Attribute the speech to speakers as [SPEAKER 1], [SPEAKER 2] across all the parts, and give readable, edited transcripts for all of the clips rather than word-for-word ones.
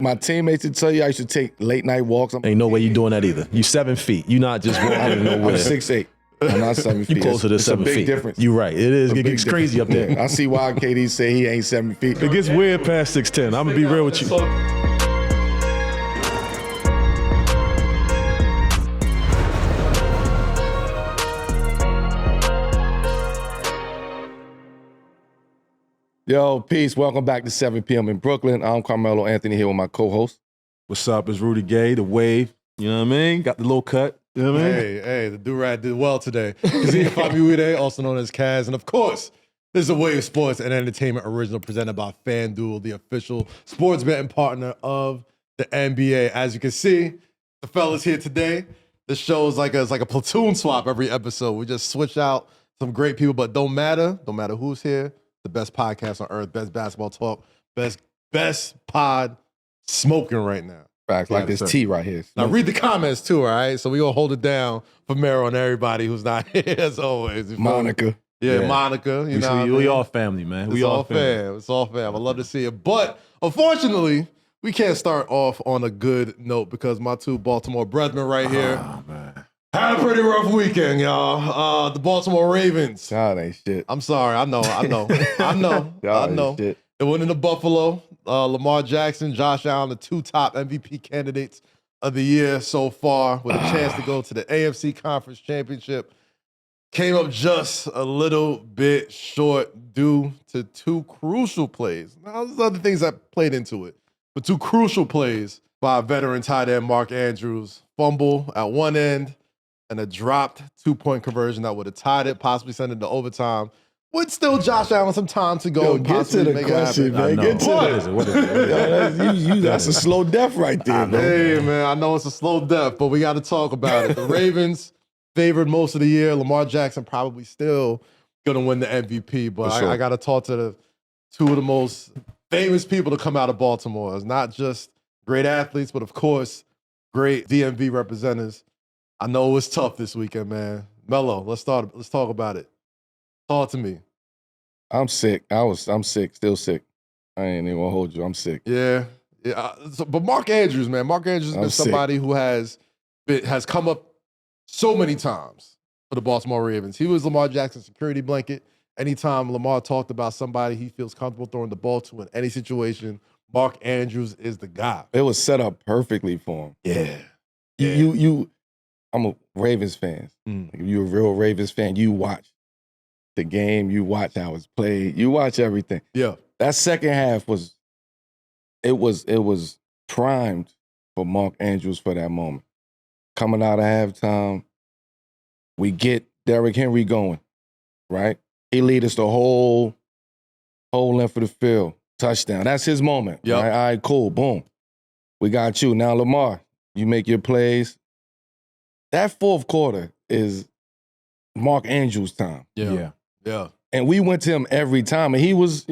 [SPEAKER 1] My teammates would tell you I should take late night walks.
[SPEAKER 2] Ain't no way you doing that either. You 7 feet. You not just walking nowhere.
[SPEAKER 1] I'm 6'8". I'm not 7 feet.
[SPEAKER 2] You closer to
[SPEAKER 1] it's
[SPEAKER 2] 7
[SPEAKER 1] a big
[SPEAKER 2] feet.
[SPEAKER 1] difference.
[SPEAKER 2] You're right. It is. It gets
[SPEAKER 1] Big
[SPEAKER 2] crazy up there.
[SPEAKER 1] Yeah, I see why KD say he ain't 7 feet.
[SPEAKER 2] It gets weird past 6'10". I'm gonna be real with you.
[SPEAKER 1] Yo, peace. Welcome back to 7 p.m. in Brooklyn. I'm Carmelo Anthony here with my co-host.
[SPEAKER 2] What's up? It's Rudy Gay, the wave. You know what I mean? Got the little cut. You know what I mean?
[SPEAKER 3] Hey, the do-rag did well today. Kazeem Famuyide, also known as Kaz. And of course, this is a Wave Sports and Entertainment original presented by FanDuel, the official sports betting partner of the NBA. As you can see, the fellas here today. This show is like a platoon swap every episode. We just switch out some great people, but don't matter who's here. The best podcast on earth, best basketball talk, best pod smoking right now.
[SPEAKER 1] Facts, like this tea right here.
[SPEAKER 3] Now read the comments too, all right? So we gonna hold it down for Mero and everybody who's not here as always.
[SPEAKER 1] Monica.
[SPEAKER 3] Yeah, Monica. You know,
[SPEAKER 2] we all family, man.
[SPEAKER 3] We all fam. It's all fam. I love to see it. But unfortunately, we can't start off on a good note because my two Baltimore brethren right here had a pretty rough weekend, y'all. The Baltimore Ravens.
[SPEAKER 1] God ain't shit.
[SPEAKER 3] I'm sorry. I know.
[SPEAKER 1] Shit.
[SPEAKER 3] They went into Buffalo. Lamar Jackson, Josh Allen, the two top MVP candidates of the year so far, with a chance to go to the AFC Conference Championship. Came up just a little bit short due to two crucial plays. Now, there's other things that played into it, but two crucial plays by veteran tight end Mark Andrews. Fumble at one end and a dropped two-point conversion that would have tied it, possibly sent it to overtime. With still Josh Allen some time to go.
[SPEAKER 1] Get to the question, man. Get to
[SPEAKER 2] What is it?
[SPEAKER 1] That's a slow death right there, man.
[SPEAKER 3] Hey, man, I know it's a slow death, but we got to talk about it. The Ravens favored most of the year. Lamar Jackson probably still going to win the MVP, but
[SPEAKER 1] sure.
[SPEAKER 3] I got to talk to the two of the most famous people to come out of Baltimore. It's not just great athletes, but of course, great DMV representatives. I know it was tough this weekend, man. Melo, let's talk about it. Talk to me.
[SPEAKER 1] I'm sick. I'm sick. Still sick. I ain't even gonna hold you. I'm sick.
[SPEAKER 3] Yeah. But Mark Andrews, man. Mark Andrews has been somebody who has come up so many times for the Baltimore Ravens. He was Lamar Jackson's security blanket. Anytime Lamar talked about somebody he feels comfortable throwing the ball to in any situation, Mark Andrews is the guy.
[SPEAKER 1] It was set up perfectly for him.
[SPEAKER 3] Yeah.
[SPEAKER 1] I'm a Ravens fan.
[SPEAKER 3] Mm.
[SPEAKER 1] If you're a real Ravens fan, you watch the game, you watch how it's played, you watch everything.
[SPEAKER 3] Yeah.
[SPEAKER 1] That second half was primed for Mark Andrews for that moment. Coming out of halftime, we get Derrick Henry going, right? He lead us the whole length of the field. Touchdown. That's his moment.
[SPEAKER 3] Yep.
[SPEAKER 1] Right? All right, cool. Boom. We got you. Now, Lamar, you make your plays. That fourth quarter is Mark Andrews' time.
[SPEAKER 3] Yeah.
[SPEAKER 1] And we went to him every time. And he was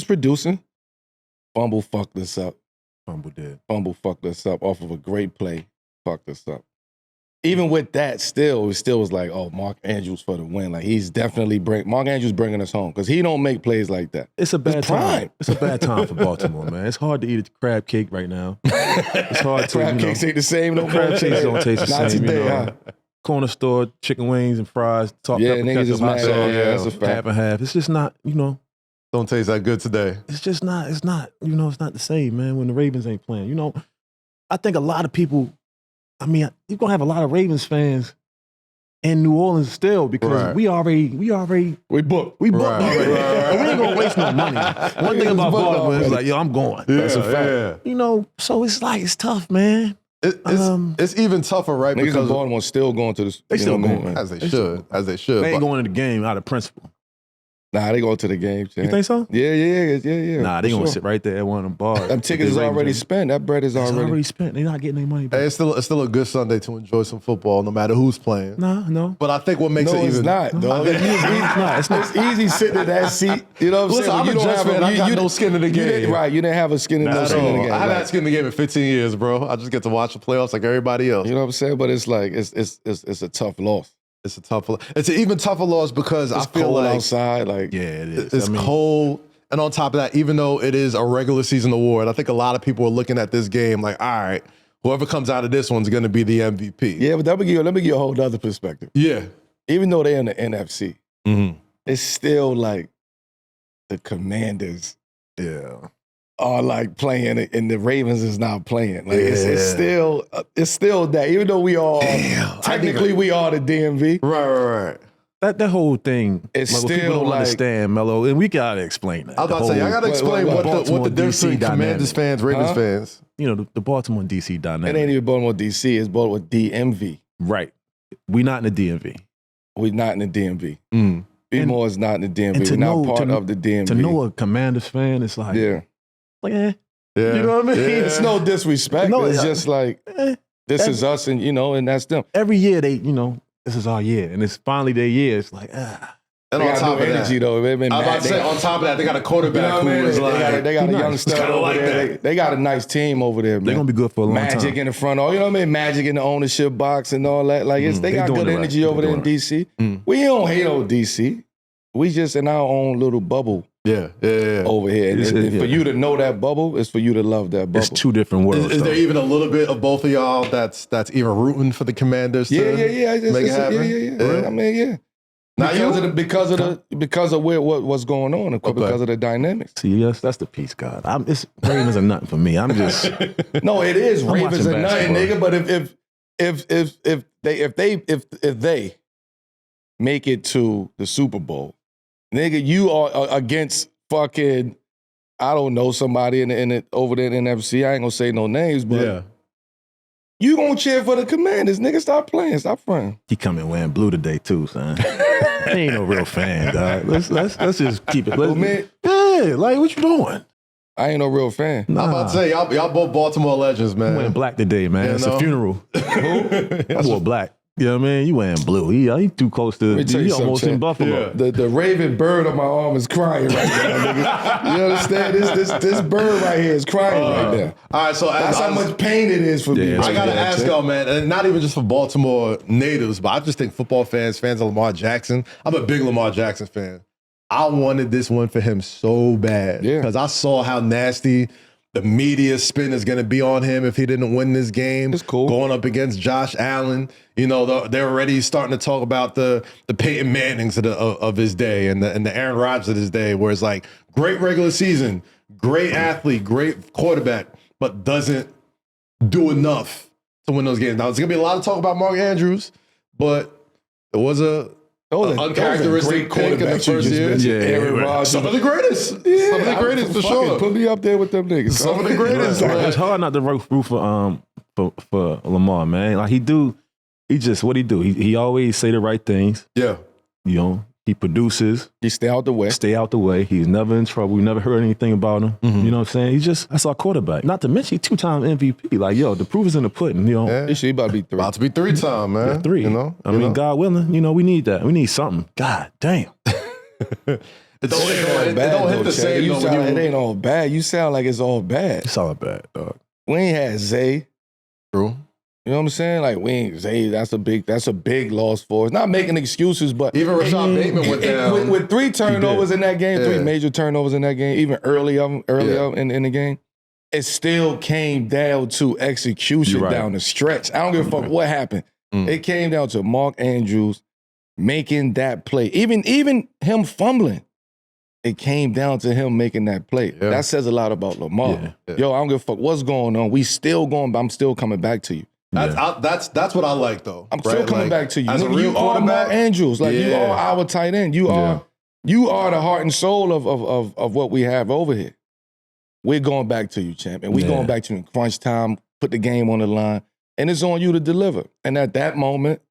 [SPEAKER 1] producing. Fumble fucked us up. Fumble fucked us up off of a great play. Fucked us up. Even with that, it still was like, oh, Mark Andrews for the win. Like, he's definitely Mark Andrews bringing us home because he don't make plays like that.
[SPEAKER 2] It's a bad time. It's a bad time for Baltimore, man. It's hard to eat a crab cake right now. It's hard to,
[SPEAKER 1] crab cakes ain't the same no more.
[SPEAKER 2] Crab cakes don't taste the
[SPEAKER 1] Not
[SPEAKER 2] same.
[SPEAKER 1] today,
[SPEAKER 2] huh? Corner store, chicken wings and fries, salt,
[SPEAKER 1] yeah,
[SPEAKER 2] pepper,
[SPEAKER 1] niggas
[SPEAKER 2] ketchup,
[SPEAKER 1] is
[SPEAKER 2] hot
[SPEAKER 1] mad.
[SPEAKER 2] sauce,
[SPEAKER 1] Yeah, that's a fact.
[SPEAKER 2] half and half. It's just not,
[SPEAKER 3] Don't taste that good today.
[SPEAKER 2] it's just not, it's not the same, man, when the Ravens ain't playing. I think a lot of people, you're going to have a lot of Ravens fans in New Orleans still because we booked.
[SPEAKER 1] We booked
[SPEAKER 2] already.
[SPEAKER 3] Right.
[SPEAKER 2] And we ain't going to waste no money. One thing about Baltimore is like, yo, I'm going.
[SPEAKER 1] That's a fact.
[SPEAKER 3] Yeah.
[SPEAKER 2] So it's like, it's tough, man.
[SPEAKER 3] It's even tougher, right?
[SPEAKER 1] Niggas in
[SPEAKER 3] Because
[SPEAKER 1] Baltimore still going to the.
[SPEAKER 2] They still going.
[SPEAKER 1] Man.
[SPEAKER 3] as they should.
[SPEAKER 2] They ain't
[SPEAKER 3] But
[SPEAKER 2] going to the game out of principle.
[SPEAKER 1] Nah, they go to the game.
[SPEAKER 2] You think so?
[SPEAKER 1] Yeah.
[SPEAKER 2] Nah, they
[SPEAKER 1] for
[SPEAKER 2] going to
[SPEAKER 1] sure.
[SPEAKER 2] sit right there at one of them bars.
[SPEAKER 1] Them tickets is already spent. That bread is
[SPEAKER 2] It's
[SPEAKER 1] already.
[SPEAKER 2] already spent. They're not getting their money back.
[SPEAKER 3] hey, it's still a good Sunday to enjoy some football, no matter who's playing.
[SPEAKER 2] No.
[SPEAKER 3] But I think what makes
[SPEAKER 1] No,
[SPEAKER 3] it
[SPEAKER 1] it's
[SPEAKER 3] even
[SPEAKER 1] not, dog. It's easy sitting in that seat. You know what I'm
[SPEAKER 3] Listen,
[SPEAKER 1] saying?
[SPEAKER 3] I'm a Jets fan. I got no skin in the game.
[SPEAKER 1] You didn't have a skin in
[SPEAKER 3] Not
[SPEAKER 1] no
[SPEAKER 3] at
[SPEAKER 1] skin in the
[SPEAKER 3] all.
[SPEAKER 1] game.
[SPEAKER 3] I haven't
[SPEAKER 1] Like,
[SPEAKER 3] had skin in the game in 15 years, bro. I just get to watch the playoffs like everybody else.
[SPEAKER 1] you know what I'm saying? But it's like it's a tough loss.
[SPEAKER 3] It's an even tougher loss because
[SPEAKER 1] It's
[SPEAKER 3] I feel
[SPEAKER 1] cold
[SPEAKER 3] like
[SPEAKER 1] outside. Like
[SPEAKER 2] Yeah, it is.
[SPEAKER 3] it's cold. And on top of that, even though it is a regular season award, I think a lot of people are looking at this game like, all right, whoever comes out of this one's going to be the MVP.
[SPEAKER 1] Yeah, but let me give you a whole other perspective.
[SPEAKER 3] Yeah.
[SPEAKER 1] Even though they're in the NFC, it's still like the Commanders are like playing it, and the Ravens is not playing. Like it's still that. Even though we all technically we are the DMV.
[SPEAKER 3] Right.
[SPEAKER 2] That whole thing,
[SPEAKER 1] it's
[SPEAKER 2] like,
[SPEAKER 1] still
[SPEAKER 2] people don't
[SPEAKER 1] like,
[SPEAKER 2] understand, Melo, and we gotta explain that.
[SPEAKER 3] I was about to say, I gotta explain what the difference between Commanders fans, Ravens fans.
[SPEAKER 2] You know, the Baltimore and DC dynamic.
[SPEAKER 1] It ain't even Baltimore DC, it's Baltimore DMV.
[SPEAKER 2] Right. We not in the DMV.
[SPEAKER 1] We not in the DMV. B-More is not in the DMV. We're not part of the DMV.
[SPEAKER 2] To know a Commanders fan, it's like,
[SPEAKER 1] yeah.
[SPEAKER 2] You know what I mean?
[SPEAKER 1] Yeah. It's no disrespect.
[SPEAKER 2] No,
[SPEAKER 1] it's just like, this is us and, and that's them.
[SPEAKER 2] Every year they, this is our year. And it's finally their year. It's like,
[SPEAKER 3] And
[SPEAKER 1] they
[SPEAKER 3] on top of
[SPEAKER 1] energy,
[SPEAKER 3] that,
[SPEAKER 1] though.
[SPEAKER 3] I was about to say, on top of that, they got a quarterback who is like,
[SPEAKER 1] they got a young stud over
[SPEAKER 3] like
[SPEAKER 1] there. They got a nice team over there, man.
[SPEAKER 2] They're going to be good for a long time.
[SPEAKER 1] Magic in the front, you know what I mean? Magic in the ownership box and all that. Like, they got good energy over there in DC. We don't hate on DC. We just in our own little bubble. Over here. And for you to know that bubble, it's for you to love that bubble.
[SPEAKER 2] It's two different worlds.
[SPEAKER 3] Is there even a little bit of both of y'all that's even rooting for the Commanders to make it happen?
[SPEAKER 1] Yeah. I mean, yeah. Because of what's going on, because of the dynamics.
[SPEAKER 2] See, yes, that's the peace, God. It's Ravens are nothing for me. I'm just
[SPEAKER 1] no, it is Ravens are nothing, nigga. But if they make it to the Super Bowl, nigga, you are against fucking, I don't know, somebody over there in the NFC. I ain't gonna say no names, but you gonna cheer for the Commanders, nigga. Stop playing, stop fronting.
[SPEAKER 2] He coming wearing blue today too, son. He ain't no real fan, dog. Let's just keep it. Yeah, like what you doing?
[SPEAKER 1] I ain't no real fan.
[SPEAKER 3] I'm about to say y'all both Baltimore legends, man.
[SPEAKER 2] I'm wearing black today, man. It's a funeral. I wore black. You know what I mean? You wearing blue. He too close to. He almost in Buffalo.
[SPEAKER 1] Yeah. The raven bird on my arm is crying right now, nigga. You understand? This bird right here is crying right now.
[SPEAKER 3] All right, so
[SPEAKER 1] that's how much pain it is for me.
[SPEAKER 3] I gotta ask y'all, man, and not even just for Baltimore natives, but I just think football fans of Lamar Jackson. I'm a big Lamar Jackson fan. I wanted this one for him so bad because I saw how nasty the media spin is going to be on him if he didn't win this game.
[SPEAKER 1] It's cool.
[SPEAKER 3] Going up against Josh Allen. They're already starting to talk about the Peyton Mannings of his day and the Aaron Rodgers of his day, where it's like, great regular season, great athlete, great quarterback, but doesn't do enough to win those games. Now, there's going to be a lot of talk about Mark Andrews, but it was uncharacteristic pick in the first year.
[SPEAKER 1] Aaron Rodgers.
[SPEAKER 3] Some of the greatest. Some of the greatest, for sure.
[SPEAKER 1] Put me up there with them niggas.
[SPEAKER 3] Some of the greatest.
[SPEAKER 2] It's hard not to root for Lamar, man. Like he just what he do. He always say the right things.
[SPEAKER 3] Yeah.
[SPEAKER 2] He produces.
[SPEAKER 1] He stay out the way. He's never in trouble. We never heard anything about him. You know what I'm saying? That's our quarterback. Not to mention, he's 2-time MVP. Like, the proof is in the pudding. He about to be 3.
[SPEAKER 3] About to be 3-time, man.
[SPEAKER 2] Yeah, 3. I mean, God willing, we need that. We need something. God damn.
[SPEAKER 3] It don't hit the same.
[SPEAKER 1] It ain't all bad. You sound like it's all bad.
[SPEAKER 2] It's all bad, dog.
[SPEAKER 1] We ain't had Zay.
[SPEAKER 3] True.
[SPEAKER 1] You know what I'm saying? Like, we ain't Zay. That's a big loss for us. Not making excuses, but
[SPEAKER 3] even Rashad Bateman went down
[SPEAKER 1] with 3 turnovers in that game, 3 major turnovers in that game, even early up in the game. It still came down to execution down the stretch. I don't give a fuck what happened. It came down to Mark Andrews making that play. Even him fumbling. It came down to him making that play. Yeah. That says a lot about Lamar. I don't give a fuck what's going on. We still going, but I'm still coming back to you.
[SPEAKER 3] That's what I like, though.
[SPEAKER 1] I'm still coming back to you.
[SPEAKER 3] You
[SPEAKER 1] are Mark Andrews. You are our tight end. You are the heart and soul of what we have over here. We're going back to you, champ. And we're going back to you in crunch time, put the game on the line, and it's on you to deliver. And at that moment,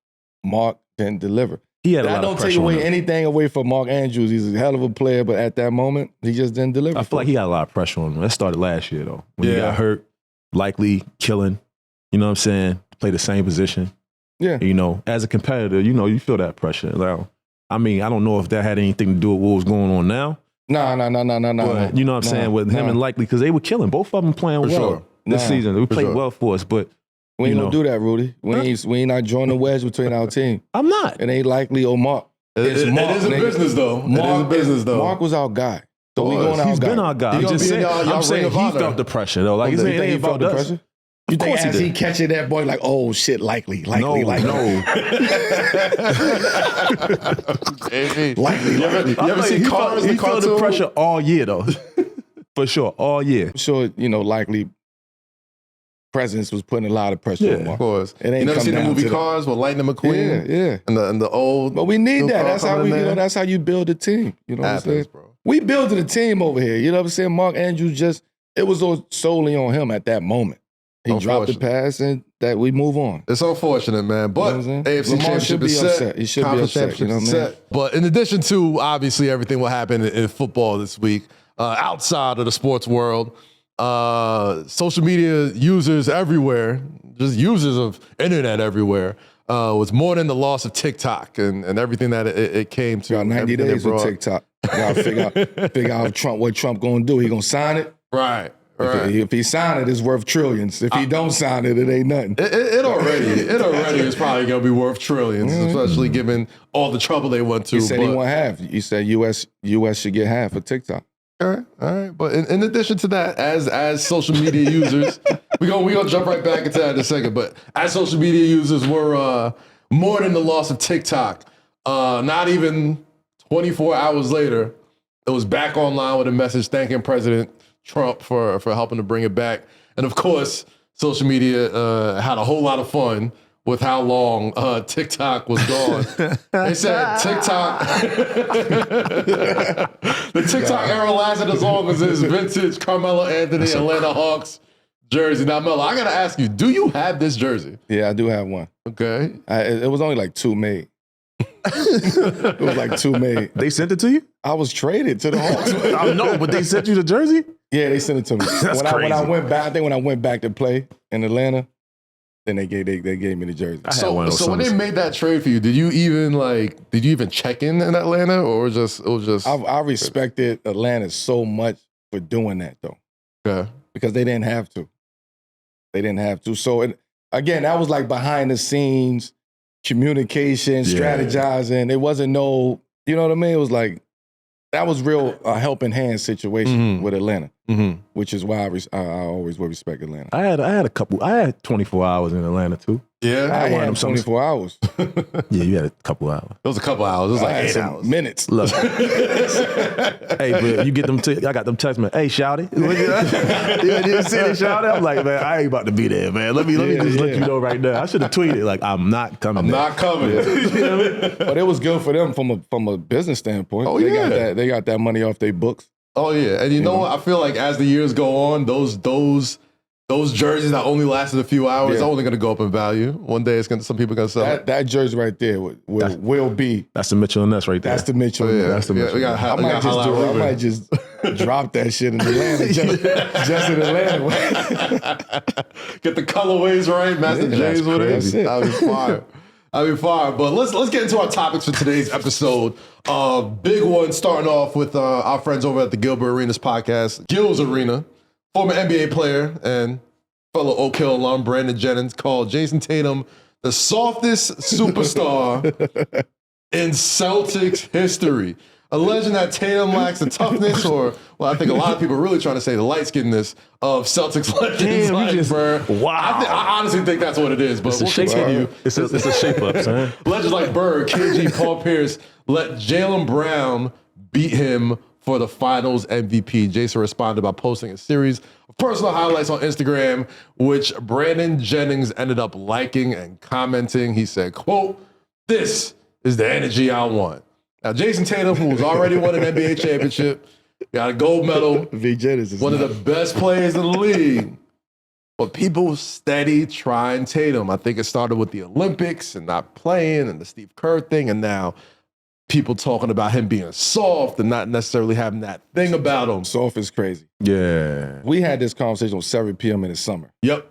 [SPEAKER 1] Mark didn't deliver. I don't take anything away from Mark Andrews. He's a hell of a player, but at that moment, he just didn't deliver.
[SPEAKER 2] I feel like he got a lot of pressure on him. That started last year, though. When he got hurt, likely killing. You know what I'm saying? Play the same position.
[SPEAKER 1] Yeah.
[SPEAKER 2] As a competitor, you feel that pressure. Like, I mean, I don't know if that had anything to do with what was going on now.
[SPEAKER 1] No.
[SPEAKER 2] But you know what I'm saying? With him and Likely, because they were killing. Both of them playing well this season. They played well for us, but
[SPEAKER 1] we ain't gonna do that, Rudy. We ain't not drawing the wedge between our team.
[SPEAKER 2] I'm not.
[SPEAKER 1] It ain't Likely or Mark.
[SPEAKER 3] It is a business, though. It is a business, though.
[SPEAKER 1] Mark was our guy. So we going out.
[SPEAKER 2] He's been our guy. I'm saying he felt the pressure though. Like,
[SPEAKER 1] you think
[SPEAKER 2] he
[SPEAKER 1] felt the pressure? You think as he catching that boy, like, oh shit, likely.
[SPEAKER 2] No.
[SPEAKER 1] You
[SPEAKER 3] ever see Cars?
[SPEAKER 2] He felt the pressure all year though. For sure, all year.
[SPEAKER 1] I'm sure, likely presence was putting a lot of pressure on him.
[SPEAKER 3] Of course.
[SPEAKER 1] It ain't
[SPEAKER 3] you never seen the movie
[SPEAKER 1] to
[SPEAKER 3] Cars with Lightning McQueen?
[SPEAKER 1] Yeah.
[SPEAKER 3] And the old.
[SPEAKER 1] But we need that. That's how that's how you build a team. You know what I'm saying?
[SPEAKER 3] Bro.
[SPEAKER 1] We building a team over here. You know what I'm saying? Mark Andrews it was solely on him at that moment. He dropped the pass and that we move on.
[SPEAKER 3] It's unfortunate, man. But AFC Championship is set.
[SPEAKER 1] He should be upset. You know what I mean?
[SPEAKER 3] But in addition to, obviously, everything what happened in football this week, outside of the sports world, social media users everywhere, just users of internet everywhere, was mourning the loss of TikTok and everything that it came to.
[SPEAKER 1] Got 90 days with TikTok. Gotta figure out what Trump gonna do. He gonna sign it?
[SPEAKER 3] Right.
[SPEAKER 1] If he sign it, it's worth trillions. If he don't sign it, it ain't nothing.
[SPEAKER 3] It already is probably gonna be worth trillions, especially given all the trouble they went to.
[SPEAKER 1] He said he want half. He said U.S. should get half of TikTok.
[SPEAKER 3] All right. But in addition to that, as social media users, we gonna jump right back into that in a second. But as social media users, we're mourning the loss of TikTok. Not even 24 hours later, it was back online with a message thanking President Trump for helping to bring it back. And of course, social media had a whole lot of fun with how long TikTok was gone. They said the TikTok era lasted as long as his vintage Carmelo Anthony Atlanta Hawks jersey. Now, Melo, I gotta ask you, do you have this jersey?
[SPEAKER 1] Yeah, I do have one.
[SPEAKER 3] Okay.
[SPEAKER 1] It was only like 2 made. It was like 2 made.
[SPEAKER 2] They sent it to you?
[SPEAKER 1] I was traded to the Hawks.
[SPEAKER 2] I know, but they sent you the jersey?
[SPEAKER 1] Yeah, they sent it to me.
[SPEAKER 2] That's crazy.
[SPEAKER 1] When I went back, I think when I went back to play in Atlanta, then they gave me the jersey.
[SPEAKER 3] So when they made that trade for you, did you even check in Atlanta, or it was just?
[SPEAKER 1] I respected Atlanta so much for doing that though.
[SPEAKER 3] Okay.
[SPEAKER 1] Because they didn't have to. So again, that was like behind the scenes communication, strategizing. It wasn't no, you know what I mean? It was like, that was real helping hand situation with Atlanta, which is why I always will respect Atlanta.
[SPEAKER 2] I had 24 hours in Atlanta too.
[SPEAKER 3] Yeah,
[SPEAKER 1] I had 24 hours.
[SPEAKER 2] Yeah, you had a couple hours.
[SPEAKER 3] It was a couple hours. It was like 8 hours.
[SPEAKER 1] Minutes.
[SPEAKER 2] Look. Hey, but you get them. I got them text me. Hey, Shouty. You didn't see it, Shouty? I'm like, man, I ain't about to be there, man. Let me just let you know right now. I should have tweeted like, I'm not coming.
[SPEAKER 3] Not coming.
[SPEAKER 1] You know what I mean? But it was good for them from a business standpoint.
[SPEAKER 3] Oh,
[SPEAKER 1] they got that money off their books.
[SPEAKER 3] Oh yeah, and you know what? I feel like as the years go on, those jerseys that only lasted a few hours are only going to go up in value. One day, some people are going to sell it.
[SPEAKER 1] That jersey right there will be.
[SPEAKER 2] That's the Mitchell and Ness right there.
[SPEAKER 1] That's the Mitchell.
[SPEAKER 3] Yeah,
[SPEAKER 1] that's the Mitchell.
[SPEAKER 3] I
[SPEAKER 1] might just drop that shit in Atlanta, just in Atlanta.
[SPEAKER 3] Get the colorways right, Master J's with it. That'd be fire. But let's get into our topics for today's episode. Big one, starting off with our friends over at the Gilbert Arenas podcast, Gil's Arena. Former NBA player and fellow Oak Hill alum Brandon Jennings called Jayson Tatum the softest superstar in Celtics history, alleging that Tatum lacks the toughness, or, well, I think a lot of people are really trying to say the light-skinnedness of Celtics legends.
[SPEAKER 2] Wow.
[SPEAKER 3] I honestly think that's what it is, but
[SPEAKER 2] we'll continue. It's a shape-up, son.
[SPEAKER 3] Legends like Bird, KG, Paul Pierce let Jaylen Brown beat him for the finals MVP. Jayson responded by posting a series of personal highlights on Instagram, which Brandon Jennings ended up liking and commenting. He said, quote, "This is the energy I want." Now, Jayson Tatum, who was already won an NBA championship, got a gold medal, one of the best players in the league. But people steady trying Tatum. I think it started with the Olympics and not playing and the Steve Kerr thing, and now people talking about him being soft and not necessarily having that thing about him.
[SPEAKER 1] Soft is crazy.
[SPEAKER 2] Yeah.
[SPEAKER 1] We had this conversation on 7 p.m. in the summer.
[SPEAKER 3] Yep.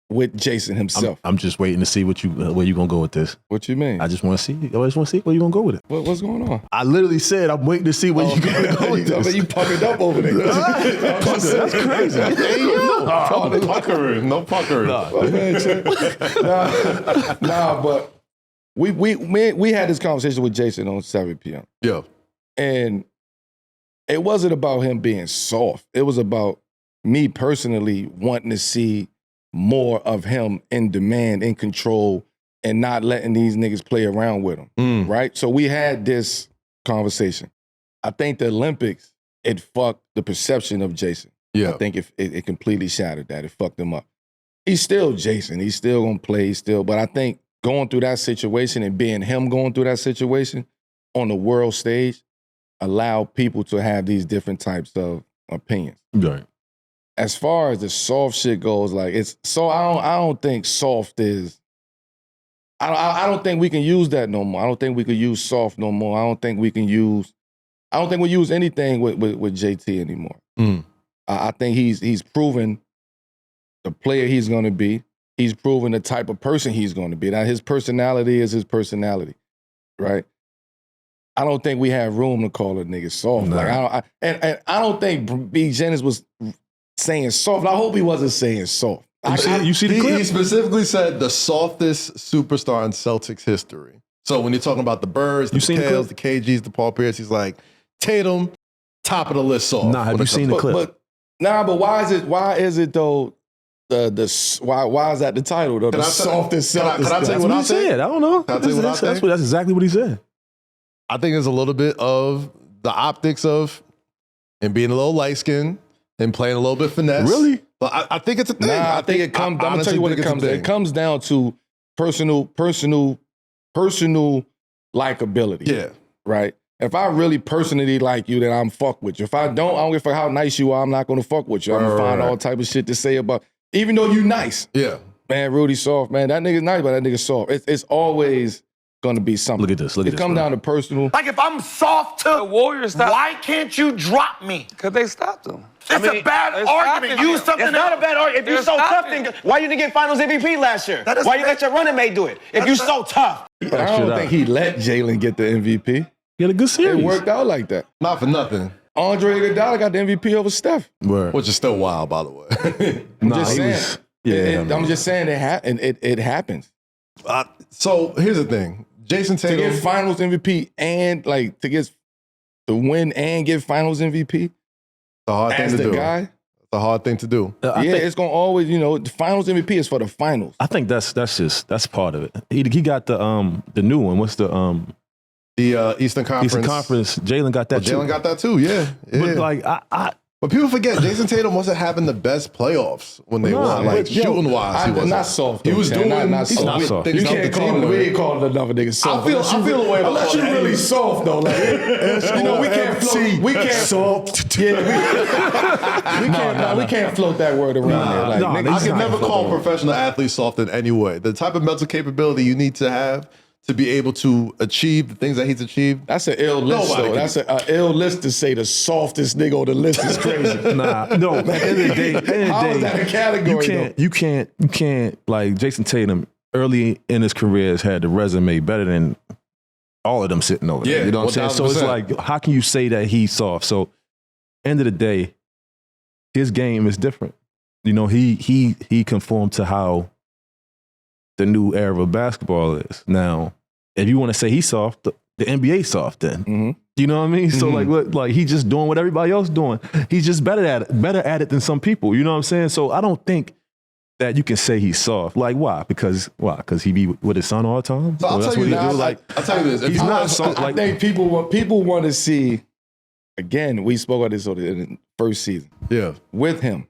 [SPEAKER 1] With Jayson himself.
[SPEAKER 2] I'm just waiting to see where you gonna go with this.
[SPEAKER 1] What you mean?
[SPEAKER 2] I just want to see. I just want to see where you gonna go with it.
[SPEAKER 1] What's going on?
[SPEAKER 2] I literally said I'm waiting to see where you gonna go with this.
[SPEAKER 1] You puckered up over there.
[SPEAKER 2] That's crazy.
[SPEAKER 3] I'm puckering. No puckering.
[SPEAKER 1] Nah, but we had this conversation with Jayson on 7 p.m.
[SPEAKER 3] Yeah.
[SPEAKER 1] And it wasn't about him being soft. It was about me personally wanting to see more of him in demand, in control, and not letting these niggas play around with him, right? So we had this conversation. I think the Olympics, it fucked the perception of Jayson.
[SPEAKER 3] Yeah.
[SPEAKER 1] I think it completely shattered that. It fucked him up. He's still Jayson. He's still gonna play, but I think going through that situation and being him going through that situation on the world stage allowed people to have these different types of opinions.
[SPEAKER 2] Right.
[SPEAKER 1] As far as the soft shit goes, like I don't think soft is. I don't think we can use that no more. I don't think we could use soft no more. I don't think we use anything with JT anymore. I think he's proven the player he's going to be. He's proven the type of person he's going to be. Now his personality is his personality, right? I don't think we have room to call a nigga soft.
[SPEAKER 2] No.
[SPEAKER 1] Like I don't think B. Jennings was saying soft. I hope he wasn't saying soft.
[SPEAKER 2] You see the clip?
[SPEAKER 3] He specifically said the softest superstar in Celtics history. So when you're talking about the Birds, the Tails, the KGs, the Paul Pierce, he's like, Tatum, top of the list soft.
[SPEAKER 2] Nah, have you seen the clip?
[SPEAKER 1] But why is it though? Why is that the title though? The softest.
[SPEAKER 3] Can I tell you what I
[SPEAKER 2] said? I don't know.
[SPEAKER 3] Can I tell you what I think?
[SPEAKER 2] That's exactly what he said.
[SPEAKER 3] I think there's a little bit of the optics of him being a little light-skinned and playing a little bit finesse.
[SPEAKER 2] Really?
[SPEAKER 3] But I think it's a thing.
[SPEAKER 1] Nah, I think it comes. I'm gonna tell you what it comes. It comes down to personal likability.
[SPEAKER 3] Yeah.
[SPEAKER 1] Right. If I really personally like you, then I'm fuck with you. If I don't give a fuck how nice you are, I'm not gonna fuck with you. I'm gonna find all type of shit to say about. Even though you nice.
[SPEAKER 3] Yeah.
[SPEAKER 1] Man, Rudy soft. Man, that nigga's nice, but that nigga's soft. It's always gonna be something.
[SPEAKER 2] Look at this. It
[SPEAKER 1] comes down to personal.
[SPEAKER 4] Like if I'm soft to
[SPEAKER 5] the Warriors,
[SPEAKER 4] why can't you drop me?
[SPEAKER 5] Because they stopped them.
[SPEAKER 4] It's a bad argument. Use something.
[SPEAKER 6] It's not a bad argument. If you're so tough, then why you didn't get Finals MVP last year? Why you let your running mate do it? If you're so tough.
[SPEAKER 1] But I don't think he let Jalen get the MVP.
[SPEAKER 2] He had a good series.
[SPEAKER 1] It worked out like that.
[SPEAKER 3] Not for nothing.
[SPEAKER 1] Andre Iguodala got the MVP over Steph.
[SPEAKER 2] Word.
[SPEAKER 3] Which is still wild, by the way.
[SPEAKER 1] I'm just saying it happens.
[SPEAKER 3] So here's the thing. Jayson Tatum.
[SPEAKER 1] To get Finals MVP and to win and get Finals MVP.
[SPEAKER 3] It's a hard thing to do. It's a hard thing to do.
[SPEAKER 1] It's gonna always, the Finals MVP is for the finals.
[SPEAKER 2] I think that's part of it. He got the new one. What's the
[SPEAKER 3] Eastern Conference?
[SPEAKER 2] Eastern Conference. Jalen got that too.
[SPEAKER 3] Jalen got that too. Yeah.
[SPEAKER 2] But like
[SPEAKER 3] but people forget Jayson Tatum wasn't having the best playoffs when they won. Like shooting wise, he wasn't.
[SPEAKER 1] Not soft.
[SPEAKER 3] He was doing.
[SPEAKER 1] Not soft. You can't call him. We ain't calling another nigga soft.
[SPEAKER 3] I feel the way about
[SPEAKER 1] unless you're really soft though. Like we can't float. We can't soft. Yeah, we can't float that word around there. Like
[SPEAKER 3] I can never call professional athletes soft in any way. The type of mental capability you need to have to be able to achieve the things that he's achieved.
[SPEAKER 1] That's an ill list, though. That's an ill list to say the softest nigga on the list is crazy.
[SPEAKER 2] No. At the end of the day,
[SPEAKER 1] how is that a category?
[SPEAKER 2] You can't like Jayson Tatum early in his career has had the resume better than all of them sitting over there. You know what I'm saying? So it's like, how can you say that he's soft? So end of the day, his game is different. He conformed to how the new era of basketball is. Now, if you want to say he's soft, the NBA soft then.
[SPEAKER 1] Mm-hmm.
[SPEAKER 2] You know what I mean? So like he's just doing what everybody else doing. He's just better at it than some people. You know what I'm saying? So I don't think that you can say he's soft. Like why? Because he be with his son all the time?
[SPEAKER 3] So I'll tell you now, I'll tell you this.
[SPEAKER 2] He's not soft.
[SPEAKER 1] I think people want to see, again, we spoke about this in the first season.
[SPEAKER 3] Yeah.
[SPEAKER 1] With him.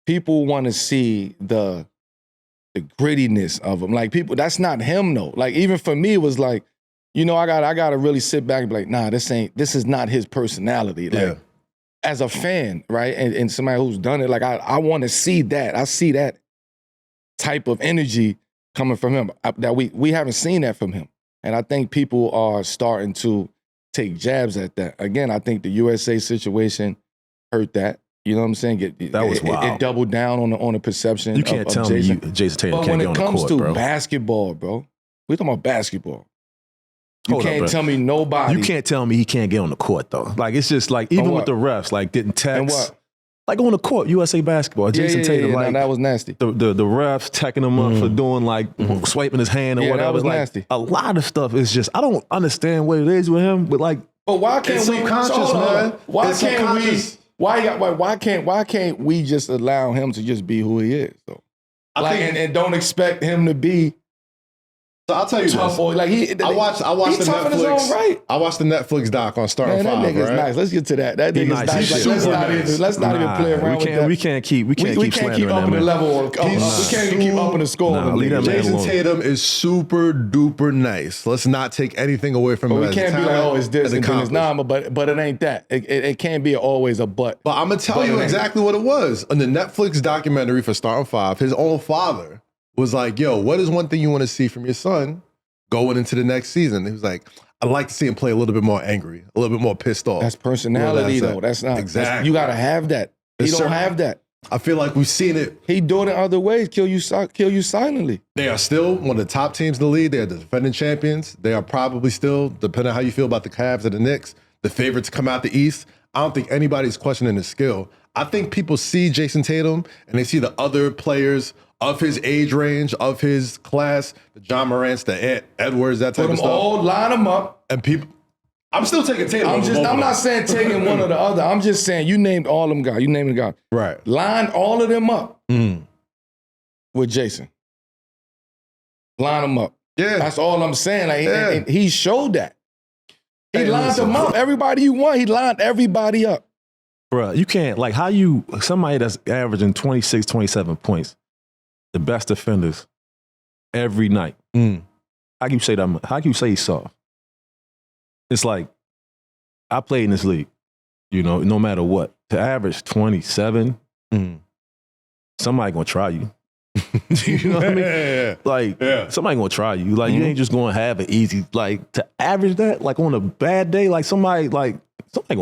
[SPEAKER 1] People want to see the grittiness of him. Like people, that's not him though. Like even for me, it was like, I gotta really sit back and be like, nah, this is not his personality. Like as a fan, right? And somebody who's done it, like I want to see that. I see that type of energy coming from him that we haven't seen that from him. And I think people are starting to take jabs at that. Again, I think the USA situation hurt that. You know what I'm saying?
[SPEAKER 2] That was wild.
[SPEAKER 1] It doubled down on the perception.
[SPEAKER 2] You can't tell me Jayson Tatum can't get on the court, bro.
[SPEAKER 1] But when it comes to basketball, bro, we're talking about basketball. You can't tell me nobody.
[SPEAKER 2] You can't tell me he can't get on the court though. Like it's just like even with the refs, like getting texts.
[SPEAKER 1] And what?
[SPEAKER 2] Like on the court, USA basketball, Jayson Tatum, like
[SPEAKER 1] that was nasty.
[SPEAKER 2] The refs teching him up for doing like swiping his hand or whatever.
[SPEAKER 1] That was
[SPEAKER 2] like,
[SPEAKER 1] nasty.
[SPEAKER 2] A lot of stuff is just I don't understand what it is with him, but like
[SPEAKER 1] But why can't
[SPEAKER 3] It's
[SPEAKER 1] we?
[SPEAKER 3] subconscious,
[SPEAKER 1] hold on.
[SPEAKER 3] man.
[SPEAKER 1] Why
[SPEAKER 3] It's
[SPEAKER 1] can't we?
[SPEAKER 3] subconscious.
[SPEAKER 1] Why can't we just allow him to just be who he is? Though, and don't expect him to be.
[SPEAKER 3] So I'll tell you
[SPEAKER 1] tough
[SPEAKER 3] this.
[SPEAKER 1] or like
[SPEAKER 3] I watched
[SPEAKER 1] he's
[SPEAKER 3] the
[SPEAKER 1] tough in his
[SPEAKER 3] Netflix.
[SPEAKER 1] own right.
[SPEAKER 3] I watched the Netflix doc on Starting
[SPEAKER 1] Man, that
[SPEAKER 3] Five.
[SPEAKER 1] nigga's
[SPEAKER 3] Right?
[SPEAKER 1] nice. Let's get to that. That nigga's
[SPEAKER 2] nice.
[SPEAKER 1] nice.
[SPEAKER 2] He's
[SPEAKER 1] Like,
[SPEAKER 2] super
[SPEAKER 1] let's not even play around with that.
[SPEAKER 2] We can't keep
[SPEAKER 1] We can't keep
[SPEAKER 2] slandering
[SPEAKER 1] up
[SPEAKER 2] that,
[SPEAKER 1] in the
[SPEAKER 2] man.
[SPEAKER 1] level. We can't even keep up in the score.
[SPEAKER 2] Nah, leave that man
[SPEAKER 3] Jayson
[SPEAKER 2] alone.
[SPEAKER 3] Tatum is super duper nice. Let's not take anything away from him.
[SPEAKER 1] But we
[SPEAKER 3] as
[SPEAKER 1] can't be like,
[SPEAKER 3] talent,
[SPEAKER 1] oh, it's this
[SPEAKER 3] as
[SPEAKER 1] and then it's
[SPEAKER 3] accomplished.
[SPEAKER 1] nah, but it ain't that. It can't be always a but.
[SPEAKER 3] But I'm gonna tell you exactly what it was. In the Netflix documentary for Starting Five, his own father was like, yo, what is one thing you want to see from your son going into the next season? He was like, I'd like to see him play a little bit more angry, a little bit more pissed off.
[SPEAKER 1] That's personality, though. That's not
[SPEAKER 3] exactly.
[SPEAKER 1] You gotta have that. He don't have that.
[SPEAKER 3] I feel like we've seen it.
[SPEAKER 1] He do it in other ways. Kill you silently.
[SPEAKER 3] They are still one of the top teams in the league. They are the defending champions. They are probably still, depending on how you feel about the Cavs or the Knicks, the favorite to come out the East. I don't think anybody's questioning his skill. I think people see Jayson Tatum and they see the other players of his age range, of his class, the John Morants, the Edwards, that type
[SPEAKER 1] Put
[SPEAKER 3] of
[SPEAKER 1] them
[SPEAKER 3] stuff.
[SPEAKER 1] all, line them up.
[SPEAKER 3] And people, I'm still taking Tatum.
[SPEAKER 1] I'm not saying taking one or the other. I'm just saying you named all them guys. You named the guys.
[SPEAKER 3] Right.
[SPEAKER 1] Line all of them up with Jayson. Line them up.
[SPEAKER 3] Yeah.
[SPEAKER 1] That's all I'm saying. Like, and he showed that. He lined them up. Everybody you want, he lined everybody up.
[SPEAKER 2] Bruh, you can't, like, somebody that's averaging 26, 27 points, the best defenders every night. How can you say that? How can you say he's soft? It's like, I played in this league, no matter what. To average 27, somebody gonna try you. You know what I mean? Like, somebody gonna try you. Like, you ain't just gonna have it easy. Like, to average that, like, on a bad day, like, somebody gonna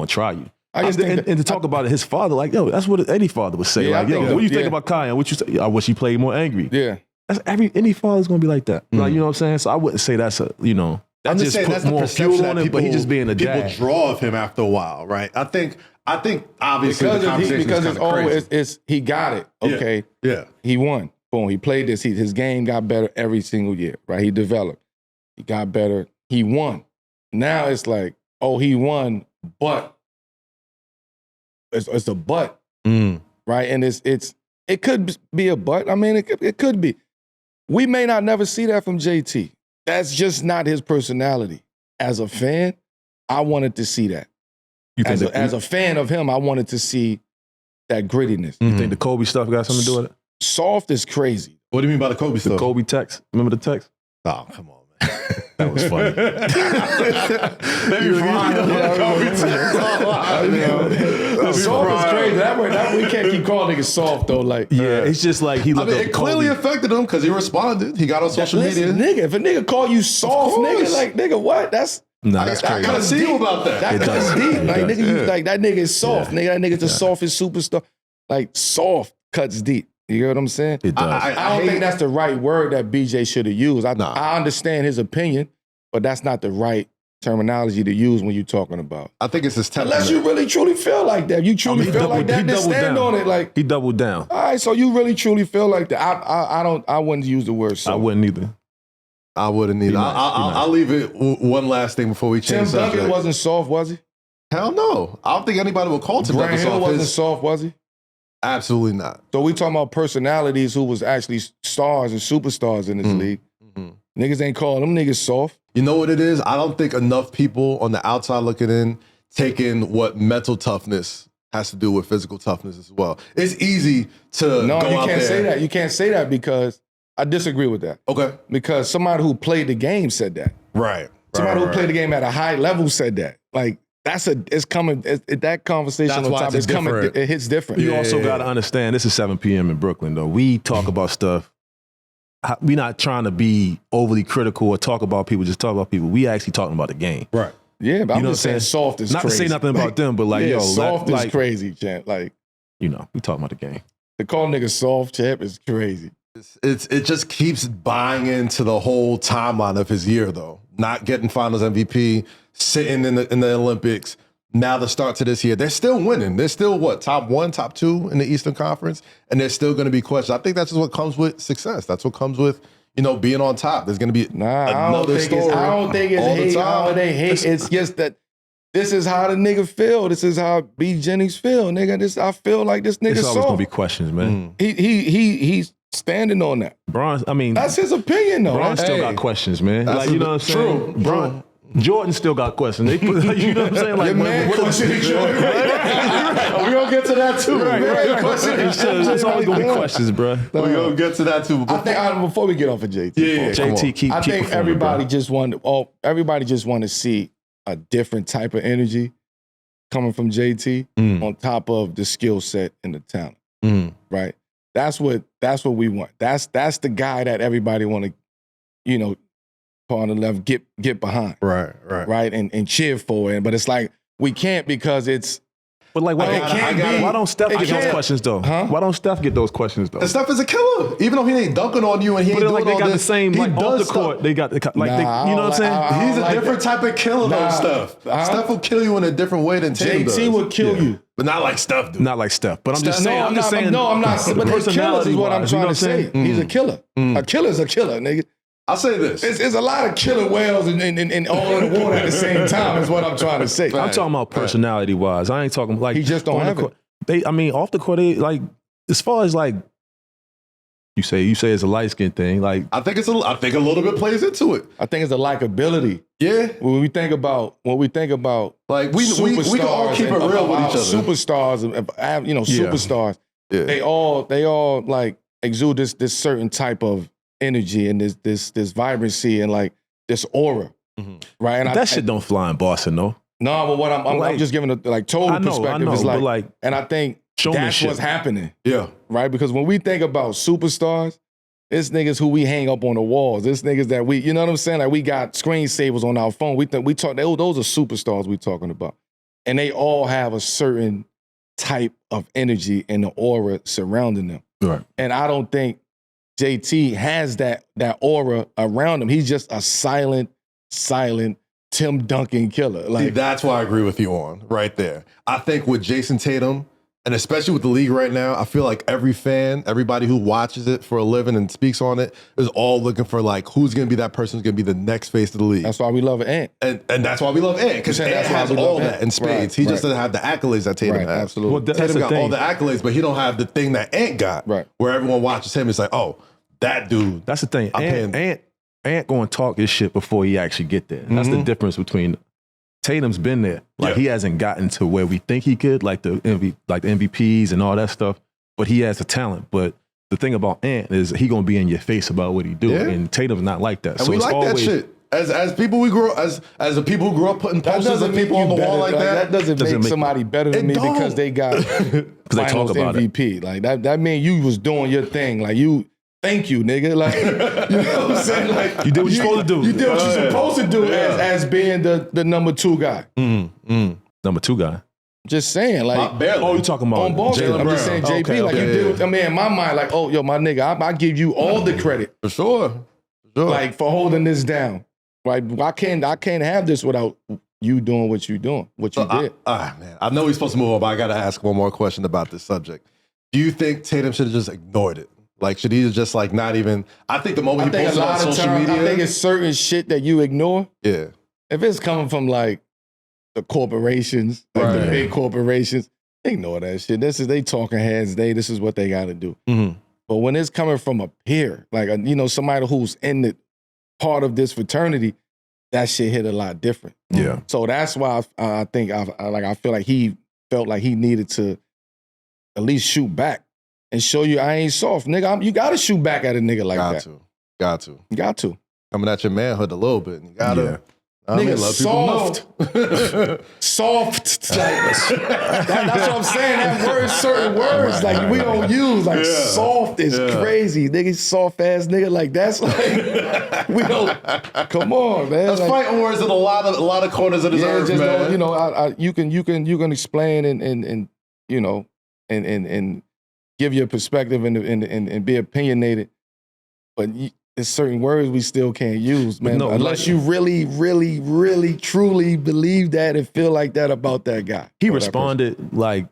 [SPEAKER 2] try you.
[SPEAKER 1] I just think
[SPEAKER 2] and to talk about his father, like, yo, that's what any father would say.
[SPEAKER 1] Yeah,
[SPEAKER 2] like, yo, what do you think about Kai? What you say? I wish he played more angry.
[SPEAKER 1] Yeah.
[SPEAKER 2] That's any father's gonna be like that. Like, you know what I'm saying? So I wouldn't say that's that
[SPEAKER 3] I'm
[SPEAKER 2] just
[SPEAKER 3] saying
[SPEAKER 2] put
[SPEAKER 3] that's the
[SPEAKER 2] more
[SPEAKER 3] perception
[SPEAKER 2] fuel on
[SPEAKER 3] that
[SPEAKER 2] it, but he just being a
[SPEAKER 3] people
[SPEAKER 2] dad.
[SPEAKER 3] draw of him after a while, right? I think obviously the conversation
[SPEAKER 1] because
[SPEAKER 3] is
[SPEAKER 1] it's
[SPEAKER 3] kind of
[SPEAKER 1] always
[SPEAKER 3] crazy.
[SPEAKER 1] he got it. Okay.
[SPEAKER 3] Yeah.
[SPEAKER 1] He won. Boom. He played this. His game got better every single year, right? He developed. He got better. He won. Now it's like, oh, he won, but it's a but, right? And it could be a but. I mean, it could be. We may not never see that from JT. That's just not his personality. As a fan, I wanted to see that. As a fan of him, I wanted to see that grittiness.
[SPEAKER 2] You think the Kobe stuff got something to do with it?
[SPEAKER 1] Soft is crazy.
[SPEAKER 3] What do you mean by the Kobe stuff?
[SPEAKER 2] The Kobe text. Remember the text?
[SPEAKER 3] Oh, come on, man.
[SPEAKER 2] That was funny.
[SPEAKER 3] Maybe
[SPEAKER 1] Soft is crazy. That way, we can't keep calling niggas soft though. Like,
[SPEAKER 2] Yeah, it's just like he looked
[SPEAKER 3] it clearly affected him because he responded. He got on social media.
[SPEAKER 1] nigga, if a nigga call you soft, nigga, like, nigga, what? That's
[SPEAKER 2] that's
[SPEAKER 3] I
[SPEAKER 2] crazy.
[SPEAKER 3] gotta see you about that.
[SPEAKER 1] That cuts deep. Like, nigga, you, like, that nigga is soft. Nigga, that nigga's the softest superstar. Like, soft cuts deep. You get what I'm saying?
[SPEAKER 2] It does.
[SPEAKER 1] I don't think that's the right word that BJ should have used. I understand his opinion, but that's not the right terminology to use when you're talking about.
[SPEAKER 3] I think it's his temperament.
[SPEAKER 1] Unless you really truly feel like that. You truly feel like that, then stand on it. Like,
[SPEAKER 2] he doubled down.
[SPEAKER 1] all right, so you really truly feel like that. I wouldn't use the word soft.
[SPEAKER 2] I wouldn't either.
[SPEAKER 3] I wouldn't either. I'll leave it one last thing before we change
[SPEAKER 1] Tim Duncan
[SPEAKER 3] subject.
[SPEAKER 1] wasn't soft, was he?
[SPEAKER 3] Hell no. I don't think anybody would call Tim Duncan
[SPEAKER 1] Grant Hill
[SPEAKER 3] soft.
[SPEAKER 1] wasn't soft, was he?
[SPEAKER 3] Absolutely not.
[SPEAKER 1] So we talking about personalities who was actually stars and superstars in this league. Niggas ain't calling them niggas soft.
[SPEAKER 3] You know what it is? I don't think enough people on the outside looking in take in what mental toughness has to do with physical toughness as well. It's easy to
[SPEAKER 1] No,
[SPEAKER 3] go
[SPEAKER 1] you
[SPEAKER 3] out
[SPEAKER 1] can't
[SPEAKER 3] there.
[SPEAKER 1] say that. You can't say that because I disagree with that.
[SPEAKER 3] Okay.
[SPEAKER 1] Because somebody who played the game said that.
[SPEAKER 3] Right.
[SPEAKER 1] Somebody who played the game at a high level said that. Like, that conversation
[SPEAKER 3] That's
[SPEAKER 1] on
[SPEAKER 3] why
[SPEAKER 1] top
[SPEAKER 3] it's
[SPEAKER 1] is coming.
[SPEAKER 3] different.
[SPEAKER 1] It hits different.
[SPEAKER 2] You also got to understand, this is 7 p.m. in Brooklyn, though. We talk about stuff. We're not trying to be overly critical or talk about people, just talk about people. We actually talking about the game.
[SPEAKER 3] Right.
[SPEAKER 1] Yeah, but I'm
[SPEAKER 2] know
[SPEAKER 1] just
[SPEAKER 2] what
[SPEAKER 1] saying
[SPEAKER 2] I'm
[SPEAKER 1] soft is
[SPEAKER 2] Not
[SPEAKER 1] crazy.
[SPEAKER 2] to say nothing about them, but like,
[SPEAKER 1] yeah,
[SPEAKER 2] yo,
[SPEAKER 1] soft
[SPEAKER 2] like,
[SPEAKER 1] is crazy, champ. Like,
[SPEAKER 2] we talking about the game.
[SPEAKER 1] to call niggas soft, champ, is crazy.
[SPEAKER 3] It just keeps buying into the whole timeline of his year, though. Not getting Finals MVP, sitting in the Olympics. Now the start to this year, they're still winning. They're still top 1, top 2 in the Eastern Conference, and they're still going to be questions. I think that's just what comes with success. That's what comes with being on top. There's going to be another story.
[SPEAKER 1] I don't think it's hate. It's just that this is how the nigga feel. This is how B. Jennings feel, nigga. I feel like this nigga
[SPEAKER 2] It's always gonna
[SPEAKER 1] soft.
[SPEAKER 2] be questions, man.
[SPEAKER 1] He's standing on that.
[SPEAKER 2] Bron, I mean,
[SPEAKER 1] That's his opinion, though.
[SPEAKER 2] Bron still got questions, man. Like, you know what I'm saying?
[SPEAKER 3] True.
[SPEAKER 2] Bron, Jordan still got questions. They put, you know what I'm saying? Like,
[SPEAKER 1] Your man questioning Jordan.
[SPEAKER 3] We're going to get to that too.
[SPEAKER 2] It's always gonna be questions, bro.
[SPEAKER 3] We're going to get to that too.
[SPEAKER 1] I think before we get off of JT,
[SPEAKER 2] JT, keep
[SPEAKER 1] I think
[SPEAKER 2] performing,
[SPEAKER 1] everybody
[SPEAKER 2] bro.
[SPEAKER 1] everybody just want to see a different type of energy coming from JT on top of the skill set and the talent. Right? That's what we want. That's the guy that everybody want to, you know, on the left get behind. Right. And cheer for it. But it's like we can't because it's
[SPEAKER 2] But like, why don't Steph get those questions though?
[SPEAKER 1] Huh?
[SPEAKER 2] Why don't Steph get those questions though?
[SPEAKER 3] And Steph is a killer. Even though he ain't dunking on you and he ain't
[SPEAKER 2] But
[SPEAKER 3] doing
[SPEAKER 2] like they
[SPEAKER 3] all
[SPEAKER 2] got the
[SPEAKER 3] this,
[SPEAKER 2] same
[SPEAKER 3] he
[SPEAKER 2] like off
[SPEAKER 3] does
[SPEAKER 2] the court.
[SPEAKER 3] stuff.
[SPEAKER 2] They got the like
[SPEAKER 1] Nah,
[SPEAKER 2] you know what I'm saying?
[SPEAKER 3] He's a
[SPEAKER 1] like
[SPEAKER 3] different type of killer though, Steph. Steph will kill you in a different way than Tatum does.
[SPEAKER 1] JT will kill you.
[SPEAKER 3] But not like Steph do.
[SPEAKER 2] Not like Steph, but I'm just saying. I'm just saying.
[SPEAKER 1] No, I'm not. But he's killers is what I'm trying to say. He's a killer. A killer's a killer, nigga.
[SPEAKER 3] I'll say this.
[SPEAKER 1] It's a lot of killer whales and all in the water at the same time is what I'm trying to say.
[SPEAKER 2] I'm talking about personality wise. I ain't talking like
[SPEAKER 1] He just don't
[SPEAKER 2] on the
[SPEAKER 1] have it.
[SPEAKER 2] court. I mean, off the court, they like as far as like you say it's a light skin thing. Like
[SPEAKER 3] I think a little bit plays into it.
[SPEAKER 1] I think it's a likability.
[SPEAKER 3] Yeah.
[SPEAKER 1] When we think about
[SPEAKER 3] Like we can all keep it
[SPEAKER 1] and
[SPEAKER 3] real with each other.
[SPEAKER 1] Superstars, you know, superstars.
[SPEAKER 3] Yeah.
[SPEAKER 1] They all like exude this certain type of energy and this vibrancy and like this aura, right? And
[SPEAKER 2] that shit don't fly in Boston, though.
[SPEAKER 1] No, but what I'm just giving a like total perspective is like, and I think that's what's happening.
[SPEAKER 3] Yeah.
[SPEAKER 1] Right? Because when we think about superstars, it's niggas who we hang up on the walls. It's niggas that we, you know what I'm saying? Like we got screensavers on our phone. We talk, those are superstars we talking about. And they all have a certain type of energy and the aura surrounding them.
[SPEAKER 2] Right.
[SPEAKER 1] And I don't think JT has that aura around him. He's just a silent Tim Duncan killer. Like
[SPEAKER 3] See, that's why I agree with you on right there. I think with Jayson Tatum, and especially with the league right now, I feel like every fan, everybody who watches it for a living and speaks on it, is all looking for like who's going to be that person who's going to be the next face of the league.
[SPEAKER 1] That's why we love Ant.
[SPEAKER 3] And that's why we love Ant, because Ant has all that in spades. He just doesn't have the accolades that Tatum has.
[SPEAKER 1] Absolutely.
[SPEAKER 2] Well, that's
[SPEAKER 3] Tatum
[SPEAKER 2] the
[SPEAKER 3] got
[SPEAKER 2] thing.
[SPEAKER 3] all the accolades, but he don't have the thing that Ant got.
[SPEAKER 1] Right.
[SPEAKER 3] Where everyone watches him, it's like, oh, that dude.
[SPEAKER 2] That's the thing.
[SPEAKER 3] I'm
[SPEAKER 2] Ant going to talk his shit before he actually get there. That's the difference between Tatum's been there. Like he hasn't gotten to where we think he could, like the MVPs and all that stuff. But he has the talent. But the thing about Ant is he gonna be in your face about what he do, and Tatum's not like that.
[SPEAKER 3] And
[SPEAKER 2] so
[SPEAKER 3] we
[SPEAKER 2] it's
[SPEAKER 3] like
[SPEAKER 2] always,
[SPEAKER 3] that shit. As people we grew as the people who grew up putting posters of people on the wall like that.
[SPEAKER 1] That doesn't make somebody better than me because they got
[SPEAKER 2] they talk about
[SPEAKER 1] MVP. Like that mean you was doing your thing. Like you. Thank you, nigga. Like, you know what I'm saying? Like,
[SPEAKER 2] you did what you're supposed to do.
[SPEAKER 1] You did what you're supposed to do as being the number 2 guy.
[SPEAKER 2] Number 2 guy.
[SPEAKER 1] Just saying, like,
[SPEAKER 2] oh, you talking about
[SPEAKER 1] on ball? I'm just saying, JP.
[SPEAKER 2] Okay,
[SPEAKER 1] like, you did. I mean, in my mind, like, oh, yo, my nigga, I give you all the credit
[SPEAKER 3] for sure.
[SPEAKER 1] Like for holding this down. Right? I can't have this without you doing what you doing, what you did.
[SPEAKER 3] Man, I know we're supposed to move on, but I got to ask one more question about this subject. Do you think Tatum should have just ignored it? Like, should he just like not even? I think the moment he posted on social media,
[SPEAKER 1] I think it's certain shit that you ignore.
[SPEAKER 3] Yeah.
[SPEAKER 1] If it's coming from like the corporations, like the big corporations, ignore that shit. They talking heads. This is what they got to do. But when it's coming from a peer, like somebody who's in the part of this fraternity, that shit hit a lot different.
[SPEAKER 2] Yeah.
[SPEAKER 1] So that's why I think I feel like he felt like he needed to at least shoot back. And show you I ain't soft, nigga. You gotta shoot back at a nigga like that.
[SPEAKER 3] Got to.
[SPEAKER 1] You got to.
[SPEAKER 3] Coming at your manhood a little bit. You gotta.
[SPEAKER 1] Nigga, soft. Soft. Like, that's what I'm saying. That word, certain words, like we don't use. Like soft is crazy. Nigga, soft ass nigga. Like that's like we don't. Come on, man.
[SPEAKER 3] That's fighting words in a lot of corners of this earth,
[SPEAKER 1] just
[SPEAKER 3] man.
[SPEAKER 1] Don't, you can explain and give your perspective and be opinionated, but there's certain words we still can't use, man.
[SPEAKER 2] No,
[SPEAKER 1] unless you really, really, really, truly believe that and feel like that about that guy.
[SPEAKER 2] He responded like,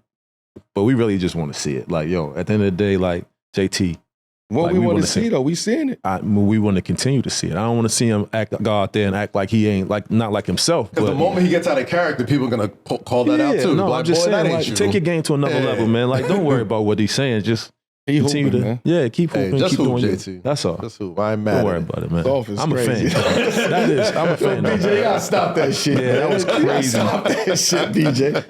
[SPEAKER 2] but we really just want to see it. Like, yo, at the end of the day, like, JT,
[SPEAKER 1] What
[SPEAKER 2] Like,
[SPEAKER 1] we want
[SPEAKER 2] wanna
[SPEAKER 1] to see, though, we seeing it.
[SPEAKER 2] We want to continue to see it. I don't want to see him go out there and act like he ain't not like himself.
[SPEAKER 3] Because the moment he gets out of character, people are gonna call that out too.
[SPEAKER 2] No,
[SPEAKER 3] Like,
[SPEAKER 2] I'm just
[SPEAKER 3] boy, that
[SPEAKER 2] saying,
[SPEAKER 3] ain't you.
[SPEAKER 2] take your game to another level, man. Like, don't worry about what he's saying. Just
[SPEAKER 1] He
[SPEAKER 2] continue
[SPEAKER 1] hooping,
[SPEAKER 2] to,
[SPEAKER 1] man.
[SPEAKER 2] keep hooping,
[SPEAKER 3] just
[SPEAKER 2] keep
[SPEAKER 3] hoop,
[SPEAKER 2] doing
[SPEAKER 3] JT.
[SPEAKER 2] it. That's all.
[SPEAKER 3] Just hoop. I ain't mad.
[SPEAKER 2] Don't worry
[SPEAKER 3] at it.
[SPEAKER 2] about it, man.
[SPEAKER 1] Soft is
[SPEAKER 2] I'm
[SPEAKER 1] crazy.
[SPEAKER 2] a fan. That is, I'm a fan.
[SPEAKER 1] BJ, you gotta stop that shit.
[SPEAKER 2] Yeah, that was
[SPEAKER 1] You gotta
[SPEAKER 2] crazy.
[SPEAKER 1] Stop that shit, BJ.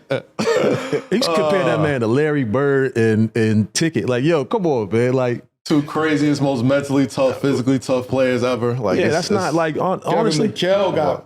[SPEAKER 2] You should compare that man to Larry Bird and Ticket. Like, yo, come on, man. Like,
[SPEAKER 3] Two craziest, most mentally tough, physically tough players ever. Like,
[SPEAKER 2] yeah, that's not like honestly.
[SPEAKER 1] Kevin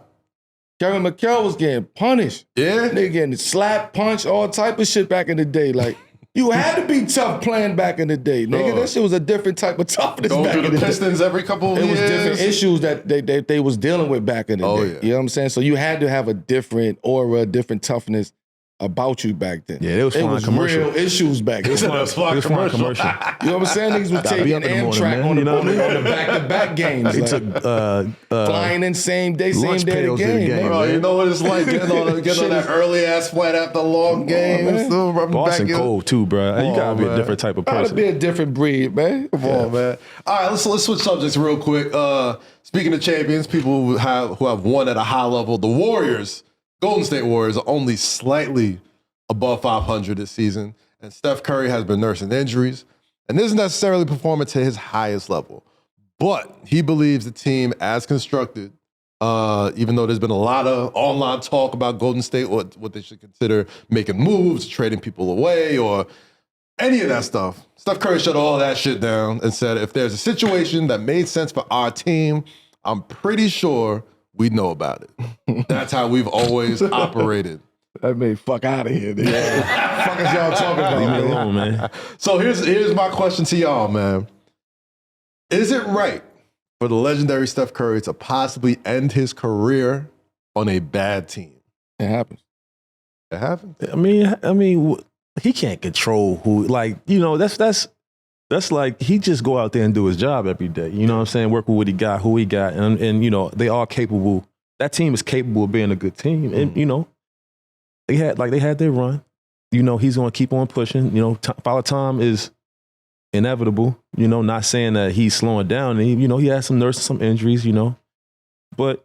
[SPEAKER 1] McHale was getting punished.
[SPEAKER 3] Yeah,
[SPEAKER 1] Nigga getting slapped, punched, all type of shit back in the day. Like, you had to be tough playing back in the day, nigga. That shit was a different type of toughness
[SPEAKER 3] going
[SPEAKER 1] back
[SPEAKER 3] through
[SPEAKER 1] in
[SPEAKER 3] the
[SPEAKER 1] the day.
[SPEAKER 3] Pistons every couple of
[SPEAKER 1] It
[SPEAKER 3] years.
[SPEAKER 1] was different issues that they was dealing with back in the day.
[SPEAKER 3] Yeah.
[SPEAKER 1] You know what I'm saying? So you had to have a different aura, different toughness about you back then.
[SPEAKER 2] Yeah, it was flying commercial.
[SPEAKER 1] Real issues back then.
[SPEAKER 3] It was flying commercial.
[SPEAKER 1] You know what I'm saying? Niggas was
[SPEAKER 2] Gotta be
[SPEAKER 1] taking
[SPEAKER 2] up in the morning,
[SPEAKER 1] Amtrak
[SPEAKER 2] man.
[SPEAKER 1] on
[SPEAKER 2] You know what I mean?
[SPEAKER 1] the back-to-back games.
[SPEAKER 2] They
[SPEAKER 1] Like,
[SPEAKER 2] took
[SPEAKER 1] flying in same day to
[SPEAKER 2] lunch pails to the
[SPEAKER 1] game.
[SPEAKER 2] game,
[SPEAKER 1] man.
[SPEAKER 3] Bro, you know what it's like getting on
[SPEAKER 1] Shit
[SPEAKER 3] that
[SPEAKER 1] is-
[SPEAKER 3] early ass flight after a long game.
[SPEAKER 1] man.
[SPEAKER 3] Still rubbing
[SPEAKER 2] Boston
[SPEAKER 3] back in.
[SPEAKER 2] cold too, bro. You gotta
[SPEAKER 3] on,
[SPEAKER 2] be a
[SPEAKER 3] man.
[SPEAKER 2] different type of
[SPEAKER 1] Gotta
[SPEAKER 2] person.
[SPEAKER 1] be a different breed, man.
[SPEAKER 3] Come on, man. All right, let's switch subjects real quick. Speaking of champions, people who have won at a high level, the Warriors, Golden State Warriors, are only slightly above 500 this season, and Steph Curry has been nursing injuries and isn't necessarily performing to his highest level. But he believes the team, as constructed, even though there's been a lot of online talk about Golden State, what they should consider making moves, trading people away, or any of that stuff, Steph Curry shut all that shit down and said, if there's a situation that made sense for our team, I'm pretty sure we'd know about it. That's how we've always operated.
[SPEAKER 1] That made fuck out of here, nigga. Fuck is y'all talking about,
[SPEAKER 2] Leave me
[SPEAKER 1] man?
[SPEAKER 2] alone, man.
[SPEAKER 3] So here's my question to y'all, man. Is it right for the legendary Steph Curry to possibly end his career on a bad team?
[SPEAKER 1] It happens.
[SPEAKER 3] It happened.
[SPEAKER 2] I mean, he can't control who. Like, you know, that's like he just go out there and do his job every day. You know what I'm saying? Work with what he got, who he got, and you know they are capable. That team is capable of being a good team, and you know they had their run. You know he's going to keep on pushing. You know, Father Time is inevitable. You know, not saying that he's slowing down. And you know, he has some nurses, some injuries. You know, but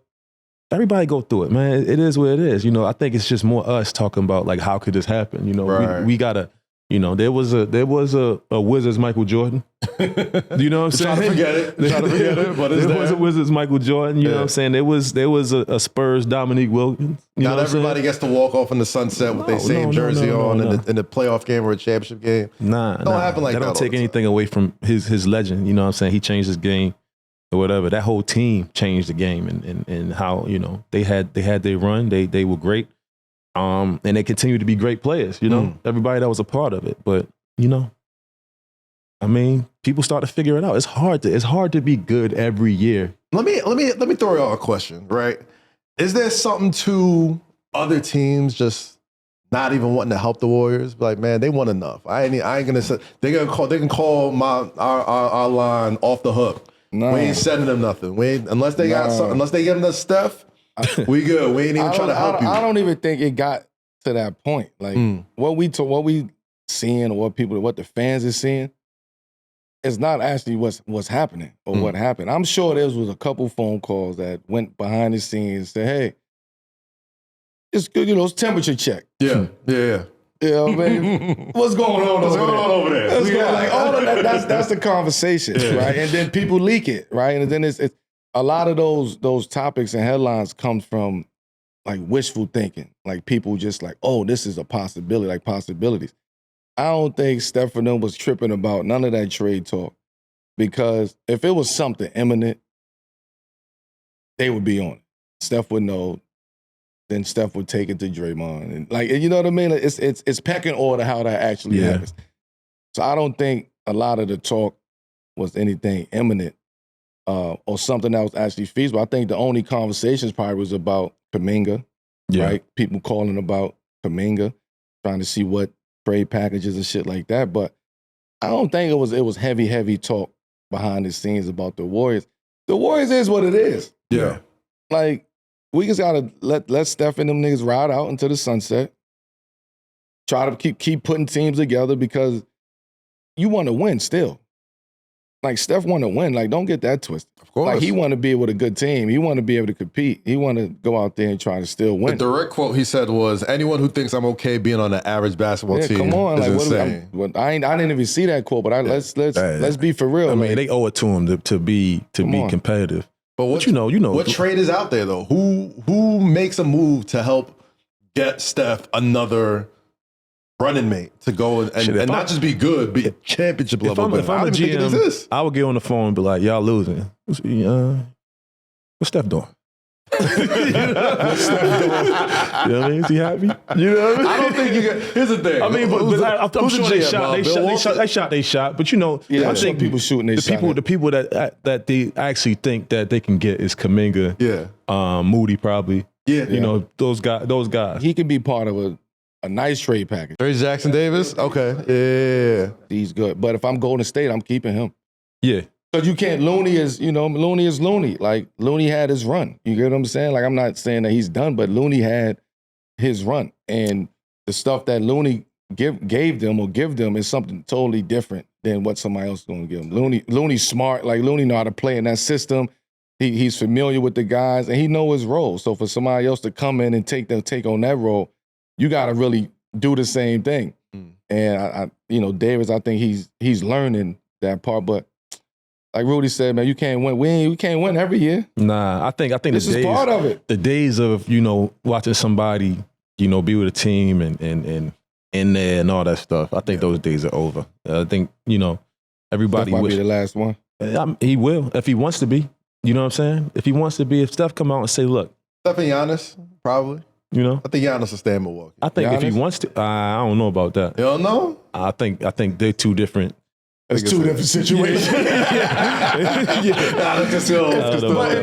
[SPEAKER 2] everybody go through it, man. It is what it is. You know, I think it's just more us talking about like how could this happen. You know,
[SPEAKER 3] Right.
[SPEAKER 2] we gotta. You know, there was a Wizards Michael Jordan. You know what I'm saying?
[SPEAKER 3] Trying to forget it. Trying to forget it, but it's
[SPEAKER 2] there was a
[SPEAKER 3] there.
[SPEAKER 2] Wizards Michael Jordan. You know what I'm saying? There was a Spurs Dominique Wilkins. You know
[SPEAKER 3] Not
[SPEAKER 2] what I'm saying?
[SPEAKER 3] everybody gets to walk off in the sunset with their same
[SPEAKER 2] no,
[SPEAKER 3] jersey
[SPEAKER 2] no,
[SPEAKER 3] on
[SPEAKER 2] no.
[SPEAKER 3] in the playoff game or a championship game.
[SPEAKER 2] Nah,
[SPEAKER 3] Don't happen like that
[SPEAKER 2] don't
[SPEAKER 3] all
[SPEAKER 2] take
[SPEAKER 3] the time.
[SPEAKER 2] anything away from his legend. You know what I'm saying? He changed his game or whatever. That whole team changed the game and how, you know, they had their run. They were great. And they continue to be great players, you know, everybody that was a part of it. But, you know, I mean, people start to figure it out. It's hard to be good every year.
[SPEAKER 3] Let me throw y'all a question, right? Is there something to other teams just not even wanting to help the Warriors? Like, man, they won enough. I ain't gonna say they can call our line off the hook.
[SPEAKER 1] No.
[SPEAKER 3] We ain't sending them nothing. Unless they got something, unless they giving us Steph, we good. We ain't even trying to help you.
[SPEAKER 1] I don't even think it got to that point. Like what we seeing or what the fans are seeing, it's not actually what's happening or what happened. I'm sure there was a couple phone calls that went behind the scenes and said, hey, it's good, you know, it's temperature check.
[SPEAKER 3] Yeah.
[SPEAKER 1] You know what I mean? What's going on over there? Like all of that, that's the conversation, right? And then people leak it, right? And then it's a lot of those topics and headlines come from like wishful thinking. Like people just like, oh, this is a possibility, like possibilities. I don't think Steph and them was tripping about none of that trade talk because if it was something imminent, they would be on it. Steph would know. Then Steph would take it to Draymond, and like, you know what I mean? It's pecking order how that actually happens. So I don't think a lot of the talk was anything imminent or something that was actually feasible. I think the only conversations probably was about Kuminga, right? People calling about Kuminga, trying to see what trade packages and shit like that. But I don't think it was heavy talk behind the scenes about the Warriors. The Warriors is what it is.
[SPEAKER 3] Yeah.
[SPEAKER 1] Like, we just gotta let Steph and them niggas ride out into the sunset. Try to keep putting teams together because you want to win still. like Steph want to win. Like, don't get that twisted.
[SPEAKER 3] Of course.
[SPEAKER 1] Like, he want to be with a good team. He want to be able to compete. He want to go out there and try to still win.
[SPEAKER 3] The direct quote he said was, "Anyone who thinks I'm okay being on an average basketball team
[SPEAKER 1] come on,
[SPEAKER 3] is
[SPEAKER 1] like
[SPEAKER 3] insane."
[SPEAKER 1] I didn't even see that quote, but let's be for real.
[SPEAKER 2] I mean,
[SPEAKER 1] like,
[SPEAKER 2] they owe it to him to be competitive.
[SPEAKER 3] But what
[SPEAKER 2] you know,
[SPEAKER 3] what trade is out there though? Who makes a move to help get Steph another running mate to go and not just be good, be championship level?
[SPEAKER 2] If I'm a GM, I would get on the phone and be like, "Y'all losing? What's Steph doing?" What's Steph doing? You know what I mean? Is he happy? You know what I mean?
[SPEAKER 3] I don't think you get. Here's the thing.
[SPEAKER 2] I mean, I'm sure they shot they shot. But you know, I think
[SPEAKER 1] people shooting their shot.
[SPEAKER 2] The people that they actually think that they can get is Kuminga, Moody probably. You know, those guys.
[SPEAKER 1] He can be part of a nice trade package.
[SPEAKER 3] There's Jackson Davis. Okay, yeah,
[SPEAKER 1] he's good. But if I'm Golden State, I'm keeping him.
[SPEAKER 2] Yeah.
[SPEAKER 1] Because you can't, Looney is Looney. Like, Looney had his run. You get what I'm saying? Like, I'm not saying that he's done, but Looney had his run. And the stuff that Looney gave them is something totally different than what somebody else is going to give them. Looney's smart. Like, Looney know how to play in that system. He's familiar with the guys, and he know his role. So for somebody else to come in and take on that role, you got to really do the same thing. And, Davis, I think he's learning that part, but like Rudy said, man, you can't win. We can't win every year.
[SPEAKER 2] Nah, I think
[SPEAKER 1] this is part of it.
[SPEAKER 2] The days of watching somebody be with a team and in there and all that stuff. I think those days are over. I think everybody
[SPEAKER 1] might be the last one.
[SPEAKER 2] He will if he wants to be. You know what I'm saying? If he wants to be, if Steph come out and say, "Look,"
[SPEAKER 3] Steph and Giannis probably. I think Giannis will stay in Milwaukee.
[SPEAKER 2] I think if he wants to, I don't know about that.
[SPEAKER 3] You don't know?
[SPEAKER 2] I think they're two different.
[SPEAKER 1] It's two different situations. But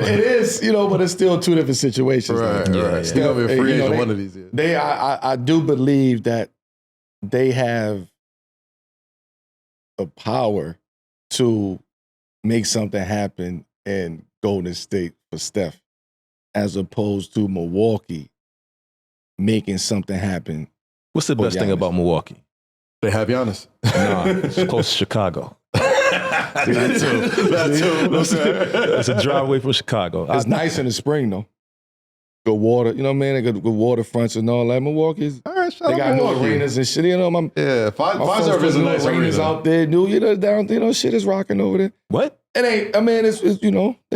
[SPEAKER 1] it is, but it's still two different situations.
[SPEAKER 3] Right. Still be a free agent one of these years.
[SPEAKER 1] I do believe that they have the power to make something happen in Golden State for Steph, as opposed to Milwaukee making something happen.
[SPEAKER 2] What's the best thing about Milwaukee?
[SPEAKER 3] They have Giannis.
[SPEAKER 2] Nah, it's close to Chicago.
[SPEAKER 3] That too.
[SPEAKER 2] It's a drive away from Chicago.
[SPEAKER 1] It's nice in the spring, though. Good water, you know what I mean? They got good waterfronts and all that. Milwaukee's,
[SPEAKER 3] all right,
[SPEAKER 1] they got new arenas and shit.
[SPEAKER 3] Pfizer is a nice
[SPEAKER 1] arenas out there. Down, shit is rocking over there.
[SPEAKER 2] What?
[SPEAKER 1] It ain't. I mean, it's they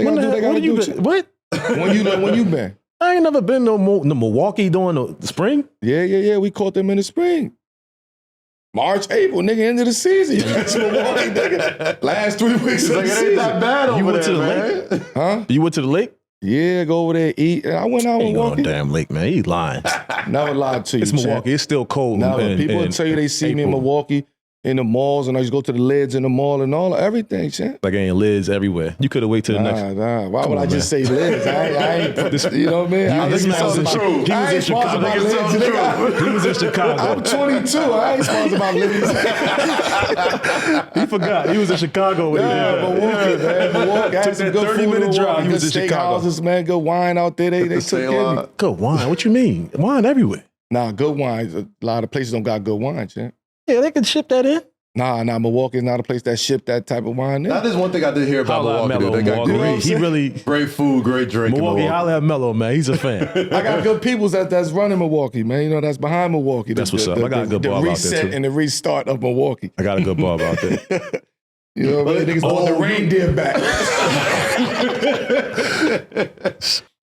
[SPEAKER 1] gotta do shit.
[SPEAKER 2] What?
[SPEAKER 1] When you been?
[SPEAKER 2] I ain't never been to Milwaukee during the spring.
[SPEAKER 1] Yeah. We caught them in the spring. March, April, nigga, end of the season. That's Milwaukee, nigga. Last 3 weeks of the season.
[SPEAKER 3] It ain't that bad over
[SPEAKER 2] You went
[SPEAKER 3] there,
[SPEAKER 2] to the
[SPEAKER 3] man.
[SPEAKER 2] lake?
[SPEAKER 1] Huh?
[SPEAKER 2] You went to the lake?
[SPEAKER 1] Yeah, go over there, eat. I went out in Milwaukee.
[SPEAKER 2] Damn lake, man. He's lying.
[SPEAKER 1] Never lied to you.
[SPEAKER 2] It's Milwaukee.
[SPEAKER 1] Champ.
[SPEAKER 2] It's still cold.
[SPEAKER 1] Now, people will tell you they see me in Milwaukee in the malls, and I just go to the lids in the mall and all everything, champ.
[SPEAKER 2] Like ain't lids everywhere. You could have waited till the next.
[SPEAKER 1] Nah. Why would I just say lids? I ain't you know what I mean?
[SPEAKER 2] He was in Chicago. He was in Chicago.
[SPEAKER 1] I'm 22. I ain't sponsored by lids.
[SPEAKER 2] He forgot. He was in Chicago.
[SPEAKER 1] Milwaukee, man. Milwaukee. I had some good
[SPEAKER 2] 30-minute drive. He was in Chicago.
[SPEAKER 1] Steakhouses, man. Good wine out there. They took care of me.
[SPEAKER 2] Good wine? What you mean? Wine everywhere.
[SPEAKER 1] Nah, good wine. A lot of places don't got good wine, champ.
[SPEAKER 2] Yeah, they can ship that in.
[SPEAKER 1] Nah, Milwaukee's not a place that ship that type of wine in.
[SPEAKER 3] That is one thing I did hear about Milwaukee. They got great food, great drink.
[SPEAKER 2] Milwaukee, holla at Melo, man. He's a fan.
[SPEAKER 1] I got good people that's running Milwaukee, man. That's behind Milwaukee.
[SPEAKER 2] That's what's up. I got a good barb out there, too.
[SPEAKER 1] The reset and the restart of Milwaukee.
[SPEAKER 2] I got a good barb out there.
[SPEAKER 1] You know what I mean? Niggas want the reindeer back.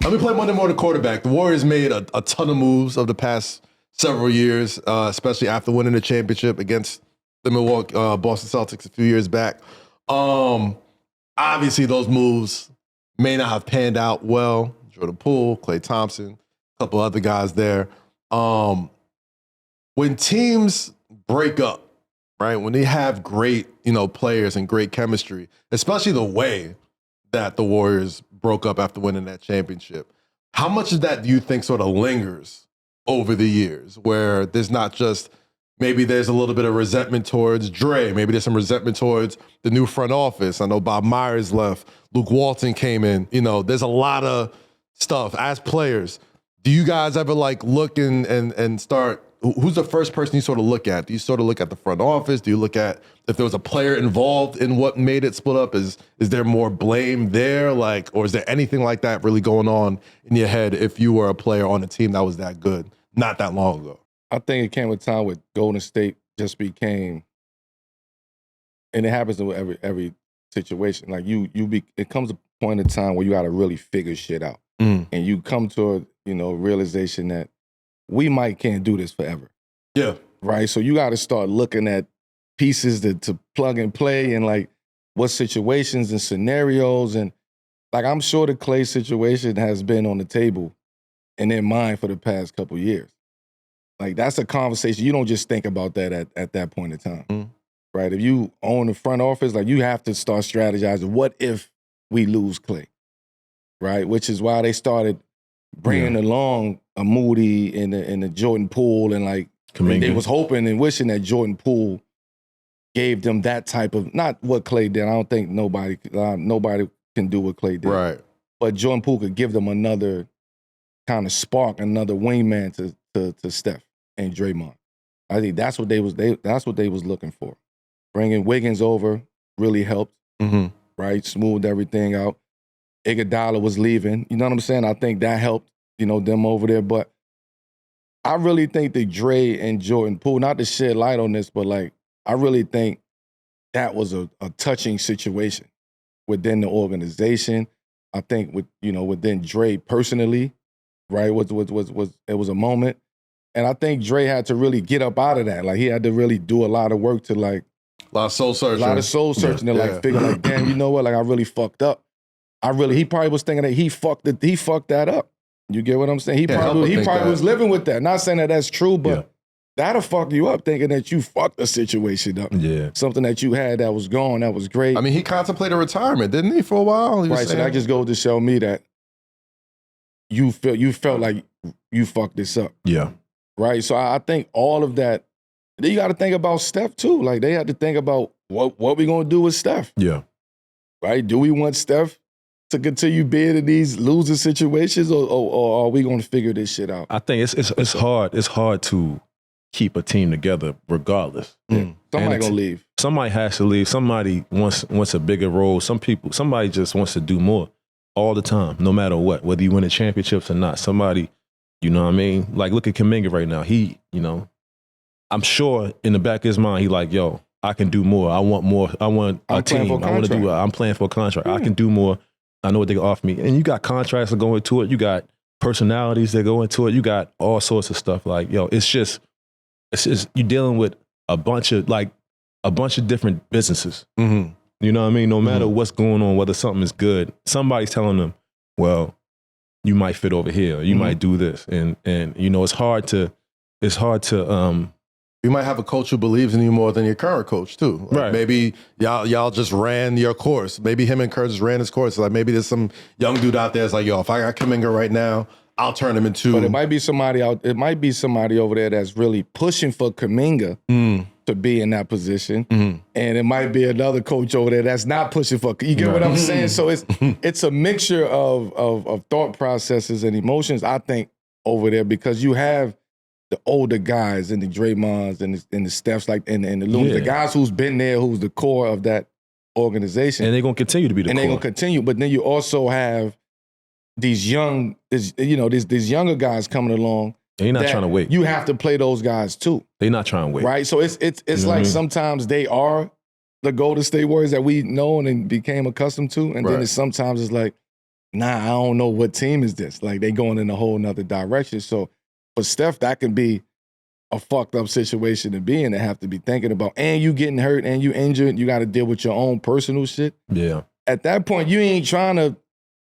[SPEAKER 3] Let me play Monday morning quarterback. The Warriors made a ton of moves over the past several years, especially after winning the championship against the Milwaukee Boston Celtics a few years back. Obviously, those moves may not have panned out well. Jordan Poole, Klay Thompson, a couple other guys there. When teams break up, right? When they have great, players and great chemistry, especially the way that the Warriors broke up after winning that championship, how much of that do you think sort of lingers over the years, where there's not just maybe there's a little bit of resentment towards Dre, maybe there's some resentment towards the new front office. I know Bob Myers left, Luke Walton came in. There's a lot of stuff as players. Do you guys ever look and start who's the first person you sort of look at? Do you sort of look at the front office? Do you look at if there was a player involved in what made it split up? Is there more blame there? Like, or is there anything like that really going on in your head if you were a player on a team that was that good not that long ago?
[SPEAKER 1] I think it came a time with Golden State just became, and it happens in every situation. Like it comes a point in time where you got to really figure shit out, and you come to a realization that we can't do this forever.
[SPEAKER 3] Yeah.
[SPEAKER 1] Right. So you got to start looking at pieces to plug and play, and like what situations and scenarios, and like I'm sure the Klay situation has been on the table in their mind for the past couple of years. Like that's a conversation. You don't just think about that at that point in time. Right? If you own the front office, like you have to start strategizing. What if we lose Klay? Right? Which is why they started bringing along a Moody and the Jordan Poole, and like they was hoping and wishing that Jordan Poole gave them that type of, not what Klay did. I don't think nobody can do what Klay did.
[SPEAKER 3] Right.
[SPEAKER 1] But Jordan Poole could give them another kind of spark, another wingman to Steph and Draymond. I think that's what they was looking for. Bringing Wiggins over really helped, right? Smoothed everything out. Iguodala was leaving. You know what I'm saying? I think that helped, them over there. But I really think that Dre and Jordan Poole, not to shed light on this, but like I really think that was a touching situation within the organization. I think within Dre personally, right? It was a moment. And I think Dre had to really get up out of that. Like he had to really do a lot of work to like
[SPEAKER 3] a lot of soul searching.
[SPEAKER 1] To like figure like, damn, you know what? Like I really fucked up. He probably was thinking that he fucked that up. You get what I'm saying? He probably was living with that. Not saying that that's true, but that'll fuck you up thinking that you fucked the situation up.
[SPEAKER 2] Yeah.
[SPEAKER 1] Something that you had that was gone, that was great.
[SPEAKER 3] I mean, he contemplated retirement, didn't he, for a while?
[SPEAKER 1] Right, so that just goes to show me that you felt like you fucked this up.
[SPEAKER 2] Yeah.
[SPEAKER 1] Right? So I think all of that, then you got to think about Steph too. Like they had to think about what we going to do with Steph.
[SPEAKER 2] Yeah.
[SPEAKER 1] Right? Do we want Steph to continue being in these losing situations, or are we going to figure this shit out?
[SPEAKER 2] I think it's hard. It's hard to keep a team together regardless.
[SPEAKER 1] Somebody gonna leave.
[SPEAKER 2] Somebody has to leave. Somebody wants a bigger role. Somebody just wants to do more all the time, no matter what, whether you win the championships or not. Somebody, you know what I mean? Like look at Kuminga right now. He, I'm sure in the back of his mind, he like, yo, I can do more. I want more. I want a team. I want to do. I'm playing for a contract. I can do more. I know what they can offer me. And you got contracts that go into it. You got personalities that go into it. You got all sorts of stuff. Like, it's just you're dealing with a bunch of different businesses.
[SPEAKER 3] Mm-hmm.
[SPEAKER 2] You know what I mean? No matter what's going on, whether something is good, somebody's telling them, well, you might fit over here. Or you might do this. And it's hard to
[SPEAKER 3] you might have a coach who believes in you more than your current coach too. Like
[SPEAKER 2] right.
[SPEAKER 3] Maybe y'all just ran your course. Maybe him and Kurt just ran his course. Like maybe there's some young dude out there that's like, yo, if I got Kuminga right now, I'll turn him into.
[SPEAKER 1] But it might be somebody over there that's really pushing for Kuminga to be in that position, and it might be another coach over there that's not pushing for. You get what I'm saying? So it's a mixture of thought processes and emotions. I think over there because you have the older guys and the Draymonds and the Stephs and the Loons, the guys who's been there, who's the core of that organization,
[SPEAKER 2] and they're gonna continue to be the core.
[SPEAKER 1] And they're gonna continue, but then you also have these younger guys coming along.
[SPEAKER 2] They're not trying to wait.
[SPEAKER 1] You have to play those guys too.
[SPEAKER 2] They're not trying to wait,
[SPEAKER 1] right? So it's like sometimes they are the Golden State Warriors that we know and became accustomed to, and then sometimes it's like, nah, I don't know what team is this. Like they going in a whole nother direction. So. For Steph, that can be a fucked up situation to be in and have to be thinking about. And you getting hurt and you injured, you got to deal with your own personal shit.
[SPEAKER 2] Yeah.
[SPEAKER 1] At that point, you ain't trying to,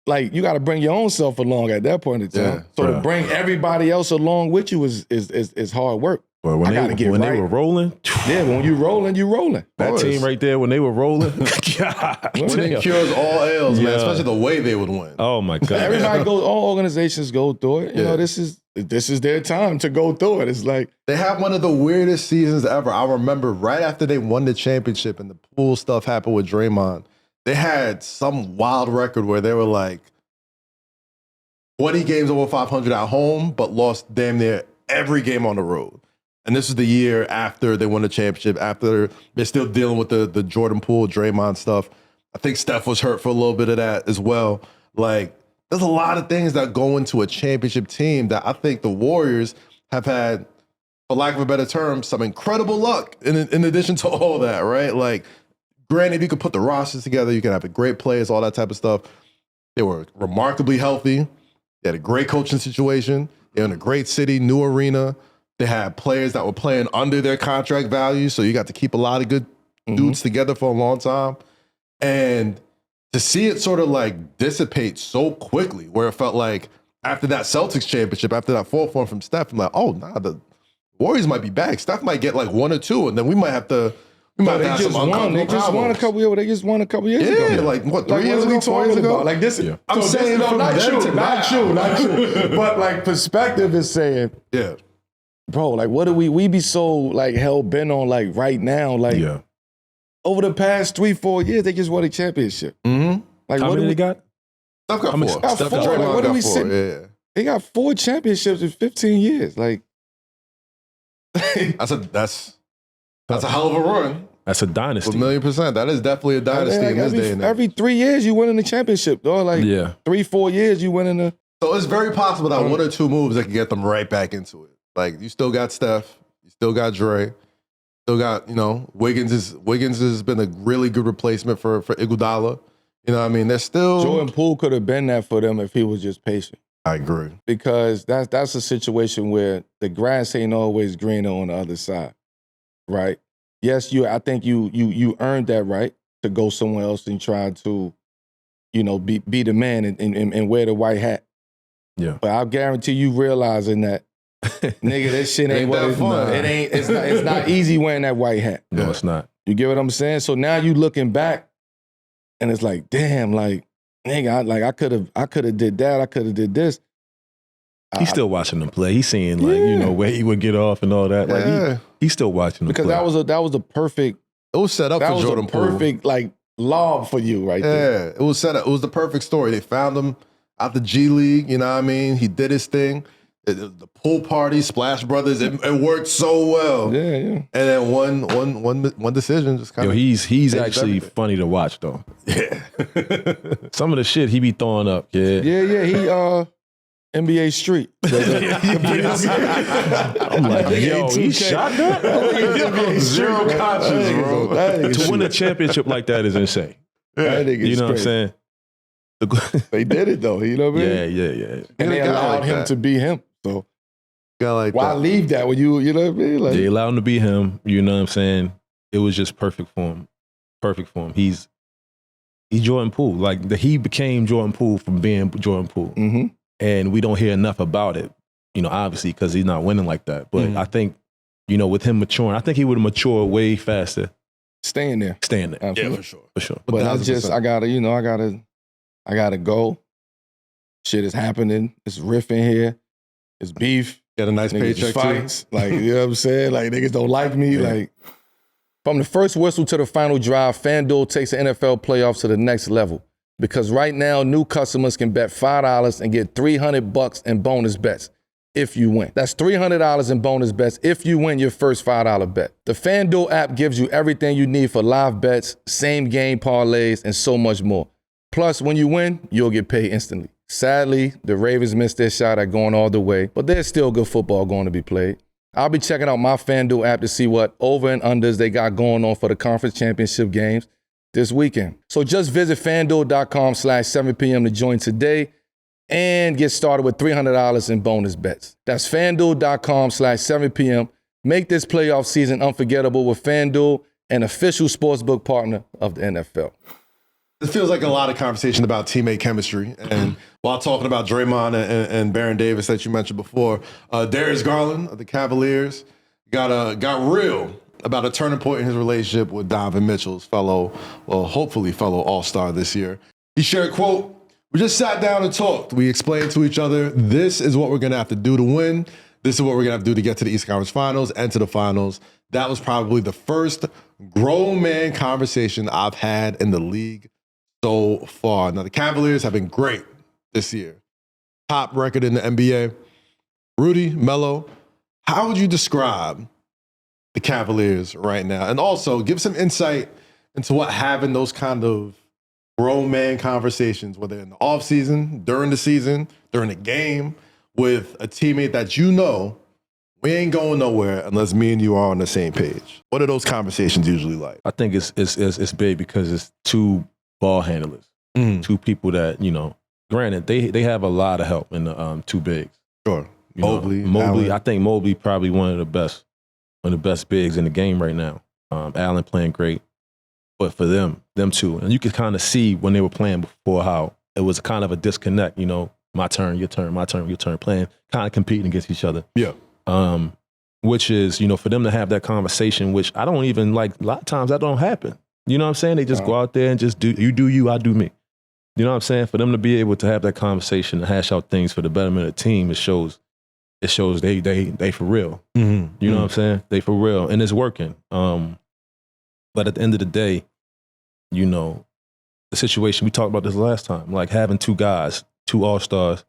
[SPEAKER 1] you got to bring your own self along at that point in time.
[SPEAKER 3] Yeah,
[SPEAKER 1] so to bring everybody else along with you is hard work.
[SPEAKER 2] But when they were rolling,
[SPEAKER 1] when you rolling, you rolling.
[SPEAKER 2] That team right there, when they were rolling,
[SPEAKER 3] God, winning cures all ails, man. Especially the way they would win.
[SPEAKER 2] Oh my God!
[SPEAKER 1] Everybody goes. All organizations go through it. You know, this is their time to go through it. It's like
[SPEAKER 3] they had one of the weirdest seasons ever. I remember right after they won the championship and the Poole stuff happened with Draymond, they had some wild record where they were like 20 games over 500 at home, but lost damn near every game on the road. And this is the year after they won the championship, after they're still dealing with the Jordan Poole, Draymond stuff. I think Steph was hurt for a little bit of that as well. Like, there's a lot of things that go into a championship team that I think the Warriors have had, for lack of a better term, some incredible luck in addition to all that, right? Like, granted, you could put the rosters together, you can have great players, all that type of stuff. They were remarkably healthy. They had a great coaching situation. They're in a great city, new arena. They had players that were playing under their contract value, so you got to keep a lot of good dudes together for a long time. And to see it sort of like dissipate so quickly, where it felt like after that Celtics championship, after that 4-1 from Steph, I'm like, oh, nah, the Warriors might be back. Steph might get like 1 or 2, and then we might have to. They just won a couple years. They just won a couple years ago. Yeah, like what, 3 years ago, 4 years ago?
[SPEAKER 1] Like this.
[SPEAKER 3] Yeah.
[SPEAKER 1] I'm saying, no, not you. But like perspective is saying,
[SPEAKER 3] yeah,
[SPEAKER 1] bro, like what do we be so like hell bent on like right now? Like over the past 3-4 years, they just won a championship.
[SPEAKER 3] Mm-hmm.
[SPEAKER 1] Like
[SPEAKER 2] how many they got?
[SPEAKER 3] Steph got 4.
[SPEAKER 1] Steph got 4. Like, what do we say?
[SPEAKER 3] Yeah.
[SPEAKER 1] They got 4 championships in 15 years. Like
[SPEAKER 3] that's a hell of a run.
[SPEAKER 2] That's a dynasty.
[SPEAKER 3] 1,000,000%. That is definitely a dynasty in this day and age.
[SPEAKER 1] Every 3 years you win in the championship, though. Like 3-4 years you win in the.
[SPEAKER 3] So it's very possible that 1 or 2 moves that can get them right back into it. Like you still got Steph, you still got Dre, still got Wiggins has been a really good replacement for Iguodala. You know what I mean? They're still
[SPEAKER 1] Jordan Poole could have been that for them if he was just patient.
[SPEAKER 3] I agree.
[SPEAKER 1] Because that's a situation where the grass ain't always greener on the other side, right? Yes, I think you earned that right to go somewhere else and try to, be the man and wear the white hat.
[SPEAKER 2] Yeah.
[SPEAKER 1] But I'll guarantee you realizing that, nigga, this shit ain't what it's not easy wearing that white hat.
[SPEAKER 2] No, it's not.
[SPEAKER 1] You get what I'm saying? So now you looking back, and it's like, damn, like, nigga, I could have did that, I could have did this.
[SPEAKER 2] He's still watching them play. He's seeing where he would get off and all that. Like he's still watching them
[SPEAKER 1] because
[SPEAKER 2] play.
[SPEAKER 1] that was a perfect.
[SPEAKER 3] It was set up for Jordan Poole.
[SPEAKER 1] Perfect like lob for you right there.
[SPEAKER 3] Yeah, it was set up. It was the perfect story. They found him out the G League. You know what I mean? He did his thing. The pool party, Splash Brothers. It worked so well.
[SPEAKER 1] Yeah. And
[SPEAKER 3] then one decision just kind of.
[SPEAKER 2] He's actually everything. Funny to watch though.
[SPEAKER 3] Yeah.
[SPEAKER 2] Some of the shit he be throwing up. Yeah.
[SPEAKER 1] Yeah. He NBA Street.
[SPEAKER 2] I'm like, yo, he shot that? Zero conscience, bro. To win a championship like that is insane.
[SPEAKER 1] That
[SPEAKER 2] you know what I'm saying?
[SPEAKER 1] They did it though, you know what I mean?
[SPEAKER 2] Yeah.
[SPEAKER 1] And they allowed him to be him. So
[SPEAKER 3] why
[SPEAKER 1] leave that when you know what I mean? Like,
[SPEAKER 2] they allowed him to be him, you know what I'm saying? It was just perfect for him. Perfect for him. He's Jordan Poole. Like he became Jordan Poole from being Jordan Poole.
[SPEAKER 1] Mm-hmm.
[SPEAKER 2] And we don't hear enough about it, obviously, because he's not winning like that. But I think, with him maturing, I think he would have matured way faster.
[SPEAKER 1] Staying there.
[SPEAKER 3] Absolutely. Yeah, for sure.
[SPEAKER 1] But I gotta go. Shit is happening. It's riffing here. It's beef.
[SPEAKER 3] Got a nice paycheck
[SPEAKER 1] fights. Like, you know what I'm saying? Like, niggas don't like me. Yeah. Like, from the first whistle to the final drive, FanDuel takes the NFL playoffs to the next level. Because right now, new customers can bet $5 and get $300 in bonus bets if you win. That's $300 in bonus bets if you win your first $5 bet. The FanDuel app gives you everything you need for live bets, same game parlays, and so much more. Plus, when you win, you'll get paid instantly. Sadly, the Ravens missed their shot at going all the way, but there's still good football going to be played. I'll be checking out my FanDuel app to see what over and unders they got going on for the conference championship games this weekend. So just visit FanDuel.com/7PM to join today and get started with $300 in bonus bets. That's FanDuel.com/7PM. Make this playoff season unforgettable with FanDuel, an official sportsbook partner of the NFL.
[SPEAKER 3] It feels like a lot of conversation about teammate chemistry. And while talking about Draymond and Baron Davis that you mentioned before, Darius Garland of the Cavaliers got real about a turning point in his relationship with Donovan Mitchell's hopefully fellow All-Star this year. He shared, quote, "We just sat down and talked. We explained to each other, this is what we're going to have to do to win. This is what we're going to have to do to get to the East Conference Finals and to the Finals." That was probably the first grown man conversation I've had in the league so far. Now, the Cavaliers have been great this year. Top record in the NBA. Rudy, Melo, How would you describe the Cavaliers right now? And also give some insight into what having those kind of grown man conversations, whether in the offseason, during the season, during the game, with a teammate that you know we ain't going nowhere unless me and you are on the same page. What are those conversations usually like?
[SPEAKER 2] I think it's big because it's two ball handlers, two people that, you know, granted, they have a lot of help in the two bigs.
[SPEAKER 3] Sure.
[SPEAKER 2] Mobley,
[SPEAKER 3] Allen.
[SPEAKER 2] I think Mobley probably one of the best bigs in the game right now. Allen playing great. But for them two, and you could kind of see when they were playing before how it was kind of a disconnect, you know, my turn, your turn, my turn, your turn, playing, kind of competing against each other.
[SPEAKER 3] Yeah.
[SPEAKER 2] Which is, you know, for them to have that conversation, which I don't even like, a lot of times that don't happen. You know what I'm saying? They just go out there and just do you, I do me. You know what I'm saying? For them to be able to have that conversation and hash out things for the betterment of the team, it shows they for real. You know what I'm saying? They for real. And it's working. But at the end of the day, you know, the situation, we talked about this last time, like having two guys, two all-stars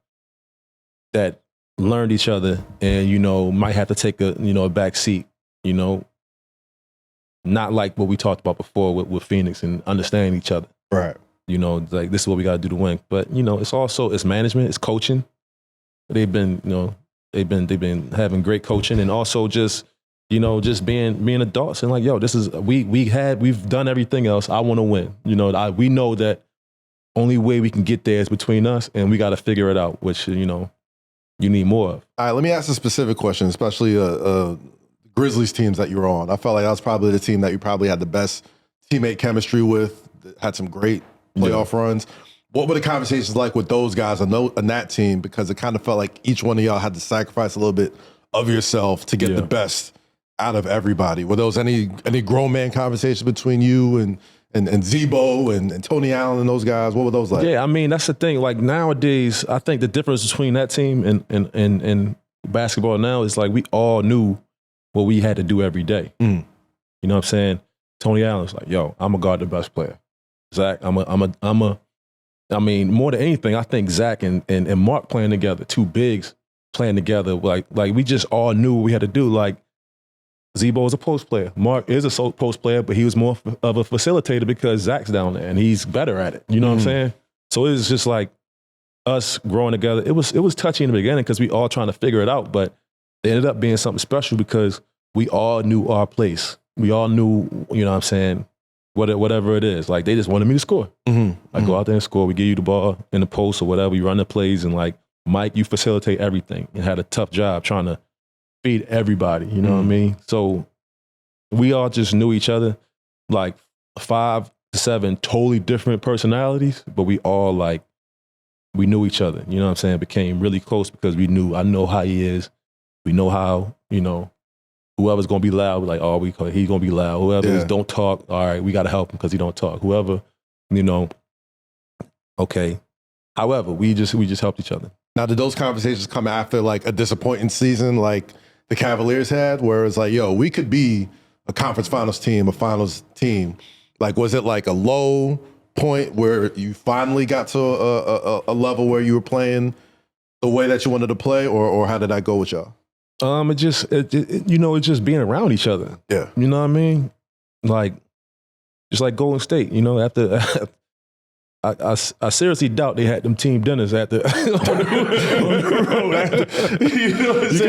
[SPEAKER 2] that learned each other and, you know, might have to take a back seat, you know, not like what we talked about before with Phoenix and understanding each other.
[SPEAKER 3] Right.
[SPEAKER 2] You know, like this is what we got to do to win. But, you know, it's management, it's coaching. They've been having great coaching and also just, you know, just being adults and like, yo, this is, we've done everything else. I want to win. You know, we know that only way we can get there is between us and we got to figure it out, which, you know, you need more of.
[SPEAKER 3] All right, let me ask a specific question, especially Grizzlies teams that you were on. I felt like that was probably the team that you probably had the best teammate chemistry with, had some great playoff runs. What were the conversations like with those guys on that team? Because it kind of felt like each one of y'all had to sacrifice a little bit of yourself to get the best out of everybody. Were those any grown man conversations between you and Zebo and Tony Allen and those guys? What were those like?
[SPEAKER 2] Yeah, I mean, that's the thing. Like nowadays, I think the difference between that team and basketball now is like we all knew what we had to do every day. You know what I'm saying? Tony Allen's like, yo, I'm gonna guard the best player. Zach, I mean, more than anything, I think Zach and Mark playing together, two bigs playing together, like we just all knew what we had to do. Like Zebo is a post player. Mark is a post player, but he was more of a facilitator because Zach's down there and he's better at it. You know what I'm saying? So it was just like us growing together. It was touchy in the beginning because we all trying to figure it out, but it ended up being something special because we all knew our place. We all knew, you know what I'm saying, whatever it is. Like they just wanted me to score. I go out there and score. We give you the ball in the post or whatever. You run the plays and like, Mike, you facilitate everything and had a tough job trying to feed everybody, you know what I mean? So we all just knew each other, like 5 to 7 totally different personalities, but we all like, we knew each other, you know what I'm saying? Became really close because I know how he is. We know how, you know, whoever's going to be loud, we're like, oh, he's going to be loud. Whoever is don't talk, all right, we got to help him because he don't talk. Whoever, you know, okay. However, we just helped each other.
[SPEAKER 3] Now, did those conversations come after like a disappointing season like the Cavaliers had, where it's like, yo, we could be a conference finals team, a finals team? Like, was it like a low point where you finally got to a level where you were playing the way that you wanted to play, or how did that go with y'all?
[SPEAKER 2] It's just being around each other.
[SPEAKER 3] Yeah.
[SPEAKER 2] You know what I mean? Like, just like Golden State, you know, after I seriously doubt they had them team dinners on the road. After, you know what I'm saying?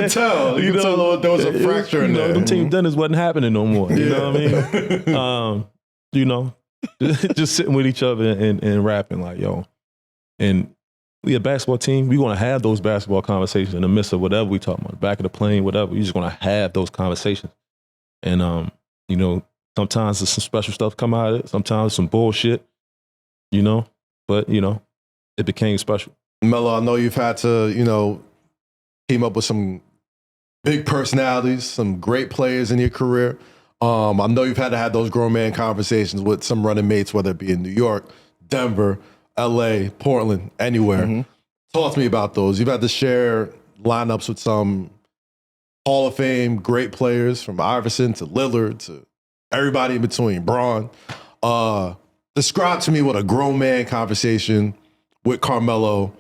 [SPEAKER 3] You can tell there was a fracture in there.
[SPEAKER 2] Them team dinners wasn't happening no more. You know what I mean? You know, just sitting with each other and rapping like, yo. And we a basketball team. We want to have those basketball conversations in the midst of whatever we talking about, back of the plane, whatever. We just want to have those conversations. And, you know, sometimes there's some special stuff come out of it. Sometimes some bullshit. You know, but, you know, it became special.
[SPEAKER 3] Melo, I know you've had to, you know, team up with some big personalities, some great players in your career. I know you've had to have those grown man conversations with some running mates, whether it be in New York, Denver, LA, Portland, anywhere. Talk to me about those. You've had to share lineups with some Hall of Fame great players, from Iverson to Lillard to everybody in between, Bron. Describe to me what a grown man conversation with Carmelo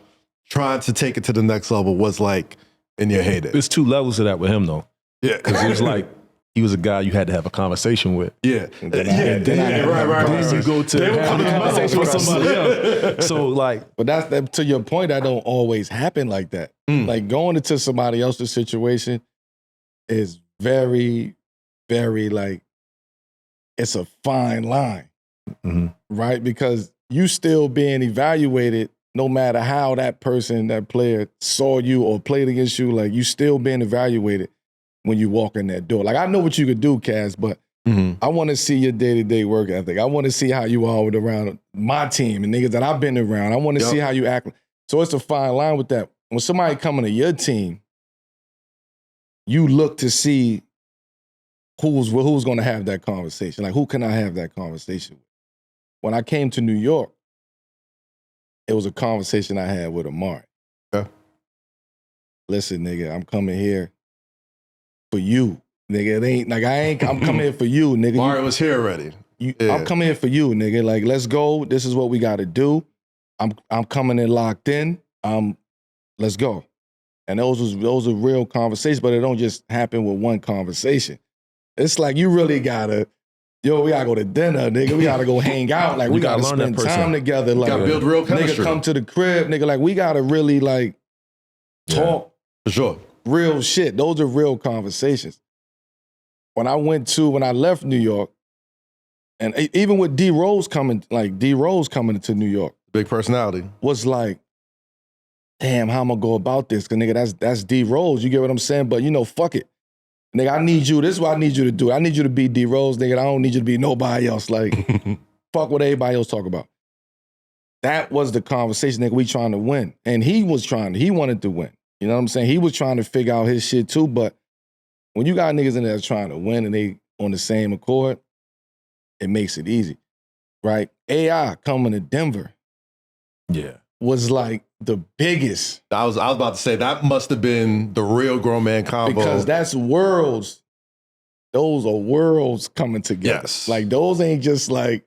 [SPEAKER 3] trying to take it to the next level was like in your heyday.
[SPEAKER 2] There's 2 levels of that with him, though.
[SPEAKER 3] Yeah.
[SPEAKER 2] Because it was like, he was a guy you had to have a conversation with.
[SPEAKER 3] Yeah.
[SPEAKER 1] Right.
[SPEAKER 2] Then you go to have a conversation with somebody else. So like,
[SPEAKER 1] But that, to your point, that don't always happen like that. Like going into somebody else's situation is very, very like, it's a fine line, right? Because you still being evaluated no matter how that person, that player saw you or played against you, like you still being evaluated when you walk in that door. Like I know what you could do, Kaz, but I want to see your day-to-day work ethic. I want to see how you are with around my team and niggas that I've been around. I want to see how you act. So it's a fine line with that. When somebody coming to your team, you look to see who's going to have that conversation. Like, who can I have that conversation with? When I came to New York, it was a conversation I had with Amari.
[SPEAKER 3] Yeah.
[SPEAKER 1] Listen, nigga, I'm coming here for you. Nigga, it ain't, like, I'm coming here for you, nigga.
[SPEAKER 3] Amari was here already.
[SPEAKER 1] I'm coming here for you, nigga. Like, let's go. This is what we got to do. I'm coming in locked in. Let's go. And those are real conversations, but it don't just happen with one conversation. It's like you really gotta, we gotta go to dinner, nigga. We gotta go hang out. Like we gotta spend time together. Like
[SPEAKER 3] gotta build real chemistry.
[SPEAKER 1] Nigga, come to the crib, nigga. Like we gotta really like talk
[SPEAKER 3] for sure.
[SPEAKER 1] Real shit. Those are real conversations. When I left New York, and even with D Rose coming to New York,
[SPEAKER 3] big personality,
[SPEAKER 1] was like, damn, how I'm gonna go about this? Cause nigga, that's D Rose. You get what I'm saying? But fuck it. Nigga, I need you. This is what I need you to do. I need you to be D Rose, nigga. I don't need you to be nobody else. Like, fuck what everybody else talk about. That was the conversation, nigga. We trying to win. And he wanted to win. You know what I'm saying? He was trying to figure out his shit too. But when you got niggas in there trying to win and they on the same accord, it makes it easy. Right? AI coming to Denver.
[SPEAKER 2] Yeah.
[SPEAKER 1] Was like the biggest.
[SPEAKER 3] I was about to say that must have been the real grown man combo.
[SPEAKER 1] Because that's worlds. Those are worlds coming together.
[SPEAKER 3] Yes.
[SPEAKER 1] Like those ain't just like,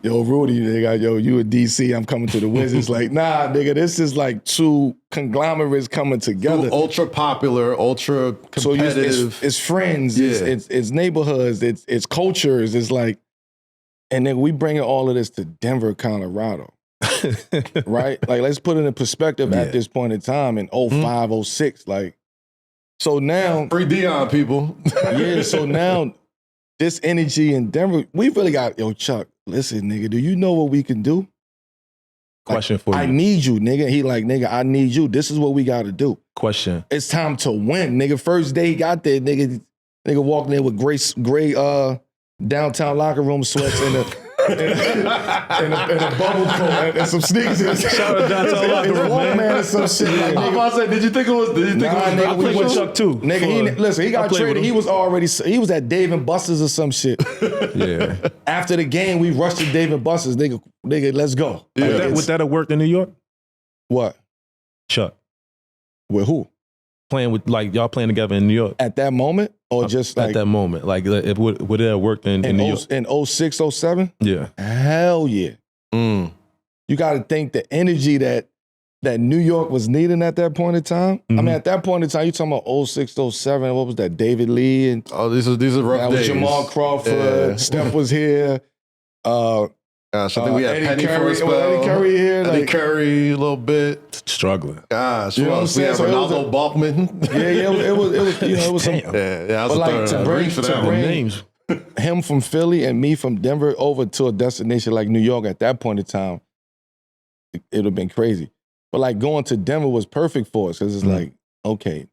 [SPEAKER 1] yo, Rudy, nigga, you a DC, I'm coming to the Wizards. Like, nah, nigga, this is like two conglomerates coming together.
[SPEAKER 3] Ultra popular, ultra competitive.
[SPEAKER 1] So it's friends, it's neighborhoods, it's cultures. It's like, and then we bringing all of this to Denver, Colorado. Right? Like, let's put it in perspective at this point in time in 05, 06. Like, so now.
[SPEAKER 3] Free Dion, people.
[SPEAKER 1] So now this energy in Denver, we really got, Chuck, listen, nigga, do you know what we can do?
[SPEAKER 2] Question for you.
[SPEAKER 1] I need you, nigga. He like, nigga, I need you. This is what we got to do.
[SPEAKER 2] Question.
[SPEAKER 1] It's time to win, nigga. First day he got there, nigga walked in with gray downtown locker room sweats and a bubble coat and some sneakers.
[SPEAKER 2] Shout out downtown locker room, man.
[SPEAKER 1] And some shit. Like,
[SPEAKER 3] I'm about to say, did you think it was?
[SPEAKER 2] I played with Chuck too.
[SPEAKER 1] Nigga, he got traded. He was at Dave & Buster's or some shit.
[SPEAKER 2] Yeah.
[SPEAKER 1] After the game, we rushed to Dave & Buster's. Nigga, let's go.
[SPEAKER 2] Yeah. Would that have worked in New York?
[SPEAKER 1] What?
[SPEAKER 2] Chuck.
[SPEAKER 1] With who?
[SPEAKER 2] Playing with, like, y'all playing together in New York?
[SPEAKER 1] At that moment? Or just like...
[SPEAKER 2] At that moment. Like, would it have worked in New York?
[SPEAKER 1] In 06, 07?
[SPEAKER 2] Yeah.
[SPEAKER 1] Hell yeah. You got to think the energy that New York was needing at that point in time. I mean, at that point in time, you talking about 06, 07, what was that? David Lee? And
[SPEAKER 3] these are rough days.
[SPEAKER 1] That was Jamal Crawford. Steph was here.
[SPEAKER 3] Gosh, I think we had
[SPEAKER 1] Eddie
[SPEAKER 3] Penny
[SPEAKER 1] Curry,
[SPEAKER 3] for a spell.
[SPEAKER 1] Eddie Curry here.
[SPEAKER 3] Eddie Curry a little bit.
[SPEAKER 2] Struggling.
[SPEAKER 3] Gosh,
[SPEAKER 1] you know what I'm saying?
[SPEAKER 3] We had Ronaldo Balkman.
[SPEAKER 1] It was some...
[SPEAKER 3] Yeah, I was
[SPEAKER 1] but like to bring him from Philly and me from Denver over to a destination like New York at that point in time, it would have been crazy. But like going to Denver was perfect for us because it's like, okay,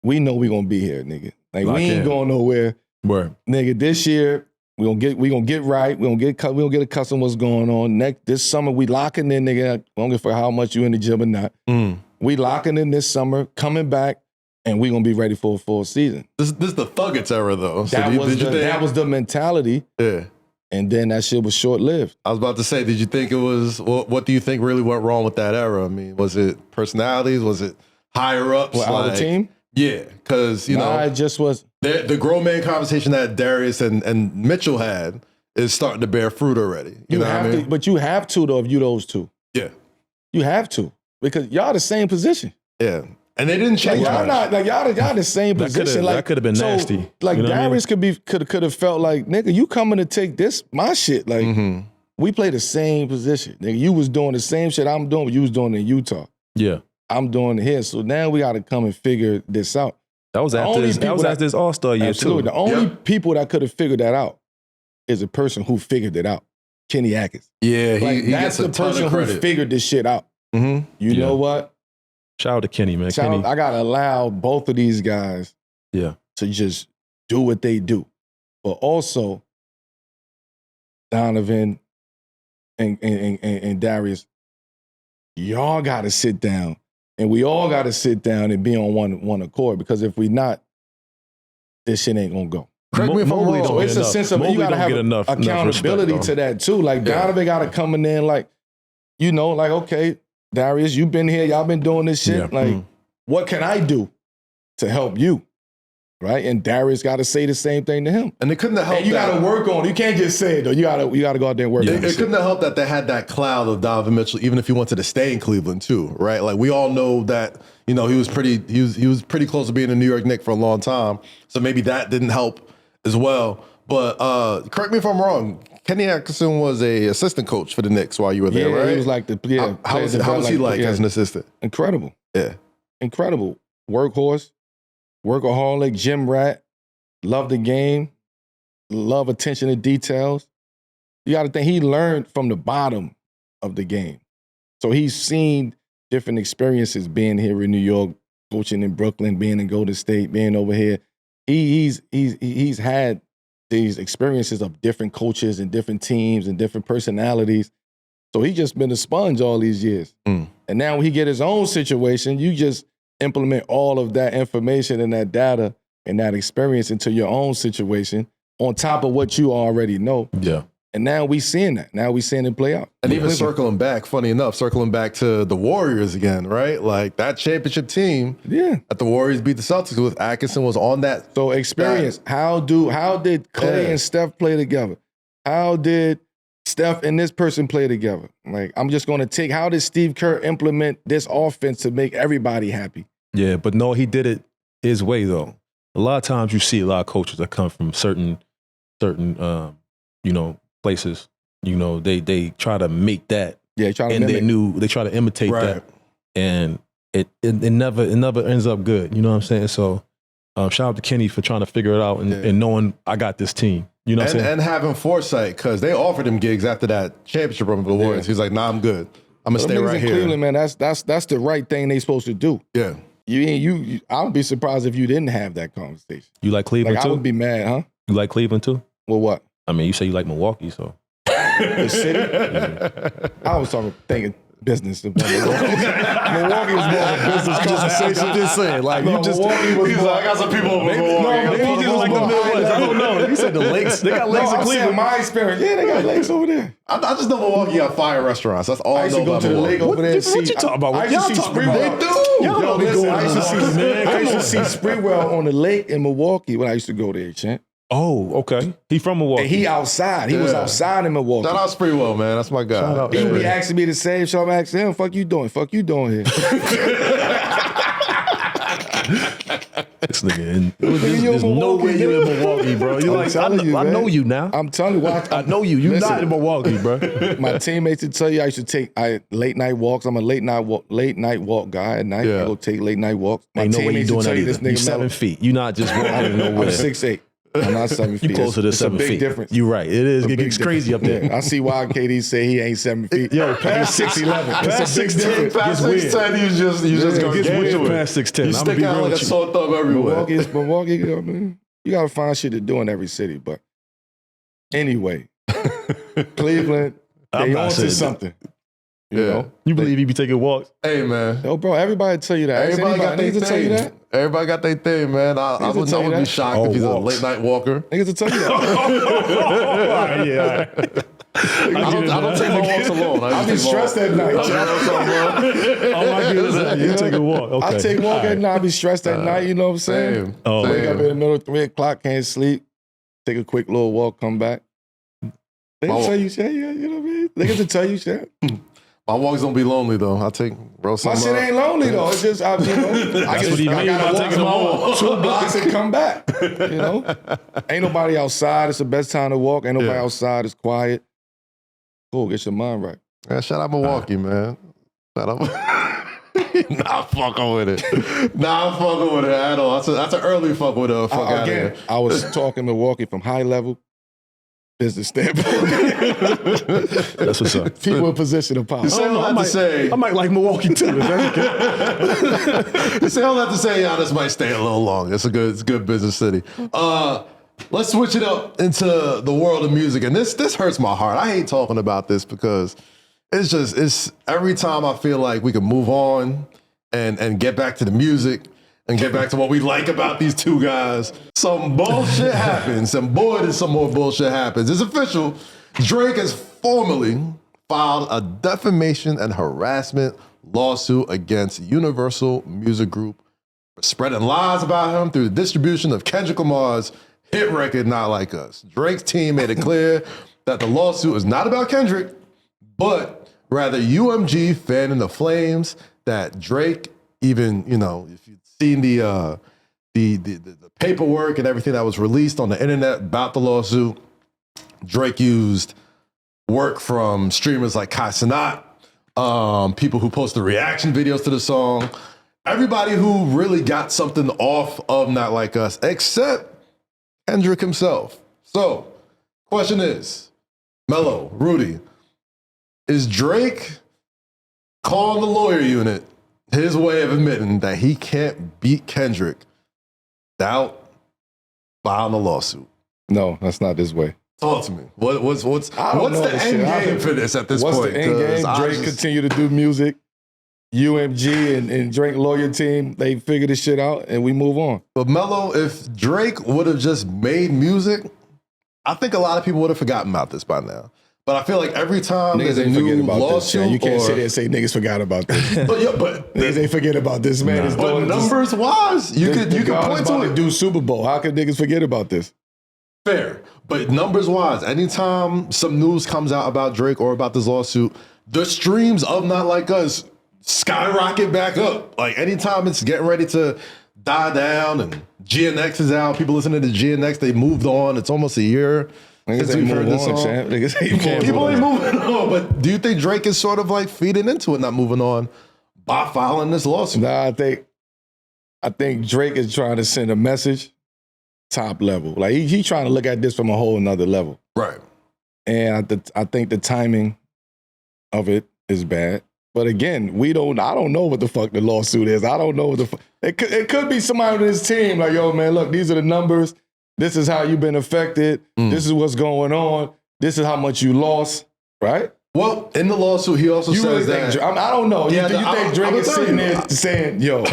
[SPEAKER 1] we know we're gonna be here, nigga. Like we ain't going nowhere.
[SPEAKER 2] Word.
[SPEAKER 1] Nigga, this year we gonna get right. We gonna get accustomed to what's going on. This summer we locking in, nigga. I don't give a fuck how much you in the gym or not. We locking in this summer, coming back, and we gonna be ready for a full season.
[SPEAKER 3] This is the Thuggets era though. So
[SPEAKER 1] that was the mentality.
[SPEAKER 3] Yeah.
[SPEAKER 1] And then that shit was short-lived.
[SPEAKER 3] I was about to say, did you think it was, what do you think really went wrong with that era? I mean, was it personalities? Was it higher ups?
[SPEAKER 1] What, our team?
[SPEAKER 3] Yeah, because,
[SPEAKER 1] it just was.
[SPEAKER 3] The grown man conversation that Darius and Mitchell had is starting to bear fruit already. You know what I mean?
[SPEAKER 1] But you have to, though, if you those two.
[SPEAKER 3] Yeah.
[SPEAKER 1] You have to. Because y'all the same position.
[SPEAKER 3] Yeah. And they didn't change
[SPEAKER 1] y'all
[SPEAKER 3] much.
[SPEAKER 1] y'all in the same position.
[SPEAKER 2] That could have been nasty.
[SPEAKER 1] Like
[SPEAKER 2] you know
[SPEAKER 1] Darius could have felt like, nigga, you coming to take my shit. Like we play the same position. Nigga, you was doing the same shit I'm doing, but you was doing it in Utah.
[SPEAKER 2] Yeah.
[SPEAKER 1] I'm doing it here. So now we got to come and figure this out.
[SPEAKER 2] That was after this All-Star year,
[SPEAKER 1] absolutely.
[SPEAKER 2] too.
[SPEAKER 1] The only people that could have figured that out is a person who figured it out. Kenny Atkins.
[SPEAKER 3] Yeah,
[SPEAKER 1] he that's the person who figured this shit out. You know what?
[SPEAKER 2] Shout out to Kenny, man. Kenny.
[SPEAKER 1] I gotta allow both of these guys to just do what they do. But also, Donovan and Darius, y'all gotta sit down. And we all gotta sit down and be on one accord. Because if we not, this shit ain't gonna go.
[SPEAKER 3] Correct me if I'm wrong.
[SPEAKER 1] So it's a sense of you gotta have accountability to that too. Like Donovan gotta come in there and like, like, okay, Darius, you've been here, y'all been doing this shit.
[SPEAKER 2] Yeah.
[SPEAKER 1] Like, what can I do to help you? Right? And Darius gotta say the same thing to him.
[SPEAKER 3] And it couldn't have helped.
[SPEAKER 1] And you gotta work on it. You can't just say it though. You gotta go out there and work on it.
[SPEAKER 3] It couldn't have helped that they had that cloud of Donovan Mitchell, even if he wanted to stay in Cleveland too, right? Like we all know that, he was pretty close to being a New York Knick for a long time. So maybe that didn't help as well. But correct me if I'm wrong. Kenny Atkinson was a assistant coach for the Knicks while you were there, right?
[SPEAKER 1] He was like
[SPEAKER 3] how was he like as an assistant?
[SPEAKER 1] Incredible.
[SPEAKER 3] Yeah.
[SPEAKER 1] Incredible. Workhorse, workaholic, gym rat, love the game, love attention to details. You got to think he learned from the bottom of the game. So he's seen different experiences being here in New York, coaching in Brooklyn, being in Golden State, being over here. He's had these experiences of different coaches and different teams and different personalities. So he just been a sponge all these years. And now when he get his own situation, you just implement all of that information and that data and that experience into your own situation on top of what you already know.
[SPEAKER 2] Yeah.
[SPEAKER 1] And now we seeing that. Now we seeing it play out.
[SPEAKER 3] And even circling back to the Warriors again, right? Like that championship team that the Warriors beat the Celtics with, Atkinson was on that.
[SPEAKER 1] So experience. How did Clay and Steph play together? How did Steph and this person play together? Like, I'm just going to take, how did Steve Kerr implement this offense to make everybody happy?
[SPEAKER 2] Yeah, but no, he did it his way, though. A lot of times you see a lot of coaches that come from certain places, they try to make that.
[SPEAKER 1] Yeah, they try to
[SPEAKER 2] they try to imitate that. And it never ends up good. You know what I'm saying? So shout out to Kenny for trying to figure it out and knowing I got this team. You know what I'm saying?
[SPEAKER 3] And having foresight, because they offered him gigs after that championship run for the Warriors. He's like, nah, I'm good. I'm gonna stay right here.
[SPEAKER 1] Cleveland, man, that's the right thing they supposed to do.
[SPEAKER 3] Yeah.
[SPEAKER 1] I would be surprised if you didn't have that conversation.
[SPEAKER 2] You like Cleveland too?
[SPEAKER 1] I would be mad, huh?
[SPEAKER 2] You like Cleveland too?
[SPEAKER 1] Well, what?
[SPEAKER 2] I mean, you say you like Milwaukee, so.
[SPEAKER 1] The city? I was thinking business. Milwaukee was more of a business conversation.
[SPEAKER 2] I'm just saying, like, you just.
[SPEAKER 1] Milwaukee was more,
[SPEAKER 3] I got some people over
[SPEAKER 2] Maybe he just like the Midwest. I don't know. You said the lakes. They got lakes in Cleveland.
[SPEAKER 1] My experience. Yeah, they got lakes over there.
[SPEAKER 3] I just know Milwaukee got fire restaurants. That's all I know about Milwaukee.
[SPEAKER 1] I used to go to the lake over there and see.
[SPEAKER 2] What you talking about?
[SPEAKER 1] I used to see Spreewell.
[SPEAKER 3] They do.
[SPEAKER 2] Y'all be going.
[SPEAKER 1] I used to see Spreewell on the lake in Milwaukee when I used to go there, champ.
[SPEAKER 2] Oh, okay. He from Milwaukee.
[SPEAKER 1] And he outside. He was outside in Milwaukee.
[SPEAKER 3] Shout out Spreewell, man. That's my guy.
[SPEAKER 1] He would be asking me the same, so I'm asking him, fuck you doing here.
[SPEAKER 2] This nigga, there's no way you in Milwaukee, bro. You like, I know you now.
[SPEAKER 1] I'm telling you.
[SPEAKER 2] I know you. You're not in Milwaukee, bro.
[SPEAKER 1] My teammates would tell you I used to take late night walks. I'm a late night walk guy at night. I go take late night walks. My
[SPEAKER 2] Ain't no way you doing that
[SPEAKER 1] either.
[SPEAKER 2] You 7 feet. You're not just walking nowhere.
[SPEAKER 1] I'm 6'8". I'm not 7 feet.
[SPEAKER 2] You closer to 7 feet.
[SPEAKER 1] It's a big difference.
[SPEAKER 2] You're right. It is. It gets crazy up there.
[SPEAKER 1] Yeah. I see why KD say he ain't 7 feet. Yo, past 6'11".
[SPEAKER 2] Past 6'10".
[SPEAKER 3] Past 6'10", you just go
[SPEAKER 2] get weird past 6'10".
[SPEAKER 3] You stick out like a sore thumb everywhere.
[SPEAKER 1] Milwaukee, man, you gotta find shit to do in every city. But anyway, Cleveland, they on to something. You know?
[SPEAKER 2] You believe he be taking walks?
[SPEAKER 3] Hey, man.
[SPEAKER 1] Yo, bro, everybody tell you that.
[SPEAKER 3] Everybody got their thing.
[SPEAKER 1] Tell you that?
[SPEAKER 3] Everybody got their thing, man. I would be shocked if he's a late night walker.
[SPEAKER 1] Niggas will tell you that.
[SPEAKER 3] I don't take my walks alone.
[SPEAKER 1] I be stressed at night.
[SPEAKER 2] You take a walk. Okay.
[SPEAKER 1] I take a walk at night. I be stressed at night. You know what I'm saying?
[SPEAKER 3] Same.
[SPEAKER 1] Wake up in the middle of 3 o'clock, can't sleep. Take a quick little walk, come back. They can tell you shit. You know what I mean? Niggas will tell you shit.
[SPEAKER 3] My walks don't be lonely though. I take Bro,
[SPEAKER 1] My shit ain't lonely though. It's just I
[SPEAKER 2] That's what he mean by
[SPEAKER 1] gotta
[SPEAKER 2] taking them
[SPEAKER 1] walk 2 blocks and come back. Ain't nobody outside. It's the best time to walk. Ain't nobody outside. It's quiet. Cool, get your mind right.
[SPEAKER 3] Yeah, shout out Milwaukee, man. Shout out. Not fucking with it. Not fucking with it at all. That's an early fuck with a fuck out
[SPEAKER 1] Again,
[SPEAKER 3] here.
[SPEAKER 1] I was talking Milwaukee from high level business standpoint.
[SPEAKER 2] That's what's up.
[SPEAKER 1] People in position of power.
[SPEAKER 2] I might like Milwaukee too. Is that okay?
[SPEAKER 3] You say all that to say Giannis might stay a little long. It's a good business city. Let's switch it up into the world of music. And this hurts my heart. I hate talking about this because it's every time I feel like we can move on and get back to the music and get back to what we like about these two guys, some bullshit happens. And boy, did some more bullshit happens. It's official. Drake has formally filed a defamation and harassment lawsuit against Universal Music Group for spreading lies about him through the distribution of Kendrick Lamar's hit record, Not Like Us. Drake's team made it clear that the lawsuit is not about Kendrick, but rather UMG fanning the flames that Drake even, if you've seen the paperwork and everything that was released on the internet about the lawsuit, Drake used work from streamers like Kai Cenat, people who posted reaction videos to the song, everybody who really got something off of Not Like Us, except Kendrick himself. So, question is, Melo, Rudy, is Drake calling the lawyer unit his way of admitting that he can't beat Kendrick without filing a lawsuit?
[SPEAKER 1] No, that's not this way.
[SPEAKER 3] Talk to me. What's the end game for this at this point?
[SPEAKER 1] What's the end game? Drake continue to do music. UMG and Drake lawyer team, they figure this shit out and we move on.
[SPEAKER 3] But Melo, if Drake would have just made music, I think a lot of people would have forgotten about this by now. But I feel like every time
[SPEAKER 1] niggas
[SPEAKER 3] there's a
[SPEAKER 1] ain't forget
[SPEAKER 3] new
[SPEAKER 1] about
[SPEAKER 3] lawsuit,
[SPEAKER 1] this. You can't sit there and say niggas forgot about this.
[SPEAKER 3] but
[SPEAKER 1] niggas ain't forget about this, man.
[SPEAKER 3] Nah. But numbers wise, you could point to it.
[SPEAKER 1] Do Super Bowl. How could niggas forget about this?
[SPEAKER 3] Fair, but numbers wise, anytime some news comes out about Drake or about this lawsuit, the streams of Not Like Us skyrocket back up. Like anytime it's getting ready to die down and GNX is out, people listening to GNX, they moved on. It's almost a year since we've heard this song. People ain't moving on, but do you think Drake is sort of like feeding into it, not moving on by filing this lawsuit?
[SPEAKER 1] Nah, I think Drake is trying to send a message top level. Like he trying to look at this from a whole nother level.
[SPEAKER 3] Right.
[SPEAKER 1] And I think the timing of it is bad. But again, I don't know what the fuck the lawsuit is. I don't know what the fuck. It could be somebody on his team like, yo, man, look, these are the numbers. This is how you've been affected. This is what's going on. This is how much you lost, right?
[SPEAKER 3] Well, in the lawsuit, he also says that.
[SPEAKER 1] I don't know.
[SPEAKER 3] Yeah,
[SPEAKER 1] you think Drake is sitting there saying, yo,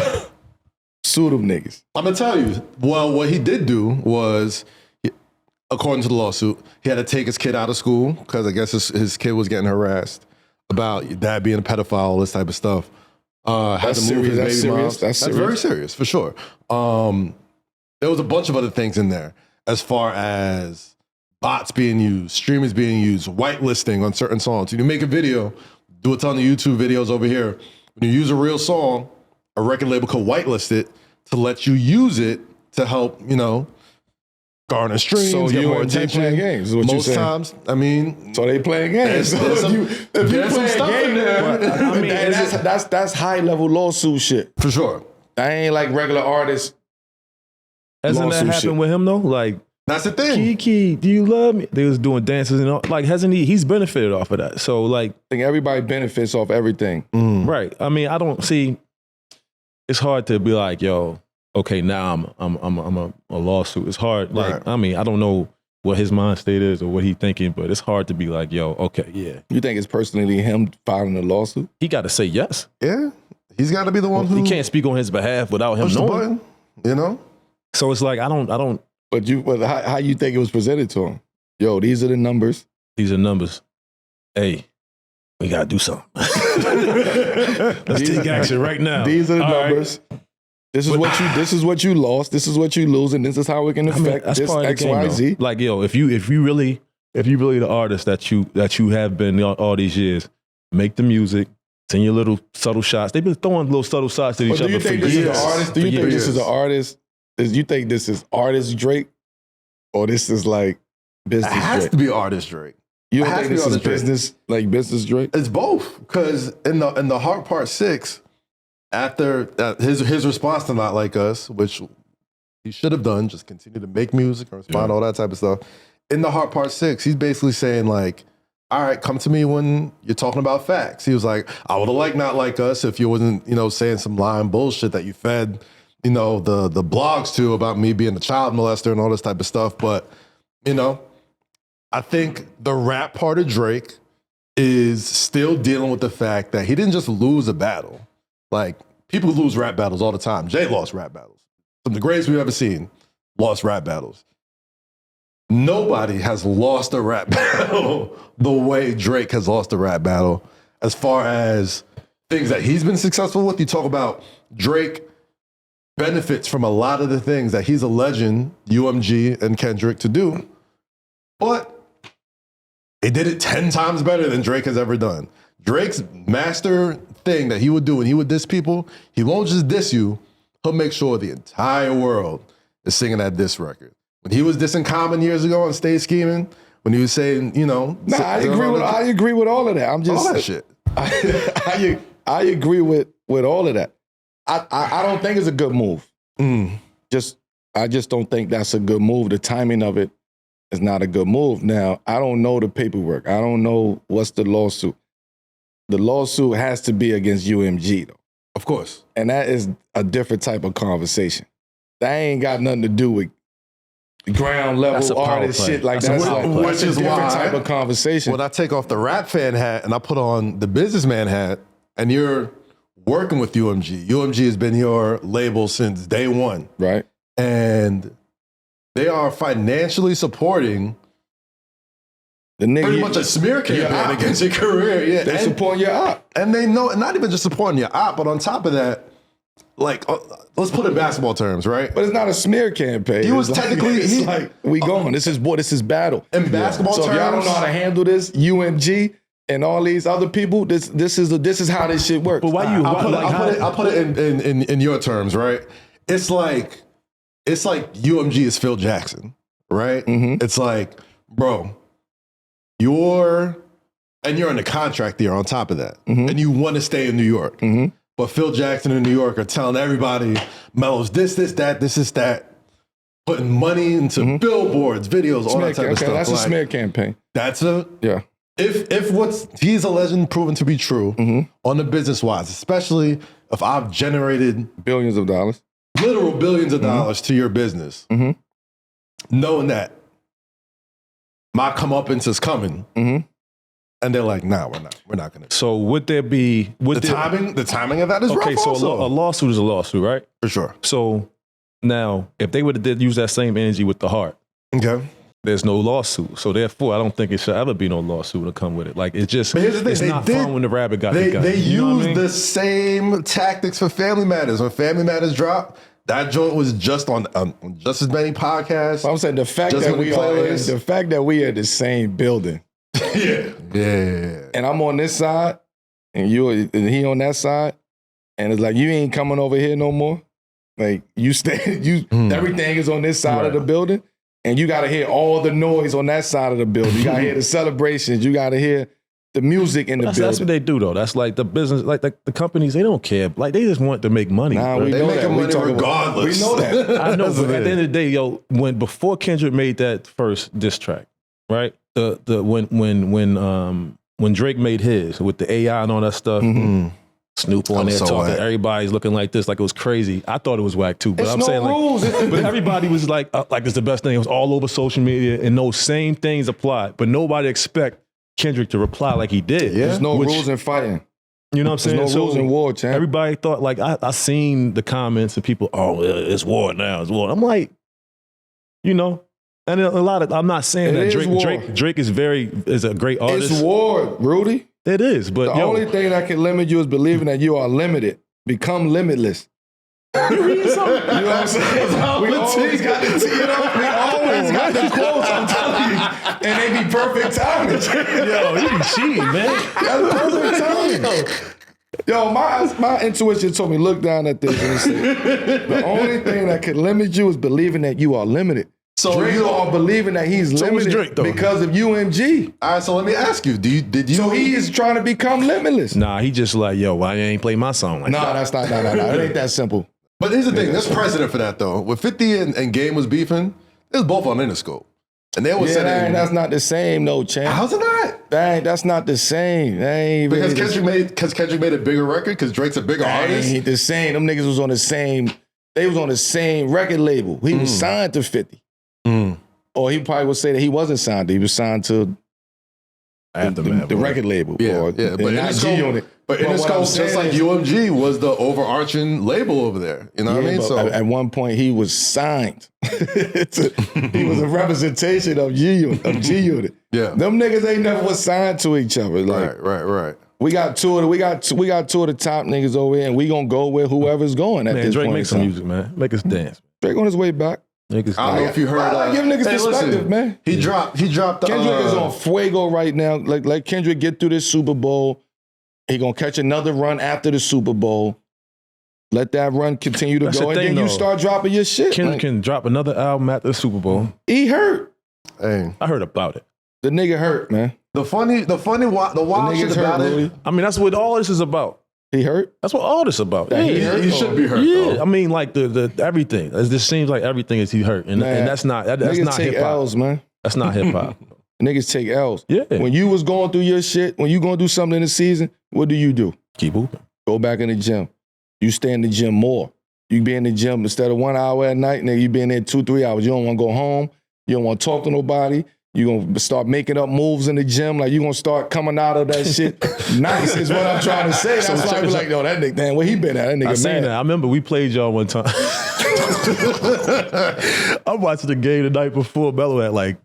[SPEAKER 1] sue them niggas?
[SPEAKER 3] I'm going to tell you. Well, what he did do was, according to the lawsuit, he had to take his kid out of school because I guess his kid was getting harassed about dad being a pedophile, all this type of stuff. Had to move his baby mom. That's very serious, for sure. There was a bunch of other things in there as far as bots being used, streamers being used, whitelisting on certain songs. You make a video, do a ton of YouTube videos over here. When you use a real song, a record label could whitelist it to let you use it to help, garner streams,
[SPEAKER 1] so
[SPEAKER 3] get more
[SPEAKER 1] UMG
[SPEAKER 3] attention.
[SPEAKER 1] playing games is what
[SPEAKER 3] Most
[SPEAKER 1] you're saying.
[SPEAKER 3] times, I mean,
[SPEAKER 1] so they playing games.
[SPEAKER 3] There's some stuff in there.
[SPEAKER 1] That's high level lawsuit shit
[SPEAKER 3] For sure.
[SPEAKER 1] I ain't like regular artists.
[SPEAKER 2] Hasn't that
[SPEAKER 1] lawsuit
[SPEAKER 2] happened
[SPEAKER 1] shit.
[SPEAKER 2] with him though? Like,
[SPEAKER 3] That's the thing.
[SPEAKER 2] Kiki, do you love me? They was doing dances and all. Like, hasn't he's benefited off of that. So like,
[SPEAKER 1] I think everybody benefits off everything.
[SPEAKER 2] right. I mean, I don't see, it's hard to be like, yo, okay, now I'm a lawsuit. It's hard. Like,
[SPEAKER 3] Right.
[SPEAKER 2] I mean, I don't know what his mind state is or what he thinking, but it's hard to be like, yo, okay, yeah.
[SPEAKER 1] You think it's personally him filing the lawsuit?
[SPEAKER 2] He got to say yes.
[SPEAKER 3] Yeah. He's got to be the one who
[SPEAKER 2] He can't speak on his behalf without him
[SPEAKER 3] push the
[SPEAKER 2] knowing.
[SPEAKER 3] button,
[SPEAKER 2] So it's like, I don't.
[SPEAKER 1] But how you think it was presented to him? Yo, these are the numbers.
[SPEAKER 2] These are numbers. Hey, we got to do something. Let's take action right now.
[SPEAKER 1] These are the
[SPEAKER 2] All
[SPEAKER 1] numbers.
[SPEAKER 2] right.
[SPEAKER 1] This is what you lost. This is what you lose, and this is how it can affect
[SPEAKER 2] that's
[SPEAKER 1] this
[SPEAKER 2] part of the
[SPEAKER 1] X,
[SPEAKER 2] game,
[SPEAKER 1] Y,
[SPEAKER 2] though.
[SPEAKER 1] Z.
[SPEAKER 2] Like, yo, if you really the artist that you have been all these years, make the music, Send your little subtle shots. They've been throwing little subtle shots to each other for years.
[SPEAKER 1] Do you think this is an artist? You think this is artist Drake, or this is like business Drake?
[SPEAKER 3] It has to be artist Drake.
[SPEAKER 1] You don't think this is business, like business Drake?
[SPEAKER 3] It's both, because in the Heart Part 6, after his response to Not Like Us, which he should have done, just continue to make music and respond, all that type of stuff. In the Heart Part 6, he's basically saying like, all right, come to me when you're talking about facts. He was like, I would have liked Not Like Us if you wasn't, saying some lying bullshit that you fed, the blogs to about me being a child molester and all this type of stuff. But, I think the rap part of Drake is still dealing with the fact that he didn't just lose a battle. Like, people lose rap battles all the time. Jay lost rap battles. Some of the greatest we've ever seen lost rap battles. Nobody has lost a rap battle the way Drake has lost a rap battle. As far as things that he's been successful with, you talk about Drake benefits from a lot of the things that he's alleging UMG and Kendrick to do. But they did it 10 times better than Drake has ever done. Drake's master thing that he would do when he would diss people, he won't just diss you, he'll make sure the entire world is singing that diss record. When he was dissing Common years ago on Stay Scheming, when he was saying,
[SPEAKER 1] I agree with all of that. I'm just
[SPEAKER 3] all that shit.
[SPEAKER 1] I agree with all of that. I don't think it's a good move. I just don't think that's a good move. The timing of it is not a good move. Now, I don't know the paperwork. I don't know what's the lawsuit. The lawsuit has to be against UMG, though.
[SPEAKER 3] Of course.
[SPEAKER 1] And that is a different type of conversation. That ain't got nothing to do with ground level artist shit like that. That's a different type of conversation.
[SPEAKER 3] When I take off the rap fan hat and I put on the businessman hat, and you're working with UMG. UMG has been your label since day one.
[SPEAKER 1] Right.
[SPEAKER 3] And they are financially supporting pretty much a smear campaign against your career. Yeah.
[SPEAKER 1] They're supporting your op.
[SPEAKER 3] And they know, and not even just supporting your op, but on top of that, like, let's put it in basketball terms, right?
[SPEAKER 1] But it's not a smear campaign.
[SPEAKER 3] He was technically,
[SPEAKER 1] we going. This is battle.
[SPEAKER 3] In basketball terms.
[SPEAKER 1] So if y'all don't know how to handle this, UMG and all these other people, this is how this shit works.
[SPEAKER 2] But
[SPEAKER 3] I'll put it in your terms, right? It's like UMG is Phil Jackson, right? Mm-hmm. It's like, bro, you're in the contract there on top of that, and you want to stay in New York. Mm-hmm. But Phil Jackson in New York are telling everybody, Melo's this, that, putting money into billboards, videos, all that type of stuff.
[SPEAKER 1] That's a smear campaign.
[SPEAKER 3] That's if what's he's alleged proven to be true on the business wise, especially if I've generated
[SPEAKER 1] billions of dollars,
[SPEAKER 3] literal billions of dollars to your business, knowing that my comeuppance is coming. And they're like, nah, we're not gonna.
[SPEAKER 2] So would there be
[SPEAKER 3] the timing of that is
[SPEAKER 2] okay?
[SPEAKER 3] Rough
[SPEAKER 2] So
[SPEAKER 3] also.
[SPEAKER 2] a lawsuit is a lawsuit, right?
[SPEAKER 3] For sure.
[SPEAKER 2] So now, if they would have use that same energy with the heart,
[SPEAKER 3] okay,
[SPEAKER 2] there's no lawsuit. So therefore, I don't think it should ever be no lawsuit to come with it. Like it's just, it's not fun when the rabbit got the gun.
[SPEAKER 3] They use the same tactics for Family Matters. When Family Matters dropped, that joint was just on just as many podcasts.
[SPEAKER 1] I'm saying the fact that we are in the same building.
[SPEAKER 3] Yeah.
[SPEAKER 1] And I'm on this side, and he on that side, and it's like you ain't coming over here no more. Like you stay, everything is on this side of the building, and you got to hear all the noise on that side of the building. You got to hear the celebrations. You got to hear the music in the building.
[SPEAKER 2] That's what they do though. That's like the business, like the companies. They don't care. Like they just want to make money.
[SPEAKER 1] Nah, we know that.
[SPEAKER 3] Money regardless.
[SPEAKER 1] We know that.
[SPEAKER 2] I know, but at the end of the day, before Kendrick made that first diss track, right? When Drake made his with the AI and all that stuff, Snoop on there talking, everybody's looking like this, like it was crazy. I thought it was whack too, but
[SPEAKER 1] it's rules.
[SPEAKER 2] But everybody was like it's the best thing. It was all over social media, and those same things applied. But nobody expect Kendrick to reply like he did.
[SPEAKER 1] Yeah. There's no rules in fighting.
[SPEAKER 2] You know what I'm saying?
[SPEAKER 1] There's no rules in war, champ.
[SPEAKER 2] Everybody thought I seen the comments of people. Oh, it's war now. It's war. I'm like, And a lot of, I'm not saying that Drake is a great artist.
[SPEAKER 1] It's war, Rudy.
[SPEAKER 2] It is, but
[SPEAKER 1] the only thing that can limit you is believing that you are limited. Become limitless.
[SPEAKER 2] You read something?
[SPEAKER 1] You know what I'm saying? We always got the quotes, I'm telling you. And they be perfect timing.
[SPEAKER 2] Yo, you be cheating, man.
[SPEAKER 1] That's perfect timing. Yo, my intuition told me look down at this and say, the only thing that could limit you is believing that you are limited.
[SPEAKER 3] So
[SPEAKER 1] Drake are believing that he's limited
[SPEAKER 2] Drake, though.
[SPEAKER 1] because of UMG.
[SPEAKER 3] All right, so let me ask you, did you?
[SPEAKER 1] So he is trying to become limitless.
[SPEAKER 2] Nah, he just like, yo, why you ain't play my song like that?
[SPEAKER 1] That's not. It ain't that simple.
[SPEAKER 3] But here's the thing, there's precedent for that though. When 50 and Game was beefing, it was both on Interscope. And they was saying
[SPEAKER 1] that's not the same, no, champ.
[SPEAKER 3] how's it not?
[SPEAKER 1] That's not the same. That ain't
[SPEAKER 3] Because
[SPEAKER 1] really
[SPEAKER 3] Kendrick made a bigger record because Drake's a bigger artist.
[SPEAKER 1] ain't the same. Them niggas was on the same. They was on the same record label. He was signed to 50. Or he probably would say that he wasn't signed. He was signed to the record label.
[SPEAKER 3] Yeah. But
[SPEAKER 1] not G-Unit.
[SPEAKER 3] But Interscope, just like UMG, was the overarching label over there. You know what I mean? So
[SPEAKER 1] at one point he was signed. He was a representation of G-Unit.
[SPEAKER 3] Yeah.
[SPEAKER 1] Them niggas ain't never was signed to each other. Like,
[SPEAKER 3] right.
[SPEAKER 1] We got two of the top niggas over here, and we gonna go where whoever's going at
[SPEAKER 2] Man,
[SPEAKER 1] this
[SPEAKER 2] Drake
[SPEAKER 1] point.
[SPEAKER 2] make some music, man. Make us dance.
[SPEAKER 1] Drake on his way back.
[SPEAKER 3] I don't know if you heard.
[SPEAKER 1] Give niggas perspective, man.
[SPEAKER 3] He dropped the.
[SPEAKER 1] Kendrick is on fuego right now. Let Kendrick get through this Super Bowl. He gonna catch another run after the Super Bowl. Let that run continue to go, and then you start dropping your shit.
[SPEAKER 2] Kendrick can drop another album after the Super Bowl.
[SPEAKER 1] He hurt.
[SPEAKER 3] Hey,
[SPEAKER 2] I heard about it.
[SPEAKER 1] The nigga hurt, man.
[SPEAKER 3] the wild shit about it.
[SPEAKER 2] I mean, that's what all this is about.
[SPEAKER 1] He hurt.
[SPEAKER 2] That's what all this about.
[SPEAKER 1] He hurt?
[SPEAKER 3] He should be hurt.
[SPEAKER 2] Yeah,
[SPEAKER 3] Though.
[SPEAKER 2] I mean, like the everything. It just seems like everything is he hurt, and that's not
[SPEAKER 1] Niggas
[SPEAKER 2] not
[SPEAKER 1] take
[SPEAKER 2] hip hop.
[SPEAKER 1] L's, man.
[SPEAKER 2] That's not hip hop.
[SPEAKER 1] Niggas take L's.
[SPEAKER 2] Yeah.
[SPEAKER 1] When you was going through your shit, when you gonna do something in the season, what do?
[SPEAKER 2] Keep hooping.
[SPEAKER 1] Go back in the gym. You stay in the gym more. You be in the gym instead of 1 hour at night, nigga, you be in there 2-3 hours. You don't want to go home. You don't want to talk to nobody. You gonna start making up moves in the gym. Like you gonna start coming out of that shit. Nice is what I'm trying to say. That's why I be like, yo, that nigga, damn, where he been at? That nigga
[SPEAKER 2] I seen
[SPEAKER 1] mad.
[SPEAKER 2] that. I remember we played y'all one time. I'm watching the game the night before. Melo had like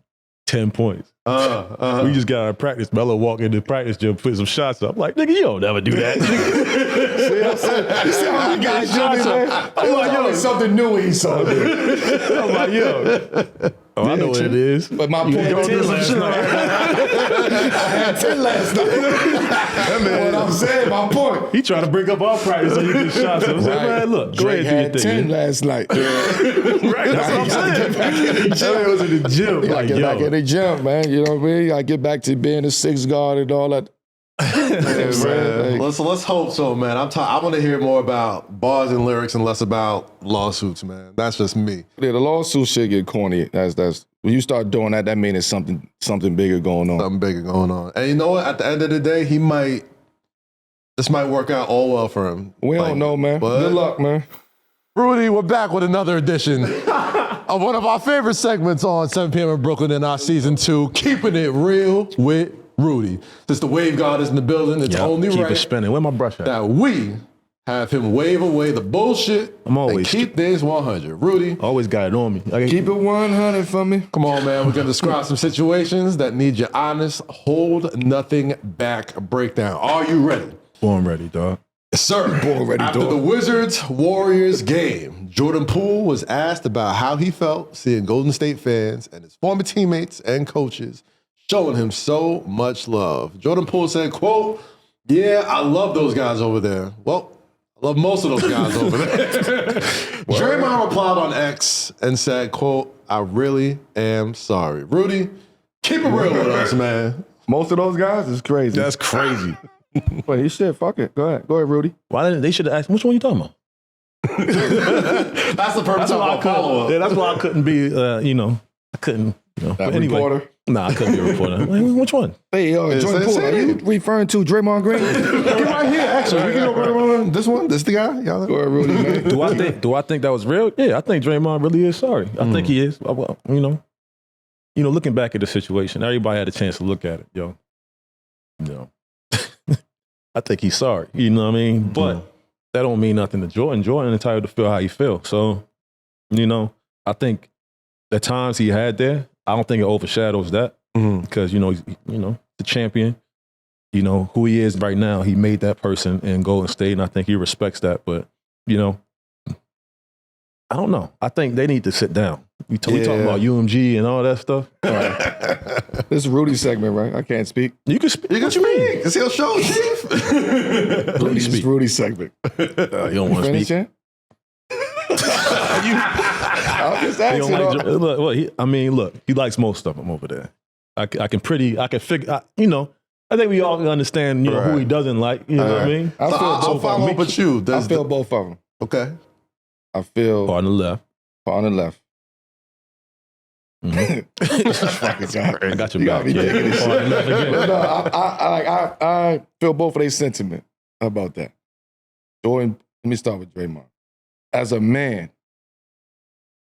[SPEAKER 2] 10 points. We just got out of practice. Melo walked into the practice gym, put some shots up. I'm like, nigga, you don't never do that.
[SPEAKER 1] You see how he got shots up? I'm like, yo, it's something new he saw.
[SPEAKER 2] I'm like, yo. Oh, I know what it is.
[SPEAKER 1] But my point is, I had 10 last night. What I'm saying, my point.
[SPEAKER 2] He trying to bring up our practice so you get shots. I'm saying, man, look, go
[SPEAKER 1] Drake
[SPEAKER 2] ahead
[SPEAKER 1] had
[SPEAKER 2] and do your
[SPEAKER 1] 10
[SPEAKER 2] thing.
[SPEAKER 1] last night.
[SPEAKER 2] Right, that's what I'm saying. That was in the gym.
[SPEAKER 1] You gotta
[SPEAKER 2] Like,
[SPEAKER 1] get back in
[SPEAKER 2] yo.
[SPEAKER 1] the gym, man. You know what I mean? You gotta get back to being a sixth guard and all that.
[SPEAKER 3] Man, let's hope so, man. I want to hear more about bars and lyrics and less about lawsuits, man. That's just me.
[SPEAKER 1] Yeah, the lawsuit shit get corny. That's when you start doing that, that means it's something bigger going on.
[SPEAKER 3] Something bigger going on. And you know what? At the end of the day, this might work out all well for him.
[SPEAKER 1] We don't know, man.
[SPEAKER 3] but-
[SPEAKER 1] Good luck, man.
[SPEAKER 3] Rudy, we're back with another edition of one of our favorite segments on 7 p.m. in Brooklyn in our season 2, Keeping It Real with Rudy. Since the wave god is in the building, it's only
[SPEAKER 2] keep
[SPEAKER 3] right
[SPEAKER 2] it spinning. Where my brush at?
[SPEAKER 3] that we have him wave away the bullshit
[SPEAKER 2] I'm always-
[SPEAKER 3] and keep things 100. Rudy,
[SPEAKER 2] Always got it on me.
[SPEAKER 1] Keep it 100 for me.
[SPEAKER 3] come on, man. We're going to describe some situations that need your honest, hold nothing back breakdown. Are you ready?
[SPEAKER 2] Born ready, dog.
[SPEAKER 3] Yes, sir.
[SPEAKER 1] Born ready,
[SPEAKER 3] After
[SPEAKER 1] dog.
[SPEAKER 3] the Wizards-Warriors game, Jordan Poole was asked about how he felt seeing Golden State fans and his former teammates and coaches showing him so much love. Jordan Poole said, quote, "Yeah, I love those guys over there." Well, I love most of those guys over there. Draymond replied on X and said, quote, "I really am sorry." Rudy, keep it real with us, man.
[SPEAKER 1] Most of those guys is crazy.
[SPEAKER 2] That's crazy.
[SPEAKER 1] But he shit, fuck it. Go ahead, Rudy.
[SPEAKER 2] Why didn't they should have asked? Which one you talking about?
[SPEAKER 3] That's the purpose
[SPEAKER 2] That's
[SPEAKER 3] of
[SPEAKER 2] why
[SPEAKER 3] our follow-up.
[SPEAKER 2] that's why I couldn't be. I couldn't. But anyway,
[SPEAKER 1] reporter.
[SPEAKER 2] Nah, I couldn't be a reporter. Like, which one?
[SPEAKER 1] Hey, Jordan
[SPEAKER 3] say-
[SPEAKER 1] Poole,
[SPEAKER 3] say
[SPEAKER 1] are you
[SPEAKER 3] it.
[SPEAKER 1] referring to Draymond Green?
[SPEAKER 3] Get right here, actually. We can go right this one. This the guy. Y'all
[SPEAKER 1] Go ahead, Rudy, man.
[SPEAKER 2] Do I think that was real? Yeah, I think Draymond really is sorry. I think he is. Well, looking back at the situation, everybody had a chance to look at it, yo. I think he's sorry. You know what I mean? But that don't mean nothing to Jordan. Jordan entitled to feel how he feels. So, I think the times he had there, I don't think it overshadows that because he's the champion. Who he is right now. He made that person in Golden State, and I think he respects that. But I don't know. I think they need to sit down. We talking about UMG and all that stuff.
[SPEAKER 1] This is Rudy's segment, right? I can't speak.
[SPEAKER 2] You can speak.
[SPEAKER 3] You can speak. It's your show, Chief.
[SPEAKER 1] This is Rudy's segment.
[SPEAKER 2] You don't want to
[SPEAKER 1] Finish
[SPEAKER 2] speak.
[SPEAKER 1] I'm just
[SPEAKER 2] He
[SPEAKER 1] asking.
[SPEAKER 2] don't like, look, look, he likes most of them over there. I can figure, I think we all understand, who he doesn't like. You know what I mean?
[SPEAKER 3] I'll follow up with you.
[SPEAKER 1] I feel both of them.
[SPEAKER 3] Okay.
[SPEAKER 1] I feel
[SPEAKER 2] on the left.
[SPEAKER 1] On the left.
[SPEAKER 2] Mm-hmm. I got your back.
[SPEAKER 1] I feel both of their sentiment about that. Jordan, let me start with Draymond. As a man,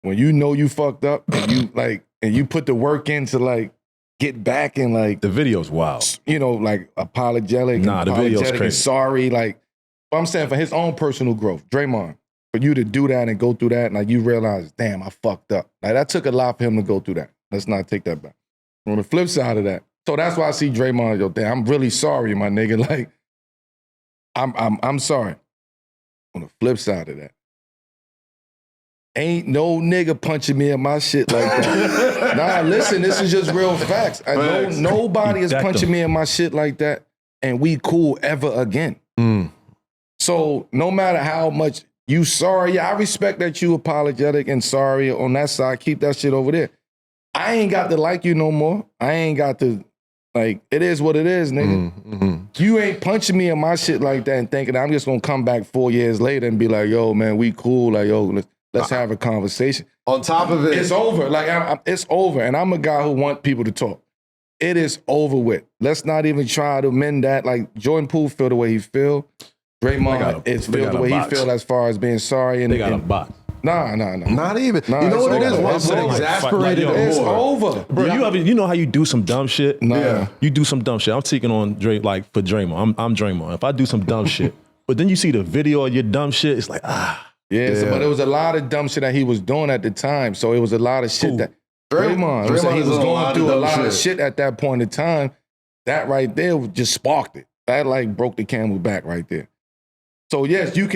[SPEAKER 1] when you know you fucked up and you put the work in to get back and
[SPEAKER 2] the video's wild.
[SPEAKER 1] Apologetic.
[SPEAKER 2] Nah, the video's crazy.
[SPEAKER 1] And sorry, I'm saying for his own personal growth, Draymond, for you to do that and go through that, and you realize, damn, I fucked up. That took a lot for him to go through that. Let's not take that back. On the flip side of that, so that's why I see Draymond, damn, I'm really sorry, my nigga. I'm sorry. On the flip side of that, ain't no nigga punching me in my shit like that. Nah, listen, this is just real facts. Nobody is punching me in my shit like that, and we cool ever again. So no matter how much you sorry, I respect that you apologetic and sorry on that side. Keep that shit over there. I ain't got to like you no more. I ain't got to, it is what it is, nigga. You ain't punching me in my shit like that and thinking I'm just gonna come back 4 years later and be like, yo, man, we cool. Let's have a conversation.
[SPEAKER 3] On top of it,
[SPEAKER 1] it's over. It's over. And I'm a guy who want people to talk. It is over with. Let's not even try to amend that. Jordan Poole feel the way he feel. Draymond feel the way he feel as far as being sorry. And
[SPEAKER 2] they got a box.
[SPEAKER 1] Nah.
[SPEAKER 3] Not even. You know what it is? Once it exasperated
[SPEAKER 1] it's over.
[SPEAKER 2] Bro, you know how you do some dumb shit?
[SPEAKER 1] Nah. Yeah.
[SPEAKER 2] You do some dumb shit. I'm taking on Dre, for Draymond. I'm Draymond. If I do some dumb shit, but then you see the video of your dumb shit, it's like,
[SPEAKER 1] Yeah, but it was a lot of dumb shit that he was doing at the time. So it was a lot of shit that Draymond he was going through a lot of shit at that point in time. That right there just sparked it. That broke the camel back right there. So yes, you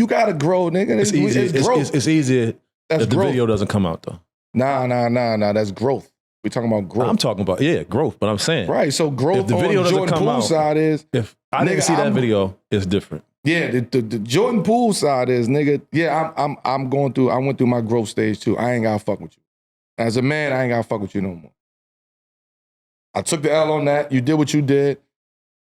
[SPEAKER 1] gotta grow, nigga.
[SPEAKER 2] It's easy. It's easier if the video doesn't come out though.
[SPEAKER 1] Nah. That's growth. We're talking about growth.
[SPEAKER 2] I'm talking about growth. But I'm saying
[SPEAKER 1] right. So growth if the video on Jordan Poole side is
[SPEAKER 2] if I didn't see that video, it's different.
[SPEAKER 1] Yeah, the Jordan Poole side is, nigga. Yeah, I went through my growth stage too. I ain't gotta fuck with you. As a man, I ain't gotta fuck with you no more. I took the L on that. You did what you did.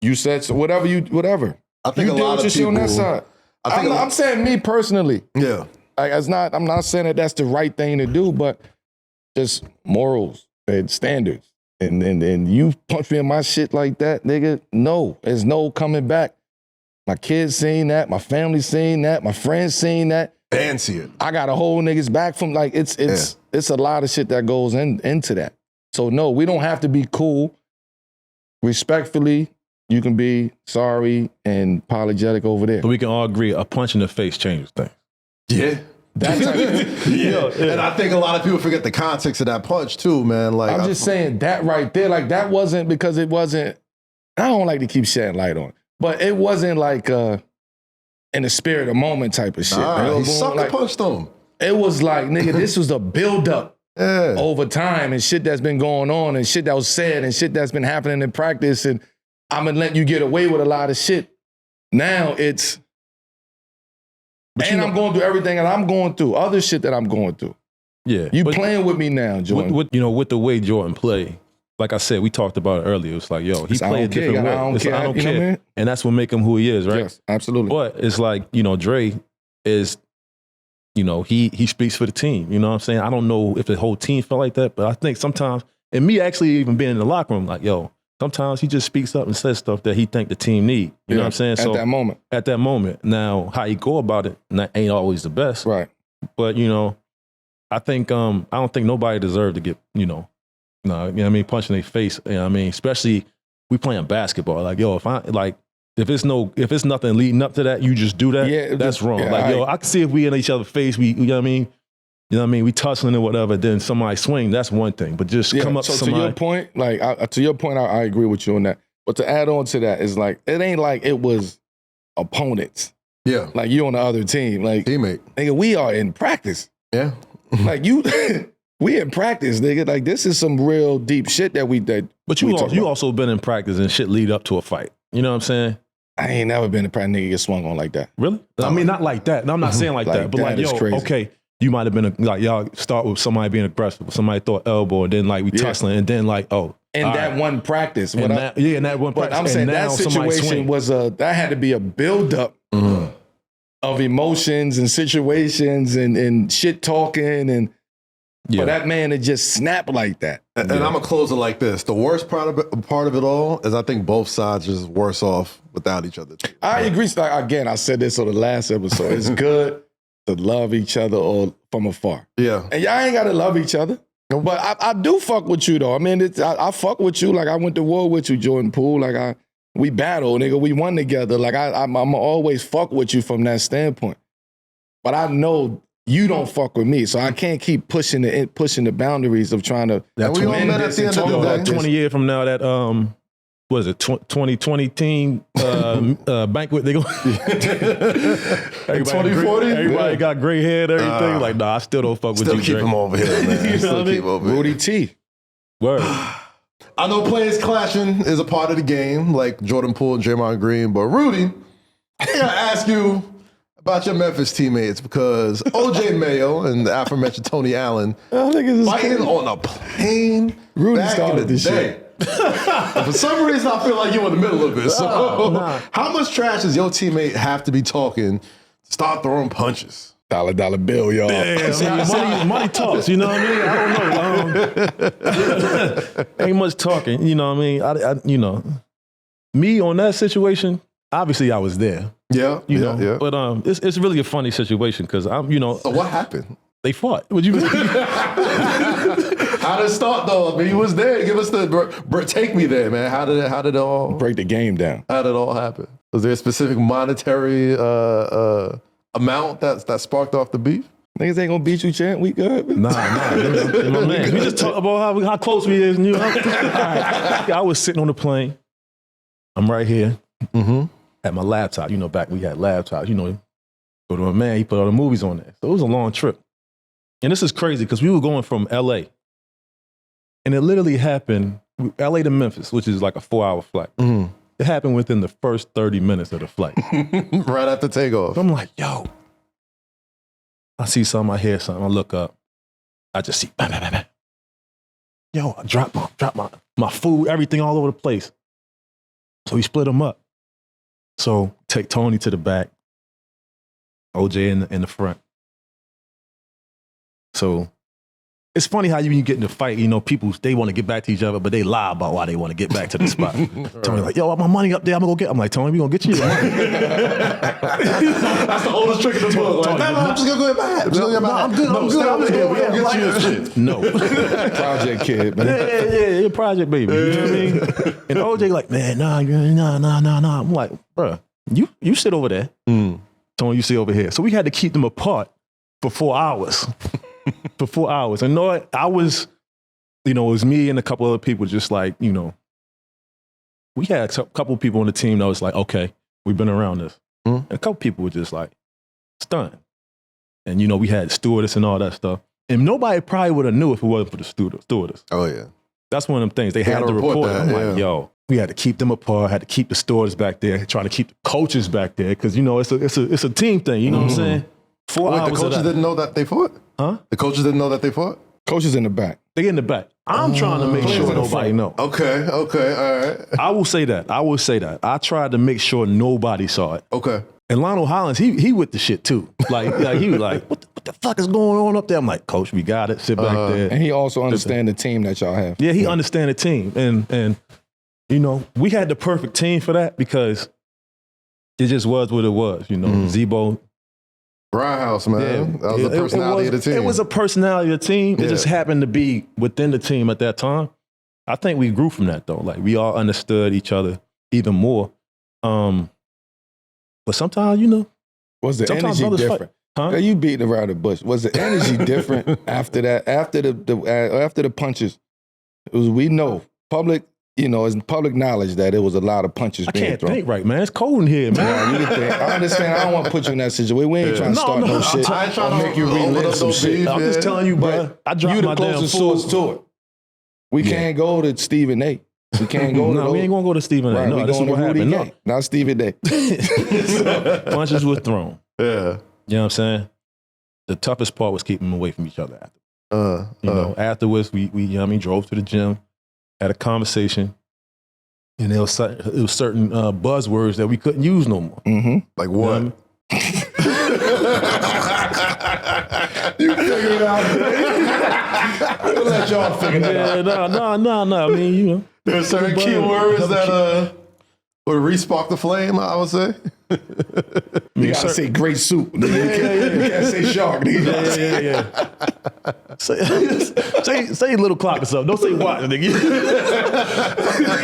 [SPEAKER 1] You said so. Whatever.
[SPEAKER 3] I think
[SPEAKER 1] you
[SPEAKER 3] a
[SPEAKER 1] did
[SPEAKER 3] lot
[SPEAKER 1] what
[SPEAKER 3] of
[SPEAKER 1] you see on
[SPEAKER 3] people,
[SPEAKER 1] that side. I'm saying me personally.
[SPEAKER 3] Yeah.
[SPEAKER 1] I'm not saying that that's the right thing to do, but just morals and standards. And you punch me in my shit like that, nigga. No, there's no coming back. My kids seen that. My family seen that. My friends seen that.
[SPEAKER 3] And see it.
[SPEAKER 1] I got a whole niggas back from it's a lot of shit that goes into that. So no, we don't have to be cool. Respectfully, you can be sorry and apologetic over there.
[SPEAKER 2] But we can all agree a punch in the face changes things.
[SPEAKER 3] Yeah.
[SPEAKER 1] That type of,
[SPEAKER 3] yeah. And I think a lot of people forget the context of that punch too, man.
[SPEAKER 1] I'm just saying that right there, that wasn't because it wasn't, I don't like to keep shedding light on it, but it wasn't in the spirit of moment type of shit.
[SPEAKER 3] He sucker punched him.
[SPEAKER 1] It was nigga, this was a build-up over time and shit that's been going on and shit that was said and shit that's been happening in practice, and I'm gonna let you get away with a lot of shit. Now it's, I'm going through everything that I'm going through, other shit that I'm going through.
[SPEAKER 2] Yeah.
[SPEAKER 1] You playing with me now, Jordan.
[SPEAKER 2] With the way Jordan play, like I said, we talked about it earlier. It's he played a different way. I don't care. I mean? And that's what make him who he is, right?
[SPEAKER 1] Yes, absolutely.
[SPEAKER 2] But it's Dre is, he speaks for the team. You know what I'm saying? I don't know if the whole team felt like that, but I think sometimes, and me actually even being in the locker room, sometimes he just speaks up and says stuff that he think the team need. You know what I'm saying? So At that moment. Now, how he go about it ain't always the best.
[SPEAKER 1] Right.
[SPEAKER 2] But, I think, I don't think nobody deserved to get, punching their face. Especially we playing basketball. If it's nothing leading up to that, you just do that, that's wrong. I can see if we in each other's face, we we tussling or whatever, then somebody swing, that's one thing. But just come up to somebody.
[SPEAKER 1] To your point, I agree with you on that. But to add on to that is it ain't like it was opponents.
[SPEAKER 3] Yeah.
[SPEAKER 1] You on the other team.
[SPEAKER 3] Teammate.
[SPEAKER 1] Nigga, we are in practice.
[SPEAKER 3] Yeah.
[SPEAKER 1] you We in practice, nigga. Like, this is some real deep shit that we did.
[SPEAKER 2] But you also been in practice and shit lead up to a fight. You know what I'm saying?
[SPEAKER 1] I ain't never been a practice nigga get swung on like that.
[SPEAKER 2] Really? I mean, not like that. No, I'm not saying like that. But like, yo,
[SPEAKER 1] crazy.
[SPEAKER 2] Okay, you might have been, like, y'all start with somebody being aggressive. Somebody throw an elbow, and then, like, we tussling, and then, like, oh.
[SPEAKER 1] In that one practice.
[SPEAKER 2] In that one practice.
[SPEAKER 1] But I'm saying that situation was that had to be a buildup of emotions and situations and shit talking and for that man to just snap like that.
[SPEAKER 3] And I'm gonna close it like this: the worst part of it all is I think both sides are just worse off without each other.
[SPEAKER 1] I agree. Like, again, I said this on the last episode. It's good to love each other or from afar.
[SPEAKER 3] Yeah,
[SPEAKER 1] and y'all ain't gotta love each other. But I do fuck with you though. I mean, I fuck with you. Like, I went to war with you, Jordan Poole. Like, we battled, nigga. We won together. Like, I'm always fuck with you from that standpoint. But I know you don't fuck with me, so I can't keep pushing the boundaries of trying to.
[SPEAKER 3] We all met at the end of the day.
[SPEAKER 2] 20 years from now, that what is it? 2020 team banquet. They go.
[SPEAKER 3] 2040.
[SPEAKER 2] Everybody got gray hair and everything. Like, nah, I still don't fuck with you.
[SPEAKER 3] Still keep him over here, man.
[SPEAKER 2] You know what I mean?
[SPEAKER 1] Rudy T.
[SPEAKER 2] Word.
[SPEAKER 3] I know players clashing is a part of the game, like Jordan Poole and Draymond Green. But Rudy, I gotta ask you about your Memphis teammates, because OJ Mayo and the aforementioned Tony Allen fighting on a plane.
[SPEAKER 1] Rudy
[SPEAKER 3] back
[SPEAKER 1] started
[SPEAKER 3] in the
[SPEAKER 1] this
[SPEAKER 3] day.
[SPEAKER 1] shit.
[SPEAKER 3] For some reason, I feel like you're in the middle of it. So, how much trash does your teammate have to be talking to start throwing punches?
[SPEAKER 1] $1 bill, y'all.
[SPEAKER 2] Money talks, you know what I mean? I don't know. Ain't much talking, you know what I mean? You know, me on that situation, obviously I was there.
[SPEAKER 3] Yeah,
[SPEAKER 2] you know. But it's really a funny situation because you know.
[SPEAKER 3] So what happened?
[SPEAKER 2] They fought. What you mean?
[SPEAKER 3] How did it start though? I mean, you was there. Give us take me there, man. How did it all
[SPEAKER 1] break the game down?
[SPEAKER 3] How did it all happen? Was there a specific monetary amount that sparked off the beef?
[SPEAKER 1] Niggas ain't gonna beat you, champ. We good.
[SPEAKER 2] Nah. My man. We just talk about how close we is. And, you know, I was sitting on the plane. I'm right here at my laptop. You know, back we had laptops. You know, go to my man. He put all the movies on there. So it was a long trip. And this is crazy because we were going from L.A. And it literally happened, L.A. to Memphis, which is like a 4-hour flight. It happened within the first 30 minutes of the flight.
[SPEAKER 3] Right after takeoff.
[SPEAKER 2] So I'm like, yo. I see something, I hear something, I look up. I just see, bam, bam, bam, bam. Yo, I drop my food, everything all over the place. So we split them up. So take Tony to the back, OJ in the front. So it's funny how you get in the fight, you know, people, they want to get back to each other, but they lie about why they want to get back to the spot. Tony like, yo, my money up there, I'm going to go get. I'm like, Tony, we going to get you your money.
[SPEAKER 3] That's the oldest trick in the book. Like, no, I'm just going to go back. I'm good. I'm good. I'm just going to get you your shit.
[SPEAKER 2] No.
[SPEAKER 1] Project kid, man.
[SPEAKER 2] Yeah, you're a project baby. You know what I mean? And OJ like, man, nah. I'm like, bro, you sit over there. Tony, you sit over here. So we had to keep them apart for 4 hours. For 4 hours. And know what? I was, you know, it was me and a couple other people just like, you know, we had a couple people on the team that was like, okay, we've been around this. And a couple people were just like stunned. And, you know, we had stewardess and all that stuff. And nobody probably would have knew if it wasn't for the stewardess.
[SPEAKER 3] Oh, yeah.
[SPEAKER 2] That's one of them things. They had to report that. I'm like, yo, we had to keep them apart, had to keep the stewardess back there, try to keep the coaches back there. Because, you know, it's a team thing. You know what I'm saying? 4 hours.
[SPEAKER 3] The coaches didn't know that they fought?
[SPEAKER 2] Huh?
[SPEAKER 3] The coaches didn't know that they fought?
[SPEAKER 1] Coaches in the back.
[SPEAKER 2] They in the back. I'm trying to make sure nobody know.
[SPEAKER 3] Okay, all right.
[SPEAKER 2] I will say that. I tried to make sure nobody saw it.
[SPEAKER 3] Okay.
[SPEAKER 2] And Lionel Hollins, he with the shit too. Like he was like, what the fuck is going on up there? I'm like, Coach, we got it. Sit back there.
[SPEAKER 1] And he also understand the team that y'all have.
[SPEAKER 2] Yeah, he understand the team. And you know, we had the perfect team for that because it just was what it was. You know, Zebo.
[SPEAKER 3] Brown House, man. That was the personality of the team.
[SPEAKER 2] It was a personality of the team. It just happened to be within the team at that time. I think we grew from that though. Like we all understood each other even more. But sometimes, you know,
[SPEAKER 1] was the energy different? Huh? You beating around the bush. Was the energy different after that? After the punches, it was, we know public you know, it's public knowledge that it was a lot of punches being
[SPEAKER 2] can't
[SPEAKER 1] thrown.
[SPEAKER 2] think right, man. It's cold in here, man.
[SPEAKER 1] You can think. I understand. I don't want to put you in that situation. We ain't trying to start no shit.
[SPEAKER 3] I ain't trying to
[SPEAKER 1] make you relive some shit.
[SPEAKER 2] I'm just telling you, bro. I dropped
[SPEAKER 1] You the
[SPEAKER 2] my damn
[SPEAKER 1] closest
[SPEAKER 2] food.
[SPEAKER 1] source to it. We can't go to Stephen A. We can't go to
[SPEAKER 2] No, we ain't gonna go to Stephen A.
[SPEAKER 1] Right,
[SPEAKER 2] No,
[SPEAKER 1] we
[SPEAKER 2] this is
[SPEAKER 1] going
[SPEAKER 2] what
[SPEAKER 1] to Rudy
[SPEAKER 2] happened.
[SPEAKER 1] Gay, not Stephen A.
[SPEAKER 2] Punches were thrown.
[SPEAKER 3] Yeah.
[SPEAKER 2] You know what I'm saying? The toughest part was keeping them away from each other after. You know, afterwards we drove to the gym, had a conversation, and it was certain buzzwords that we couldn't use no more.
[SPEAKER 1] Mm-hmm.
[SPEAKER 3] Like what? You figure it out, man. We'll let y'all figure that out.
[SPEAKER 2] No. I mean, you know.
[SPEAKER 3] There are certain keywords that would re-spark the flame, I would say.
[SPEAKER 1] You gotta say great soup. You can't say shark.
[SPEAKER 2] Yeah. Say little clock or something. Don't say what, nigga.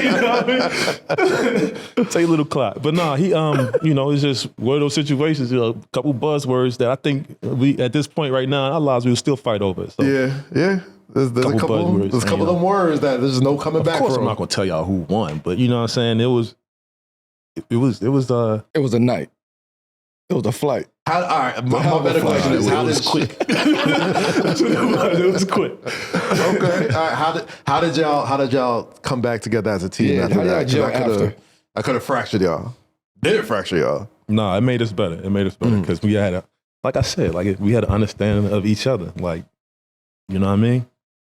[SPEAKER 2] You know what I mean? Say little clock. But nah, he you know, it's just one of those situations, you know, a couple buzzwords that I think we at this point right now in our lives we will still fight over. So
[SPEAKER 3] Yeah. There's a couple of them words that there's no coming back from.
[SPEAKER 2] Of course I'm not gonna tell y'all who won, but you know what I'm saying? It was
[SPEAKER 1] It was a night. It was a flight.
[SPEAKER 3] All right, my better question is how did
[SPEAKER 2] quick. It was quick.
[SPEAKER 3] Okay. All right. How did y'all come back together as a team
[SPEAKER 1] Yeah,
[SPEAKER 3] after
[SPEAKER 1] how
[SPEAKER 3] that?
[SPEAKER 1] y'all gel after?
[SPEAKER 3] I could have fractured y'all. Did it fracture y'all?
[SPEAKER 2] No, it made us better. Because we had like I said, we had an understanding of each other. Like, you know what I mean?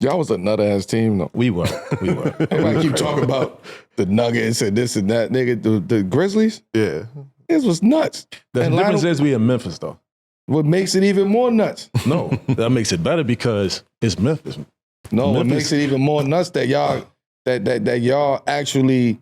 [SPEAKER 1] Y'all was a nut ass team though.
[SPEAKER 2] We were.
[SPEAKER 1] Everybody keep talking about the Nuggets and this and that. Nigga, the Grizzlies,
[SPEAKER 3] Yeah.
[SPEAKER 1] this was nuts.
[SPEAKER 2] The
[SPEAKER 1] And
[SPEAKER 2] difference
[SPEAKER 1] Lionel-
[SPEAKER 2] is we in Memphis though.
[SPEAKER 1] What makes it even more nuts?
[SPEAKER 2] No, that makes it better because it's Memphis.
[SPEAKER 1] No, it
[SPEAKER 2] Memphis-
[SPEAKER 1] makes it even more nuts that y'all that y'all actually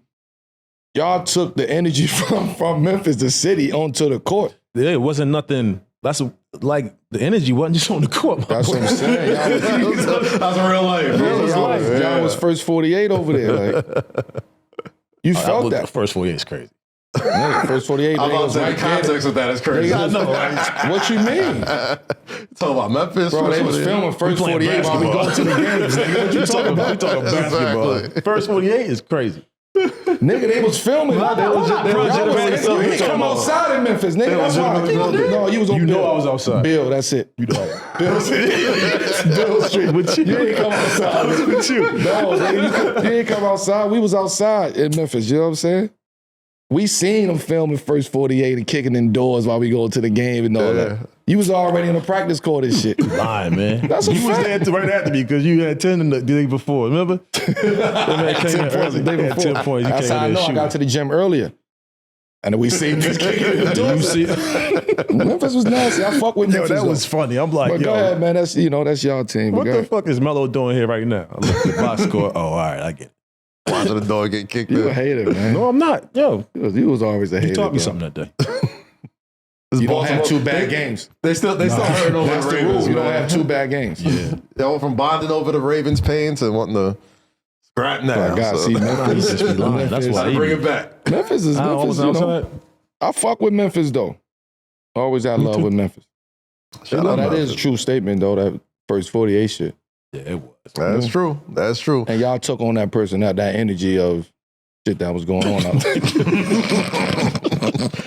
[SPEAKER 1] took the energy from Memphis, the city, onto the court.
[SPEAKER 2] Yeah, it wasn't nothing. That's like the energy wasn't just on the court.
[SPEAKER 1] That's what I'm saying.
[SPEAKER 3] That's real life.
[SPEAKER 1] Y'all was first 48 over there. Like, you felt that.
[SPEAKER 2] First 48 is crazy.
[SPEAKER 1] Yeah, first 48.
[SPEAKER 3] I'm about to
[SPEAKER 1] niggas
[SPEAKER 3] say
[SPEAKER 1] right
[SPEAKER 3] the context of that is crazy.
[SPEAKER 1] I know. What you mean?
[SPEAKER 3] Talking about Memphis.
[SPEAKER 1] Bro, they was
[SPEAKER 3] 48.
[SPEAKER 1] filming first 48 while we going to the games. Nigga, what you talking about?
[SPEAKER 2] We talking basketball.
[SPEAKER 3] Exactly.
[SPEAKER 2] First 48 is crazy.
[SPEAKER 1] Nigga, they was filming.
[SPEAKER 2] They
[SPEAKER 1] You didn't come outside in Memphis, nigga. That's why. No, you was on
[SPEAKER 2] You know
[SPEAKER 1] Bill.
[SPEAKER 2] I was outside.
[SPEAKER 1] Bill, that's it.
[SPEAKER 2] You know.
[SPEAKER 1] Bill Street with you. You didn't come outside. With you. No, nigga, you didn't come outside. We was outside in Memphis. You know what I'm saying? We seen them filming first 48 and kicking indoors while we go to the game and all that. You was already in the practice court and shit.
[SPEAKER 2] Lying, man.
[SPEAKER 1] That's a
[SPEAKER 2] you was
[SPEAKER 1] fact.
[SPEAKER 2] there right after me because you had 10 the day before. Remember? 10
[SPEAKER 1] points the day before.
[SPEAKER 2] 10 points. You
[SPEAKER 1] That's
[SPEAKER 2] came
[SPEAKER 1] how I
[SPEAKER 2] in
[SPEAKER 1] know
[SPEAKER 2] there
[SPEAKER 1] I got to the gym earlier. And we seen this kicking indoors. Memphis was nasty. I fuck with
[SPEAKER 2] Yo,
[SPEAKER 1] Memphis.
[SPEAKER 2] that was funny. I'm like,
[SPEAKER 1] But
[SPEAKER 2] yo,
[SPEAKER 1] go ahead, man. That's y'all team.
[SPEAKER 2] what
[SPEAKER 1] Go
[SPEAKER 2] the
[SPEAKER 1] ahead.
[SPEAKER 2] fuck is Melo doing here right now? I look at the box score. Oh, all right, I get it.
[SPEAKER 3] Watching the dog get kicked
[SPEAKER 1] You a
[SPEAKER 3] in.
[SPEAKER 1] hater, man.
[SPEAKER 2] No, I'm not. Yo,
[SPEAKER 1] You was always a hater.
[SPEAKER 2] you taught me
[SPEAKER 1] bro.
[SPEAKER 2] something that day.
[SPEAKER 1] You don't have two bad games.
[SPEAKER 3] They still hurting over
[SPEAKER 1] That's
[SPEAKER 3] the
[SPEAKER 1] the
[SPEAKER 3] Ravens.
[SPEAKER 1] rule. You don't
[SPEAKER 3] man.
[SPEAKER 1] have two bad games.
[SPEAKER 2] Yeah.
[SPEAKER 3] They went from bonding over the Ravens' pain to wanting to scrap now.
[SPEAKER 1] I got
[SPEAKER 3] so.
[SPEAKER 1] see Memphis.
[SPEAKER 2] just be lying. That's why
[SPEAKER 3] Gotta bring it back.
[SPEAKER 1] Memphis is
[SPEAKER 2] I
[SPEAKER 1] Memphis.
[SPEAKER 2] was
[SPEAKER 1] You know,
[SPEAKER 2] outside.
[SPEAKER 1] I fuck with Memphis though. Always had love with Memphis.
[SPEAKER 3] Shout
[SPEAKER 1] No,
[SPEAKER 3] out
[SPEAKER 1] that is a
[SPEAKER 3] Memphis.
[SPEAKER 1] true statement though. That first 48 shit.
[SPEAKER 2] Yeah, it was.
[SPEAKER 3] That's true. That's true.
[SPEAKER 1] And y'all took on that person, that energy of shit that was going on out there.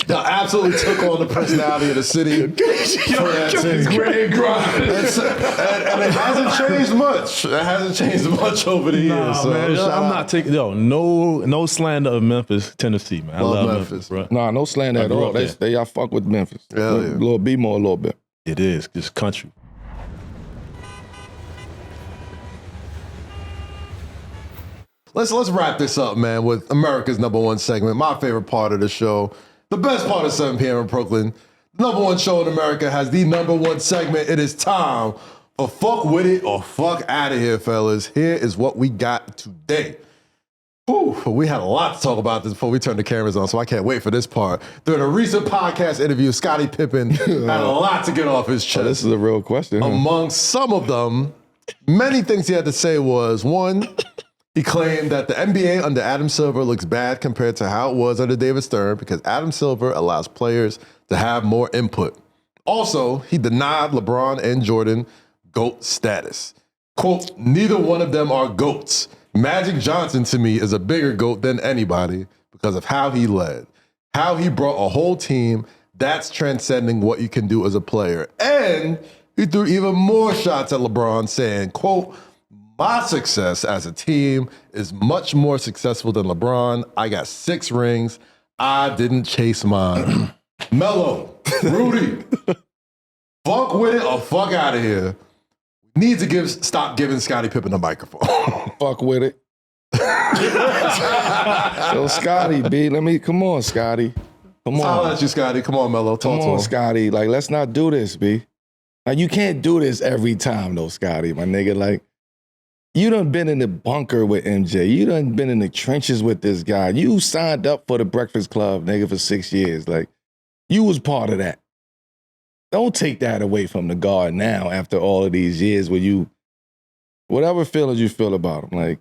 [SPEAKER 3] Y'all absolutely took on the personality of the city. For that city. And it hasn't changed much. It hasn't changed much over the years. So
[SPEAKER 2] man,
[SPEAKER 3] shout
[SPEAKER 2] I'm
[SPEAKER 3] out.
[SPEAKER 2] not taking no slander of Memphis, Tennessee, man. I
[SPEAKER 3] Love
[SPEAKER 2] love
[SPEAKER 3] Memphis.
[SPEAKER 2] Memphis, bro.
[SPEAKER 1] Nah, no slander
[SPEAKER 2] I
[SPEAKER 1] at
[SPEAKER 2] grew
[SPEAKER 1] all.
[SPEAKER 2] up there.
[SPEAKER 1] Y'all fuck with Memphis.
[SPEAKER 3] Hell yeah.
[SPEAKER 1] A little B more, a little bit.
[SPEAKER 2] It is just country.
[SPEAKER 3] Let's wrap this up, man, with America's #1 segment, my favorite part of the show, the best part of 7 p.m. in Brooklyn. The #1 show in America has the #1 segment. It is time for Fuck With It or Fuck Outta Here, fellas. Here is what we got today. Whew, we had a lot to talk about this before we turned the cameras on, so I can't wait for this part. During a recent podcast interview, Scottie Pippen had a lot to get off his chest.
[SPEAKER 1] Oh, this is a real question. Huh?
[SPEAKER 3] Among some of them, many things he had to say was, one, he claimed that the NBA under Adam Silver looks bad compared to how it was under David Stern because Adam Silver allows players to have more input. Also, he denied LeBron and Jordan GOAT status. Quote, neither one of them are GOATs. Magic Johnson to me is a bigger GOAT than anybody because of how he led, how he brought a whole team. That's transcending what you can do as a player. And he threw even more shots at LeBron saying, quote, my success as a team is much more successful than LeBron. I got 6 rings. I didn't chase mine. Melo, Rudy, fuck with it or fuck out of here. Need to stop giving Scottie Pippen a microphone.
[SPEAKER 1] Fuck with it. Yo, Scottie, B, come on, Scottie. Come on.
[SPEAKER 3] I'll let you, Scottie. Come on, Melo. Talk to him.
[SPEAKER 1] Scottie. Like, let's not do this, B. Like, you can't do this every time, though, Scottie, my nigga. Like, you done been in the bunker with MJ. You done been in the trenches with this guy. You signed up for the Breakfast Club, nigga, for 6 years. Like, you was part of that. Don't take that away from the guard now after all of these years where you, whatever feelings you feel about him. Like,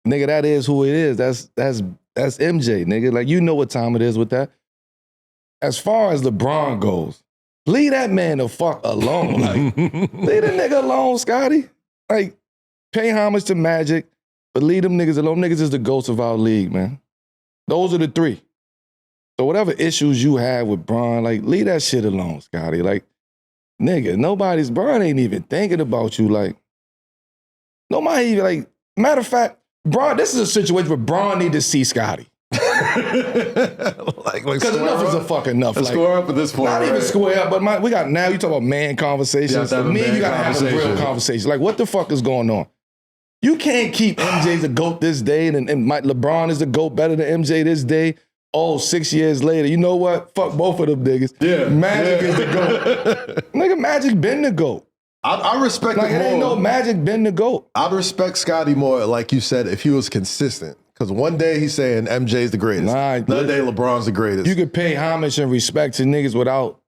[SPEAKER 1] nigga, that is who it is. That's MJ, nigga. Like, you know what time it is with that. As far as LeBron goes, leave that man the fuck alone. Like, leave the nigga alone, Scottie. Like, pay homage to Magic, but leave them niggas alone. Niggas is the ghosts of our league, man. Those are the 3. So whatever issues you have with Bron, like, leave that shit alone, Scottie. Like, nigga, Bron ain't even thinking about you. Like, nobody even, like, matter of fact, Bron, this is a situation where Bron need to see Scottie. Because enough is a fucking enough.
[SPEAKER 3] Like, square up at this point.
[SPEAKER 1] Not even square up, but we got now, you talk about man conversations. For me, you gotta have a real conversation. Like, what the fuck is going on? You can't keep MJ the GOAT this day and LeBron is the GOAT better than MJ this day. Oh, 6 years later, you know what? Fuck both of them niggas.
[SPEAKER 3] Yeah.
[SPEAKER 1] Magic is the GOAT. Nigga, Magic been the GOAT.
[SPEAKER 3] I respect it more.
[SPEAKER 1] It ain't no Magic been the GOAT.
[SPEAKER 3] I'd respect Scottie more, like you said, if he was consistent. Because one day he's saying MJ's the greatest. Another day LeBron's the greatest.
[SPEAKER 1] You could pay homage and respect to niggas without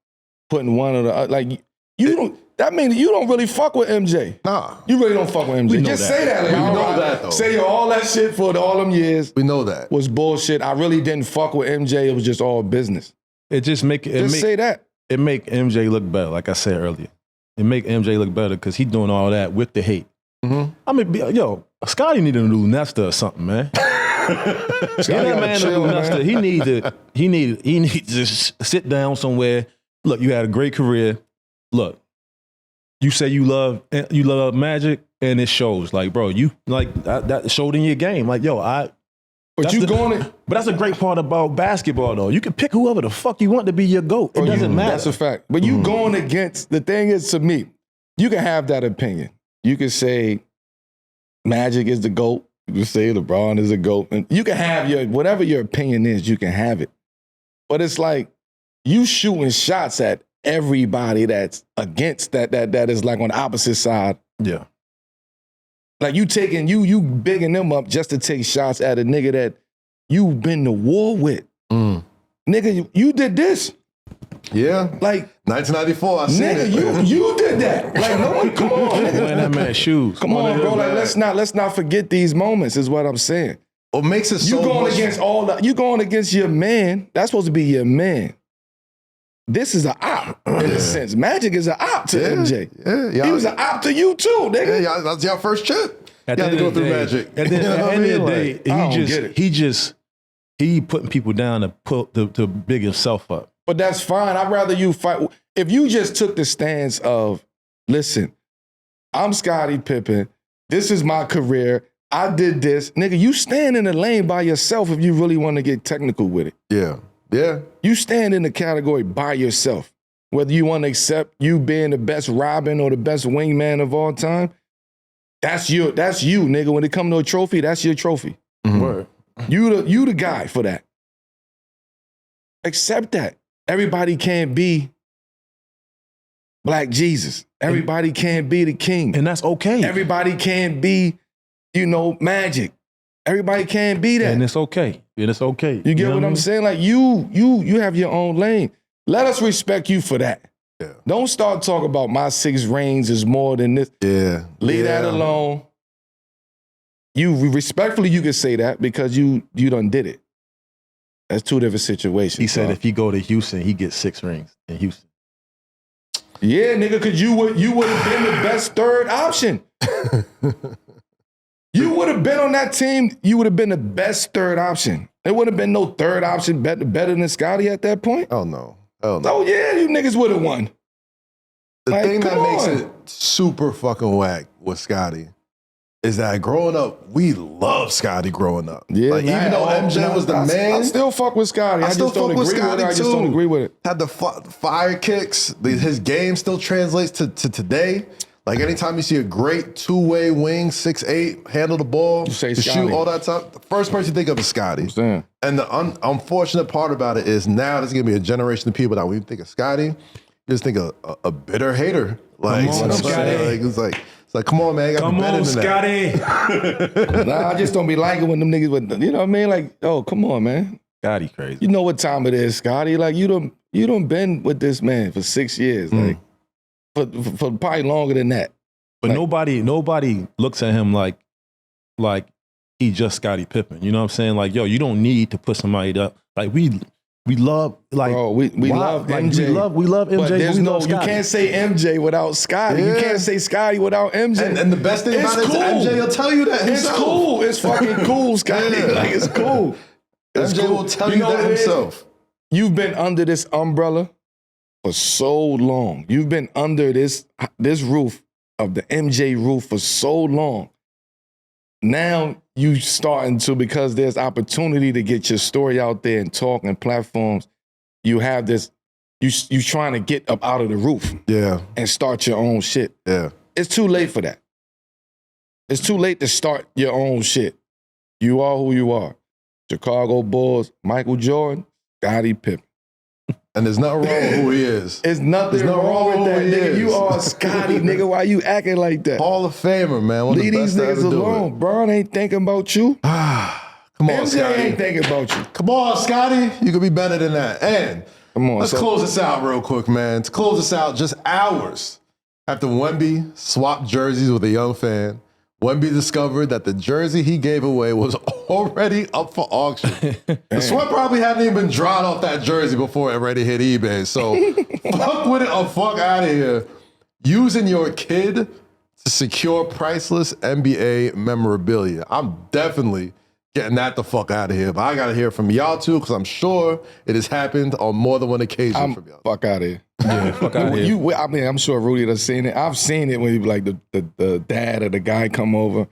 [SPEAKER 1] putting one of the other. Like, you don't. That means you don't really fuck with MJ.
[SPEAKER 3] Nah.
[SPEAKER 1] You really don't fuck with MJ. Just say that. Like,
[SPEAKER 3] we know that, though.
[SPEAKER 1] Say all that shit for all them years.
[SPEAKER 3] We know that.
[SPEAKER 1] Was bullshit. I really didn't fuck with MJ. It was just all business.
[SPEAKER 2] It just
[SPEAKER 1] say that.
[SPEAKER 2] It make MJ look better, like I said earlier. It make MJ look better because he's doing all that with the hate.
[SPEAKER 3] Mm-hmm.
[SPEAKER 2] I mean, Scottie need a new Nesta or something, man. Get that man a new Nesta. He need to just sit down somewhere. Look, you had a great career. Look, you say you love Magic, and it shows. Like, bro, you like that showed in your game. Like, But that's a great part about basketball, though. You can pick whoever the fuck you want to be your GOAT. It doesn't matter.
[SPEAKER 1] That's a fact. But you going against, the thing is, to me, you can have that opinion. You can say Magic is the GOAT. You can say LeBron is the GOAT. And you can have whatever your opinion is, you can have it. But it's like you shooting shots at everybody that's against that is like on the opposite side.
[SPEAKER 2] Yeah.
[SPEAKER 1] Like you taking, you bigging them up just to take shots at a nigga that you been to war with. Nigga, you did this.
[SPEAKER 3] Yeah.
[SPEAKER 1] Like
[SPEAKER 3] 1994, I seen it.
[SPEAKER 1] Nigga, you did that. Like, no one, come on, nigga.
[SPEAKER 2] Wearing that man's shoes.
[SPEAKER 1] Come on, bro. Like, let's not forget these moments, is what I'm saying.
[SPEAKER 3] What makes it so
[SPEAKER 1] you going against your man. That's supposed to be your man. This is an op, in a sense. Magic is an op to MJ.
[SPEAKER 3] Yeah,
[SPEAKER 1] he was an op to you too, nigga.
[SPEAKER 3] Yeah, that's your first chip. You have to go through Magic.
[SPEAKER 2] At the end of the day, he putting people down to big himself up.
[SPEAKER 1] But that's fine. I'd rather you fight. If you just took the stance of, listen, I'm Scottie Pippen. This is my career. I did this. Nigga, you stand in the lane by yourself if you really want to get technical with it.
[SPEAKER 3] Yeah. Yeah.
[SPEAKER 1] You stand in the category by yourself. Whether you want to accept you being the best Robin or the best wingman of all time, that's you, nigga. When it comes to a trophy, that's your trophy.
[SPEAKER 3] Mm-hmm.
[SPEAKER 2] Word.
[SPEAKER 1] You the guy for that. Accept that. Everybody can't be Black Jesus. Everybody can't be the king.
[SPEAKER 2] And that's okay.
[SPEAKER 1] Everybody can't be, Magic. Everybody can't be that.
[SPEAKER 2] And it's okay. You
[SPEAKER 1] get what I'm saying? Like you have your own lane. Let us respect you for that.
[SPEAKER 3] Yeah. Don't
[SPEAKER 1] start talking about my 6 rings is more than this.
[SPEAKER 3] Yeah.
[SPEAKER 1] Leave that alone. You respectfully, you can say that because you done did it. That's 2 different situations.
[SPEAKER 2] He said if he go to Houston, he gets 6 rings in Houston.
[SPEAKER 1] Yeah, nigga, because you would have been the best third option. You would have been on that team, you would have been the best third option. There would have been no third option better than Scottie at that point.
[SPEAKER 3] Oh, no. Oh, no.
[SPEAKER 1] Oh, yeah, you niggas would have won.
[SPEAKER 3] The
[SPEAKER 1] Like,
[SPEAKER 3] thing that
[SPEAKER 1] come
[SPEAKER 3] makes
[SPEAKER 1] on.
[SPEAKER 3] it super fucking whack with Scottie is that growing up, we love Scottie growing up.
[SPEAKER 1] Yeah,
[SPEAKER 3] like, even though MJ was the man.
[SPEAKER 1] I still fuck with Scottie. I
[SPEAKER 3] still
[SPEAKER 1] just don't
[SPEAKER 3] fuck with
[SPEAKER 1] agree with it. I
[SPEAKER 3] Scottie,
[SPEAKER 1] just don't
[SPEAKER 3] too.
[SPEAKER 1] agree with it.
[SPEAKER 3] Had the fire kicks. His game still translates to today. Like anytime you see a great two-way wing, 6'8", handle the ball,
[SPEAKER 1] You say
[SPEAKER 3] to
[SPEAKER 1] Scottie.
[SPEAKER 3] shoot all that stuff, the first person you think of is Scottie.
[SPEAKER 1] I'm saying.
[SPEAKER 3] And the unfortunate part about it is now there's going to be a generation of people that when you think of Scottie, you just think of a bitter hater. Like,
[SPEAKER 2] Come on, Scottie.
[SPEAKER 3] it's like, come on, man, you got to be better than that.
[SPEAKER 1] Nah, I just don't be liking when them niggas with, you know what I mean? Like, oh, come on, man.
[SPEAKER 2] Scottie crazy.
[SPEAKER 1] You know what time it is, Scottie. Like, you done been with this man for 6 years. Like, for probably longer than that.
[SPEAKER 2] But
[SPEAKER 1] Like-
[SPEAKER 2] nobody looks at him like he just Scottie Pippen. You know what I'm saying? Like, yo, you don't need to put somebody up. Like we love like
[SPEAKER 1] Bro, we
[SPEAKER 2] why-
[SPEAKER 1] love
[SPEAKER 2] like,
[SPEAKER 1] MJ.
[SPEAKER 2] we love MJ.
[SPEAKER 1] But there's
[SPEAKER 2] we
[SPEAKER 1] no,
[SPEAKER 2] love
[SPEAKER 1] you
[SPEAKER 2] Scottie.
[SPEAKER 1] can't say MJ without Scottie. You
[SPEAKER 3] Yeah.
[SPEAKER 1] can't say Scottie without MJ.
[SPEAKER 3] And the best thing
[SPEAKER 1] It's
[SPEAKER 3] about it is
[SPEAKER 1] cool.
[SPEAKER 3] MJ will tell you that
[SPEAKER 1] It's
[SPEAKER 3] himself.
[SPEAKER 1] cool. It's fucking cool, Scottie.
[SPEAKER 3] Yeah.
[SPEAKER 1] Like, it's cool. It's
[SPEAKER 3] MJ
[SPEAKER 1] cool.
[SPEAKER 3] will tell you
[SPEAKER 1] know
[SPEAKER 3] that
[SPEAKER 1] what it is?
[SPEAKER 3] himself.
[SPEAKER 1] You've been under this umbrella for so long. You've been under this roof of the MJ roof for so long. Now you starting to, because there's opportunity to get your story out there and talk and platforms, you have this, you trying to get up out of the roof
[SPEAKER 3] Yeah,
[SPEAKER 1] and start your own shit.
[SPEAKER 3] yeah.
[SPEAKER 1] It's too late for that. It's too late to start your own shit. You are who you are. Chicago Bulls, Michael Jordan, Scottie Pippen.
[SPEAKER 3] And there's nothing wrong with who he is.
[SPEAKER 1] There's nothing
[SPEAKER 3] There's no
[SPEAKER 1] wrong with
[SPEAKER 3] wrong
[SPEAKER 1] that,
[SPEAKER 3] with
[SPEAKER 1] nigga.
[SPEAKER 3] it.
[SPEAKER 1] You are Scottie, nigga. Why you acting like that?
[SPEAKER 3] Hall of Famer, man. One of
[SPEAKER 1] Leave
[SPEAKER 3] the
[SPEAKER 1] these
[SPEAKER 3] best to
[SPEAKER 1] niggas
[SPEAKER 3] ever do
[SPEAKER 1] alone. Bron ain't thinking about you.
[SPEAKER 3] it. Come on,
[SPEAKER 1] MJ
[SPEAKER 3] Scottie.
[SPEAKER 1] ain't thinking about you.
[SPEAKER 3] Come on, Scottie. You could be better than that. And
[SPEAKER 1] Come on.
[SPEAKER 3] let's
[SPEAKER 1] so-
[SPEAKER 3] close this out real quick, man. To close this out, just hours after Wemby swapped jerseys with a young fan, Wemby discovered that the jersey he gave away was already up for auction. The sweat probably hadn't even been dried off that jersey before it already hit eBay. So fuck with it or fuck out of here. Using your kid to secure priceless NBA memorabilia. I'm definitely getting that the fuck out of here. But I got to hear from y'all too, because I'm sure it has happened on more than one occasion
[SPEAKER 1] I'm
[SPEAKER 3] from y'all.
[SPEAKER 1] fuck out of here.
[SPEAKER 2] Yeah, fuck out of here.
[SPEAKER 1] I mean, I'm sure Rudy has seen it. I've seen it when you like the dad or the guy come over.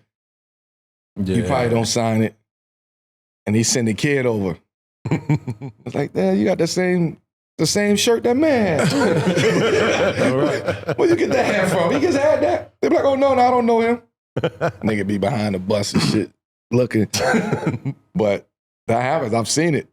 [SPEAKER 2] Yeah.
[SPEAKER 1] You probably don't sign it, and he send the kid over. It's like, Dad, you got the same shirt that man. All right. Where you get that hat from? He just had that. They be like, oh no, I don't know him. Nigga be behind the bus and shit, looking. But that happens. I've seen it.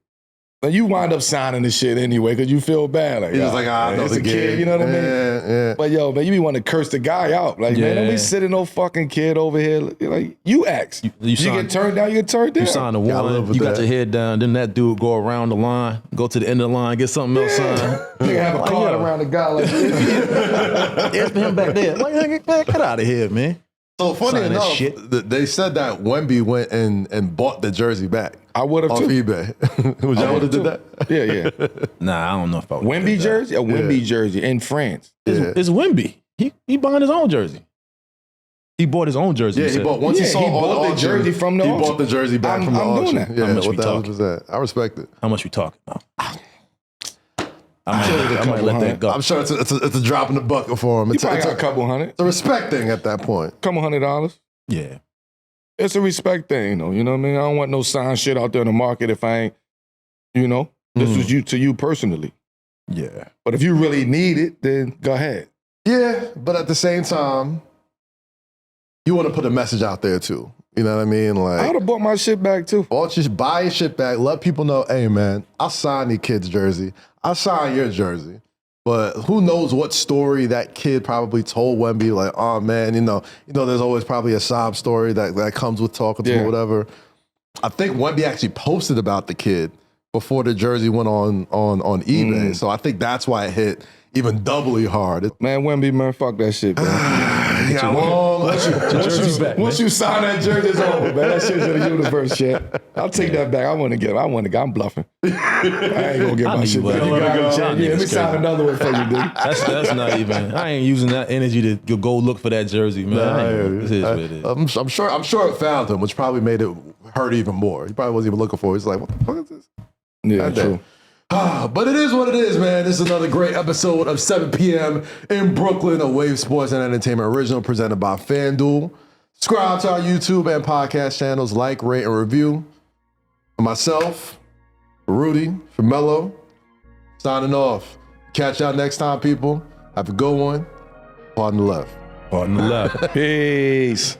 [SPEAKER 1] And you wind up signing the shit anyway because you feel bad. Like,
[SPEAKER 3] He's just like, I know
[SPEAKER 1] it's
[SPEAKER 3] the
[SPEAKER 1] a kid. You know what I mean?
[SPEAKER 3] Yeah.
[SPEAKER 1] But yo, man, you be wanting to curse the guy out. Like, man, don't
[SPEAKER 2] Yeah.
[SPEAKER 1] be sitting no fucking kid over here. Like, you ask. You
[SPEAKER 2] sign-
[SPEAKER 1] get turned down, you get turned down.
[SPEAKER 2] You sign the
[SPEAKER 3] Gotta live
[SPEAKER 2] one,
[SPEAKER 3] with
[SPEAKER 2] you got
[SPEAKER 3] that.
[SPEAKER 2] your head down, then that dude go around the line, go to the end of the line, get something else signed.
[SPEAKER 1] Nigga have a
[SPEAKER 2] Like,
[SPEAKER 1] card
[SPEAKER 2] yo.
[SPEAKER 1] around the guy like this.
[SPEAKER 2] It's him back there. Like, man, get out of here, man.
[SPEAKER 3] So funny
[SPEAKER 2] Sign that
[SPEAKER 3] enough,
[SPEAKER 2] shit.
[SPEAKER 3] they said that Wemby went and bought the jersey back
[SPEAKER 1] I would have
[SPEAKER 3] off
[SPEAKER 1] too.
[SPEAKER 3] eBay. Would y'all would have did that?
[SPEAKER 1] Yeah.
[SPEAKER 2] Nah, I don't know if I would.
[SPEAKER 1] Wemby jersey? A Wemby jersey in France.
[SPEAKER 3] Yeah.
[SPEAKER 2] It's Wemby. He buying his own jersey. He bought his own jersey.
[SPEAKER 3] Yeah,
[SPEAKER 2] you
[SPEAKER 3] he
[SPEAKER 2] said.
[SPEAKER 3] bought once
[SPEAKER 1] Yeah,
[SPEAKER 3] he saw
[SPEAKER 1] he
[SPEAKER 3] all
[SPEAKER 1] bought the
[SPEAKER 3] auction,
[SPEAKER 1] jersey from the
[SPEAKER 3] He
[SPEAKER 1] auction.
[SPEAKER 3] bought the jersey back
[SPEAKER 1] I'm-
[SPEAKER 3] from the
[SPEAKER 1] I'm doing
[SPEAKER 3] auction.
[SPEAKER 1] that.
[SPEAKER 3] Yeah,
[SPEAKER 2] How much we
[SPEAKER 3] 1,000%. I respect it.
[SPEAKER 2] How much we talking about? I
[SPEAKER 1] a
[SPEAKER 2] might let
[SPEAKER 1] couple
[SPEAKER 2] that go.
[SPEAKER 3] I'm sure it's a drop in the bucket for him.
[SPEAKER 1] You
[SPEAKER 3] It's
[SPEAKER 1] probably got a
[SPEAKER 3] a
[SPEAKER 1] couple hundred.
[SPEAKER 3] respect thing at that point.
[SPEAKER 1] Couple $100.
[SPEAKER 2] Yeah.
[SPEAKER 1] It's a respect thing, though. You know what I mean? I don't want no signed shit out there in the market if I ain't, this was you to you personally.
[SPEAKER 2] Yeah.
[SPEAKER 1] But if you really need it, then go ahead.
[SPEAKER 3] Yeah, but at the same time, you want to put a message out there too. You know what I mean?
[SPEAKER 1] I
[SPEAKER 3] Like,
[SPEAKER 1] would have bought my shit back too.
[SPEAKER 3] or just buy your shit back. Let people know, hey man, I'll sign the kid's jersey. I'll sign your jersey. But who knows what story that kid probably told Wemby? Like, oh man, there's always probably a sob story that comes with talking to him
[SPEAKER 1] Yeah.
[SPEAKER 3] or whatever. I think Wemby actually posted about the kid before the jersey went on eBay. So I think that's why it hit even doubly hard.
[SPEAKER 1] Man, Wemby, man, fuck that shit, man. Once you sign that jersey, it's over, man. That shit's in the universe, shit. I'll take that back. I'm bluffing. I ain't gonna get my shit back. Let me sign another one for you, dude.
[SPEAKER 2] That's not even. I ain't using that energy to go look for that jersey, man.
[SPEAKER 3] I'm sure it found him, which probably made it hurt even more. He probably wasn't even looking for it. He's like, what the fuck is this?
[SPEAKER 1] Yeah, true.
[SPEAKER 3] But it is what it is, man. This is another great episode of 7 p.m. in Brooklyn, a Wave Sports and Entertainment original presented by FanDuel. Subscribe to our YouTube and podcast channels, like, rate, and review. For myself, for Rudy, for Melo, signing off. Catch y'all next time, people. Have a good one. Pardon the left.
[SPEAKER 2] Pardon the left.
[SPEAKER 1] Peace.